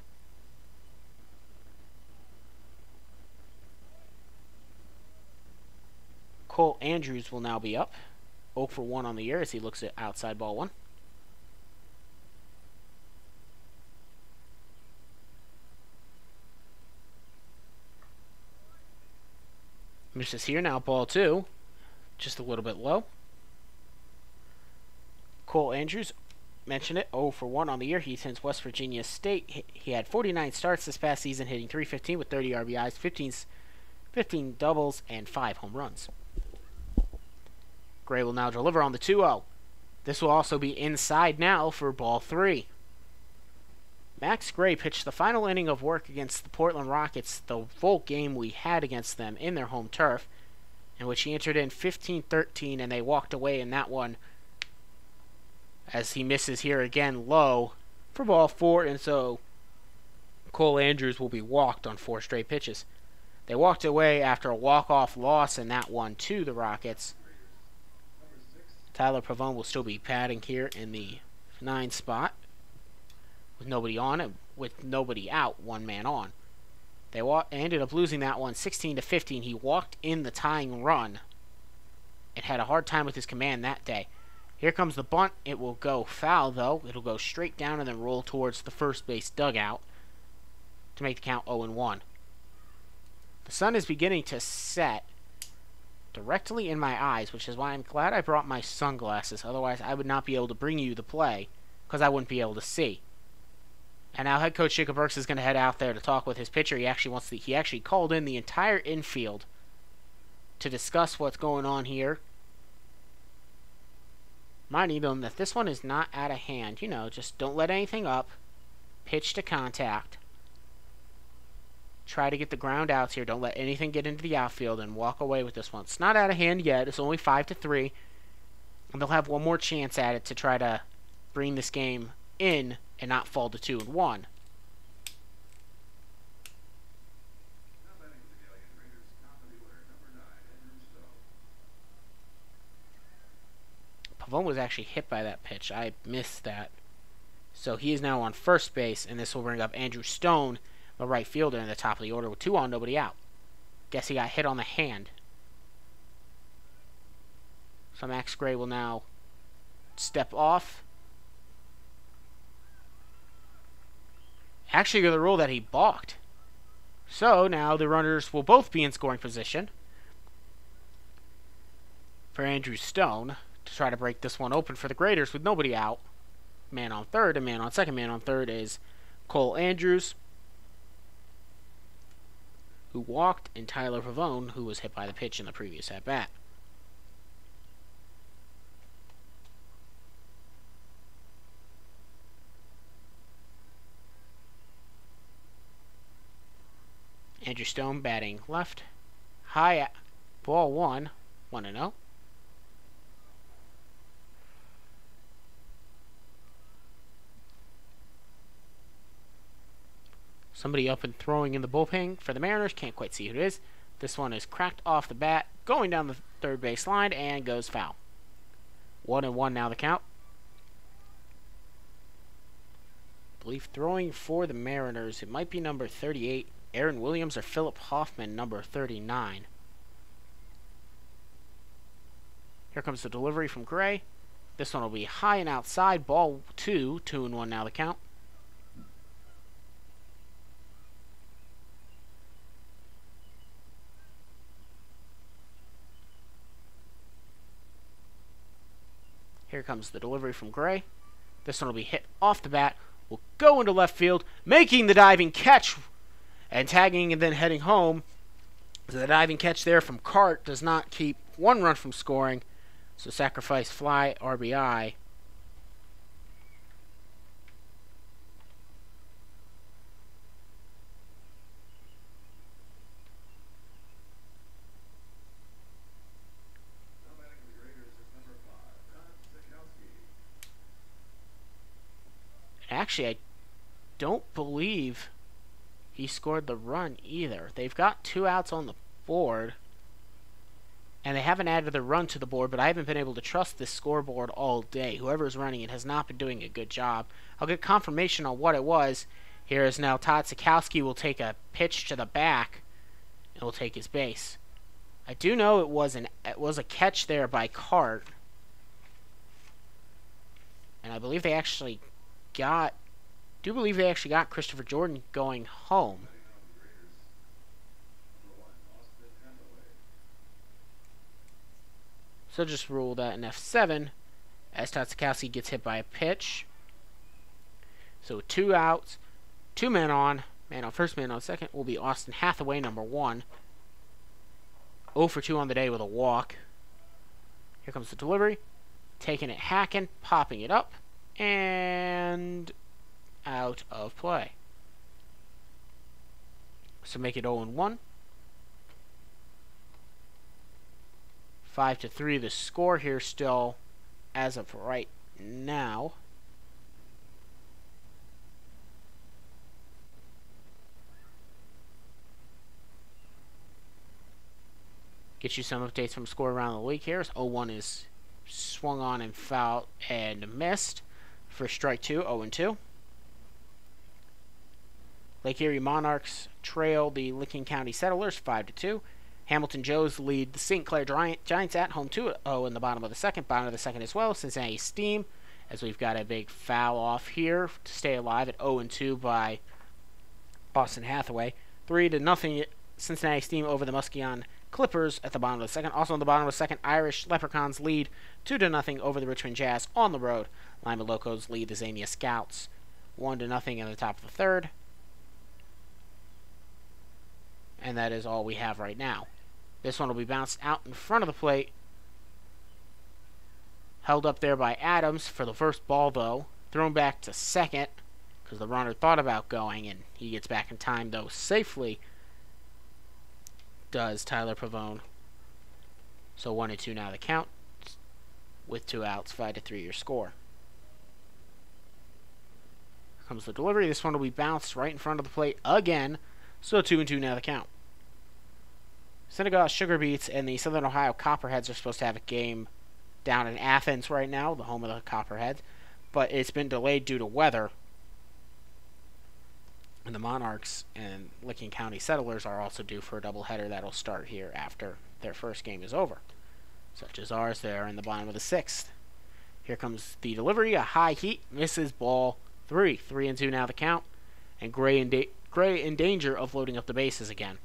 Cole Andrews will now be up. 0 for 1 on the year as he looks at outside ball 1. Misses here now, ball 2. Just a little bit low. Cole Andrews, mentioned it, 0 for 1 on the year. He attends West Virginia State. He had 49 starts this past season, hitting .315 with 30 RBIs, 15 doubles, and 5 home runs. Gray will now deliver on the 2-0. This will also be inside now for ball 3. Max Gray pitched the final inning of work against the Portland Rockets, the full game we had against them in their home turf, in which he entered in 15-13, and they walked away in that one as he misses here again low for ball 4, and so Cole Andrews will be walked on 4 straight pitches. They walked away after a walk-off loss in that one to the Rockets. Tyler Pavone will still be padding here in the 9 spot with nobody on and with nobody out, 1 man on. They ended up losing that one 16-15. He walked in the tying run and had a hard time with his command that day. Here comes the bunt. It will go foul, though. It'll go straight down and then roll towards the first base dugout to make the count 0-1. The sun is beginning to set directly in my eyes, which is why I'm glad I brought my sunglasses. Otherwise, I would not be able to bring you the play because I wouldn't be able to see. And now head coach Jacob Burks is going to head out there to talk with his pitcher. He actually called in the entire infield to discuss what's going on here. Reminding them that this one is not out of hand. You know, just don't let anything up. Pitch to contact. Try to get the ground outs here. Don't let anything get into the outfield and walk away with this one. It's not out of hand yet. It's only 5-3. And they'll have one more chance at it to try to bring this game in and not fall to 2-1. Now batting for the Galion Raiders, top of the order, number 9, Andrew Stone. Pavone was actually hit by that pitch. I missed that. So he is now on first base, and this will bring up Andrew Stone, the right fielder, in the top of the order with 2 on, nobody out. Guess he got hit on the hand. So Max Gray will now step off. Actually, the rule that he balked. So now the runners will both be in scoring position for Andrew Stone to try to break this one open for the Graders with nobody out. Man on third and man on second. Man on third is Cole Andrews, who walked, and Tyler Pavone, who was hit by the pitch in the previous at-bat. Andrew Stone batting left. High ball 1. 1-0. Somebody up and throwing in the bullpen for the Mariners. Can't quite see who it is. This one is cracked off the bat, going down the third base line, and goes foul. 1-1 now the count. I believe throwing for the Mariners, it might be number 38, Aaron Williams, or Philip Hoffman, number 39. Here comes the delivery from Gray. This one will be high and outside. Ball 2. 2-1 now the count. Here comes the delivery from Gray. This one will be hit off the bat. Will go into left field, making the diving catch and tagging and then heading home. The diving catch there from Cart does not keep one run from scoring. So sacrifice fly RBI. Now batting for the Raiders is number 5, Todd Sikowski. Actually, I don't believe he scored the run either. They've got 2 outs on the board, and they haven't added the run to the board, but I haven't been able to trust this scoreboard all day. Whoever is running it has not been doing a good job. I'll get confirmation on what it was. Here is now Todd Sikowski will take a pitch to the back and will take his base. I do know it was a catch there by Cart, and I believe they actually got Christopher Jordan going home. So just rule that an F7 as Todd Sikowski gets hit by a pitch. So 2 outs, 2 men on. Man on first, man on second will be Austin Hathaway, number 1. 0 for 2 on the day with a walk. Here comes the delivery. Taking it, hacking, popping it up, and out of play. So make it 0-1. 5-3 the score here still as of right now. Get you some updates from score around the league here. 0-1 is swung on and fouled and missed for strike 2. 0-2. Lake Erie Monarchs trail the Licking County Settlers 5-2. Hamilton Joes lead the St. Clair Giants at home 2-0 in the bottom of the second. Bottom of the second as well. Cincinnati Steam, as we've got a big foul off here to stay alive at 0-2 by Austin Hathaway. 3-0 Cincinnati Steam over the Muskegon Clippers at the bottom of the second. Also in the bottom of the second, Irish Leprechauns lead 2-0 over the Richmond Jazz on the road. Lima Locos lead the Xenia Scouts 1-0 in the top of the third. And that is all we have right now. This one will be bounced out in front of the plate. Held up there by Adams for the first ball, though. Thrown back to second because the runner thought about going, and he gets back in time, though, safely. Does Tyler Pavone. So 1-2 now the count. With 2 outs, 5-3 your score. Here comes the delivery. This one will be bounced right in front of the plate again. So 2-2 now the count. Senegal Sugar Beets and the Southern Ohio Copperheads are supposed to have a game down in Athens right now, the home of the Copperheads, but it's been delayed due to weather. And the Monarchs and Licking County Settlers are also due for a doubleheader that'll start here after their first game is over, such as ours there in the bottom of the 6th. Here comes the delivery, a high heat, misses ball 3. 3-2 now the count, and Gray in danger of loading up the bases again.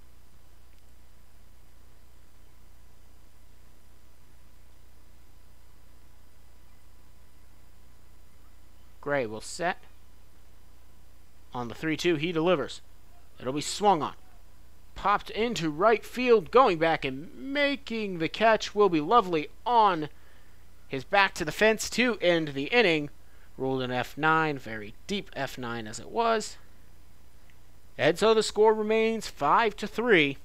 Gray will set. On the 3-2, he delivers. It'll be swung on. Popped into right field, going back and making the catch will be Lovely on his back to the fence to end the inning. Ruled an F9, very deep F9 as it was. And so the score remains 5-3.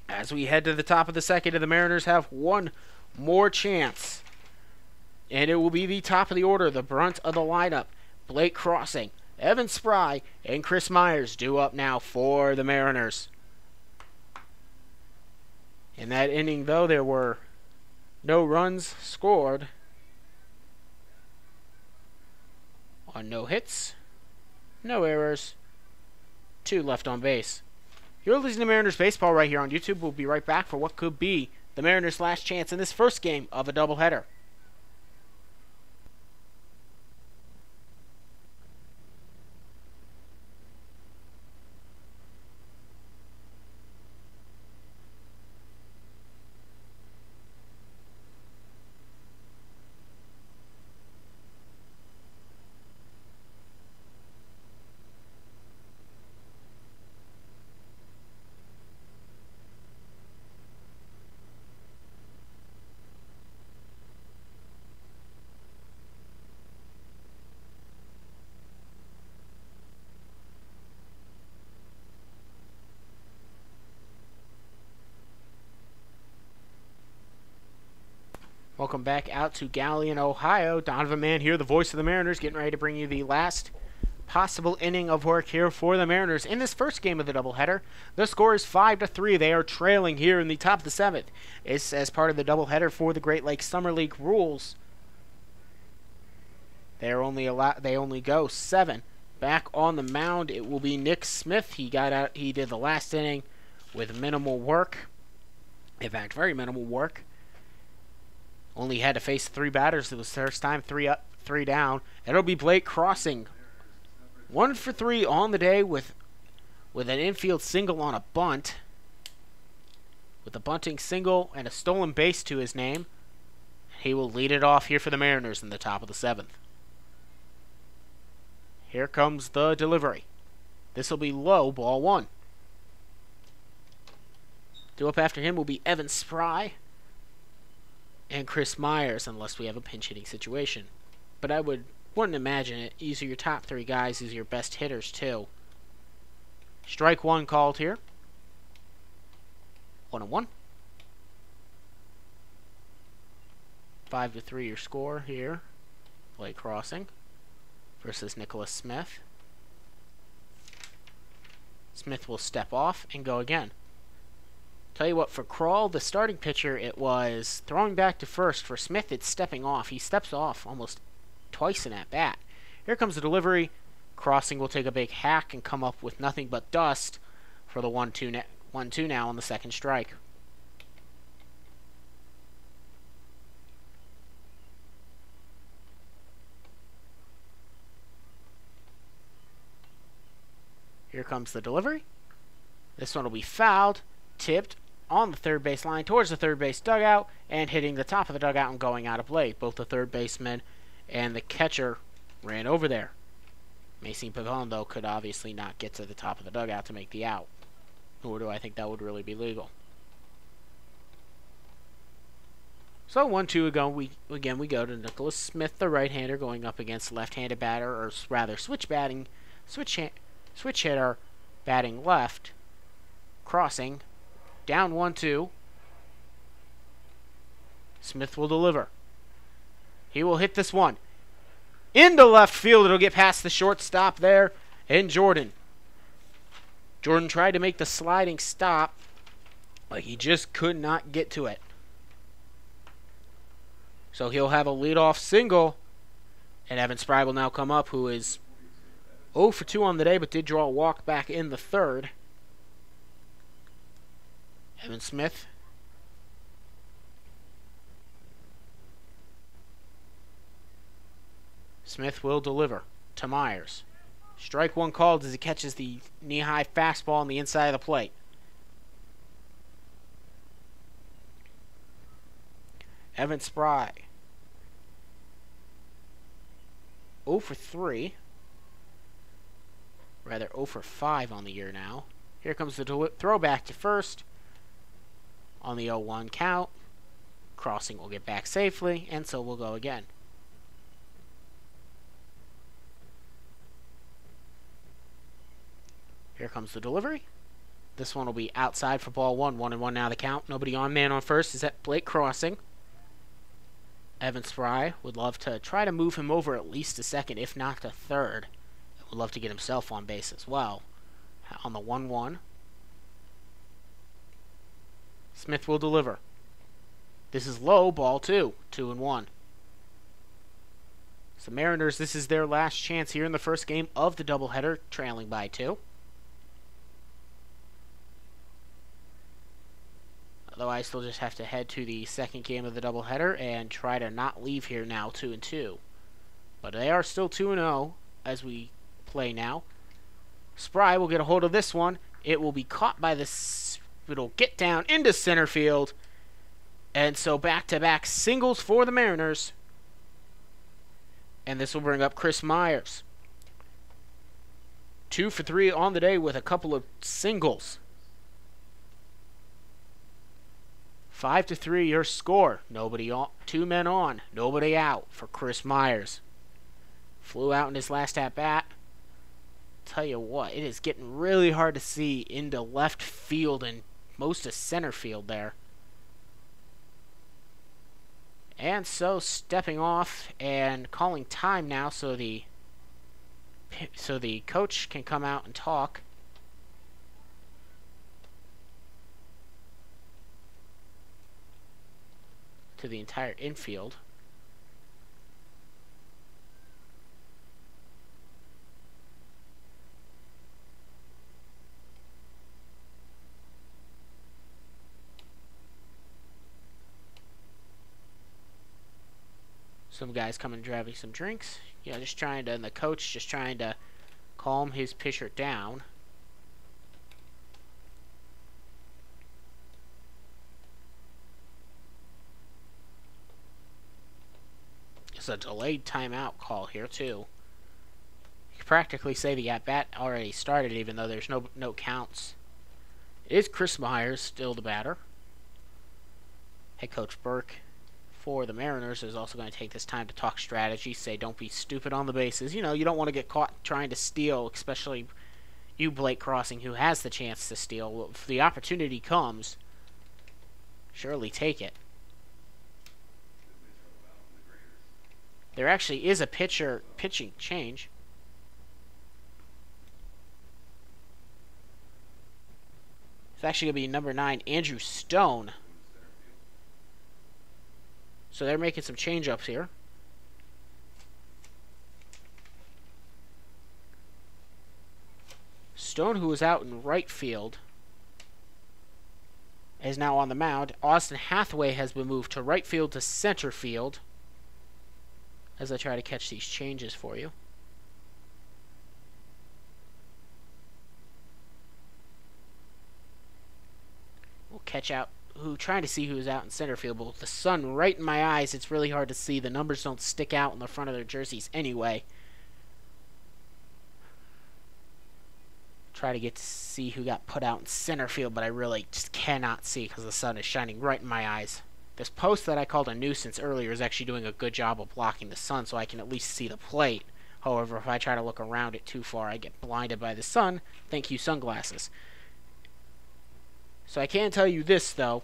As we head to the top of the second, and the Mariners have one more chance. And it will be the top of the order, the brunt of the lineup. Blake Crossing, Evan Spry, and Chris Myers due up now for the Mariners. In that inning, though, there were no runs scored on no hits, no errors, 2 left on base. You're listening to Mariners Baseball right here on YouTube. We'll be right back for what could be the Mariners' last chance in this first game of a doubleheader. Welcome back out to Galion, Ohio. Donovan Mann here, the voice of the Mariners, getting ready to bring you the last possible inning of work here for the Mariners in this first game of the doubleheader. The score is 5-3. They are trailing here in the top of the 7th. It's as part of the doubleheader for the Great Lakes Summer League rules. They only go 7. Back on the mound, it will be Nick Smith. He got out. He did the last inning with minimal work. In fact, very minimal work. Only had to face 3 batters. It was first time 3 up, 3 down. It'll be Blake Crossing. 1 for 3 on the day with an infield single on a bunt. With a bunting single and a stolen base to his name. He will lead it off here for the Mariners in the top of the 7th. Here comes the delivery. This will be low, ball 1. Due up after him will be Evan Spry and Chris Myers, unless we have a pinch hitting situation. But I wouldn't imagine it. These are your top 3 guys. These are your best hitters, too. Strike 1 called here. 1-1. 5-3 your score here. Blake Crossing versus Nicholas Smith. Smith will step off and go again. Tell you what, for Krall, the starting pitcher, it was throwing back to first. For Smith, it's stepping off. He steps off almost twice in at bat. Here comes the delivery. Crossing will take a big hack and come up with nothing but dust for the 1-2 now on the second strike. Here comes the delivery. This one will be fouled, tipped on the third base line towards the third base dugout and hitting the top of the dugout and going out of play. Both the third baseman and the catcher ran over there. Mason Pavone, though, could obviously not get to the top of the dugout to make the out. Nor do I think that would really be legal. So 1-2 ago, we go to Nicholas Smith, the right-hander, going up against left-handed batter, or rather switch hitter, batting left, crossing, down 1-2. Smith will deliver. He will hit this one into left field. It'll get past the shortstop there, and Jordan tried to make the sliding stop, but he just could not get to it. So he'll have a leadoff single, and Evan Spry will now come up, who is 0 for 2 on the day, but did draw a walk back in the third. Evan Smith. Smith will deliver to Myers. Strike one called as he catches the knee-high fastball on the inside of the plate. Evan Spry. 0 for 3. Rather 0 for 5 on the year now. Here comes the throwback to first. On the 0-1 count. Crossing will get back safely, and so we'll go again. Here comes the delivery. This one will be outside for ball 1. 1-1 now the count. Nobody on, man on first. Is that Blake crossing? Evan Spry would love to try to move him over at least to second, if not to third. Would love to get himself on base as well. On the 1-1. Smith will deliver. This is low, ball 2. 2-1. So Mariners, this is their last chance here in the first game of the doubleheader, trailing by 2. Otherwise, they'll just have to head to the second game of the doubleheader and try to not leave here now 2-2. But they are still 2-0 as we play now. Spry will get a hold of this one. It will be caught by this. It'll get down into center field. And so back-to-back singles for the Mariners. And this will bring up Chris Myers. 2 for 3 on the day with a couple of singles. 5-3 your score. Nobody on, 2 men on, nobody out for Chris Myers. Flew out in his last at-bat. Tell you what, it is getting really hard to see into left field and most of center field there. And so stepping off and calling time now so the coach can come out and talk. To the entire infield. Some guys coming grabbing some drinks. Yeah, just trying to, and the coach just trying to calm his pitcher down. It's a delayed timeout call here too. You can practically say the at-bat already started, even though there's no counts. It is Chris Myers still the batter. Head coach Burke for the Mariners is also going to take this time to talk strategy, say don't be stupid on the bases. You know, you don't want to get caught trying to steal, especially you, Blake Crossing, who has the chance to steal. If the opportunity comes, surely take it. There actually is a pitching change. It's actually going to be number 9, Andrew Stone. So they're making some change-ups here. Stone, who was out in right field, is now on the mound. Austin Hathaway has been moved to right field to center field. As I try to catch these changes for you. We'll catch out trying to see who's out in center field, but with the sun right in my eyes, it's really hard to see. The numbers don't stick out in the front of their jerseys anyway. Try to get to see who got put out in center field, but I really just cannot see because the sun is shining right in my eyes. This post that I called a nuisance earlier is actually doing a good job of blocking the sun so I can at least see the plate. However, if I try to look around it too far, I get blinded by the sun. Thank you, sunglasses. So I can tell you this, though.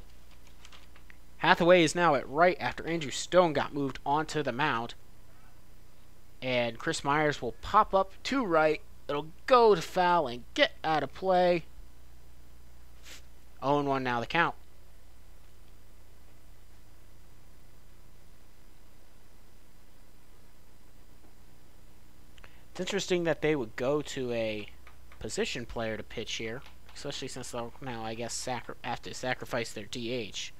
Hathaway is now at right after Andrew Stone got moved onto the mound. And Chris Myers will pop up to right. It'll go to foul and get out of play. 0-1 now the count. It's interesting that they would go to a position player to pitch here, especially since they'll now, I guess, have to sacrifice their DH.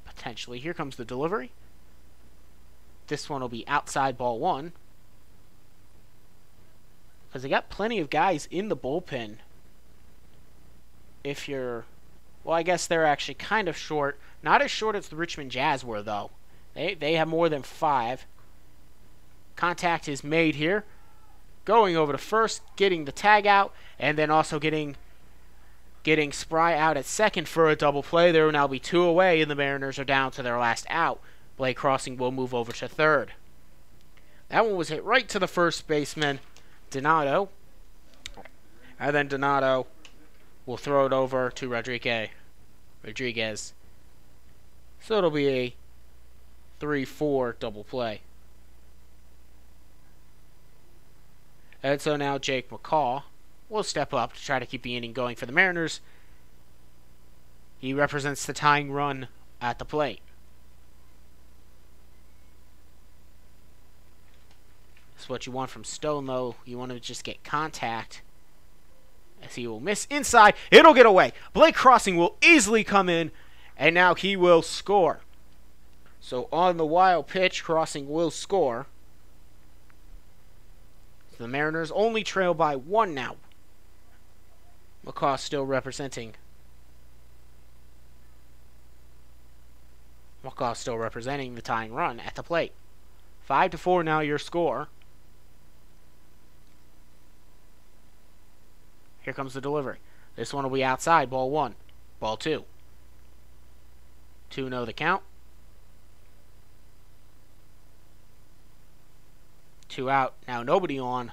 Potentially. Here comes the delivery. This one will be outside ball one. Because they got plenty of guys in the bullpen. If you're... Well, I guess they're actually kind of short. Not as short as the Richmond Jazz were, though. They have more than 5. Contact is made here. Going over to first, getting the tag out, and then also getting Spry out at second for a double play. There will now be 2 away, and the Mariners are down to their last out. Blake Crossing will move over to third. That one was hit right to the first baseman, Donato. And then Donato will throw it over to Rodriguez. So it'll be a 3-4 double play. And so now Jake McCall will step up to try to keep the inning going for the Mariners. He represents the tying run at the plate. That's what you want from Stone, though. You want to just get contact. As he will miss inside. It'll get away. Blake Crossing will easily come in. And now he will score. So on the wild pitch, Crossing will score. The Mariners only trail by 1 now. McCaw still representing. The tying run at the plate. 5-4 now your score. Here comes the delivery. This one will be outside. Ball 1. Ball 2. 2-0 the count. 2 out. Now nobody on.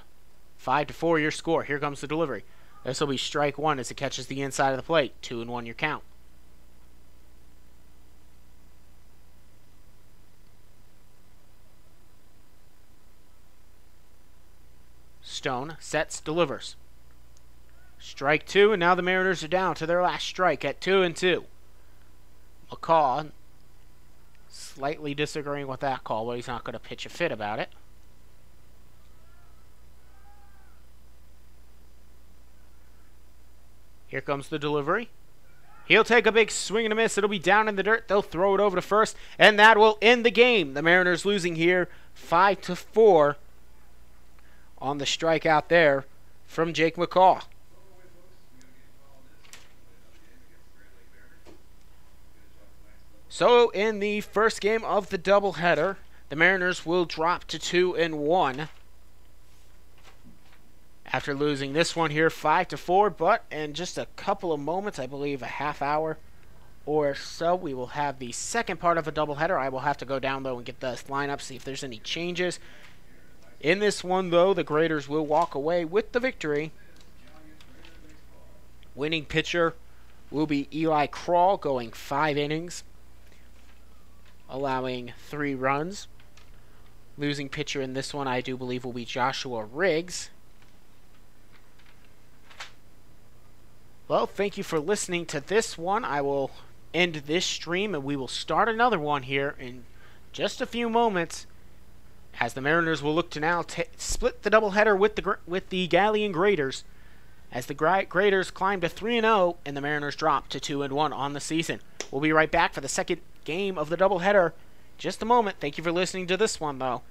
5-4 your score. Here comes the delivery. This will be strike 1 as it catches the inside of the plate. 2-1 your count. Stone sets, delivers. Strike 2, and now the Mariners are down to their last strike at 2-2. McCaw slightly disagreeing with that call, but he's not going to pitch a fit about it. Here comes the delivery. He'll take a big swing and a miss. It'll be down in the dirt. They'll throw it over to first, and that will end the game. The Mariners losing here 5-4 on the strikeout there from Jake McCaw. So in the first game of the doubleheader, the Mariners will drop to 2-1 after losing this one here 5-4. But in just a couple of moments, I believe a half hour or so, we will have the second part of a doubleheader. I will have to go down though and get the lineup, see if there's any changes. In this one though, the Graders will walk away with the victory. Winning pitcher will be Eli Crawl, going 5 innings, allowing 3 runs. Losing pitcher in this one, I do believe, will be Joshua Riggs. Well, thank you for listening to this one. I will end this stream, and we will start another one here in just a few moments, as the Mariners will look to now split the doubleheader with the Galion Graders, as the Graders climb to 3-0 and the Mariners drop to 2-1 on the season. We'll be right back for the second game of the doubleheader. Just a moment. Thank you for listening to this one, though.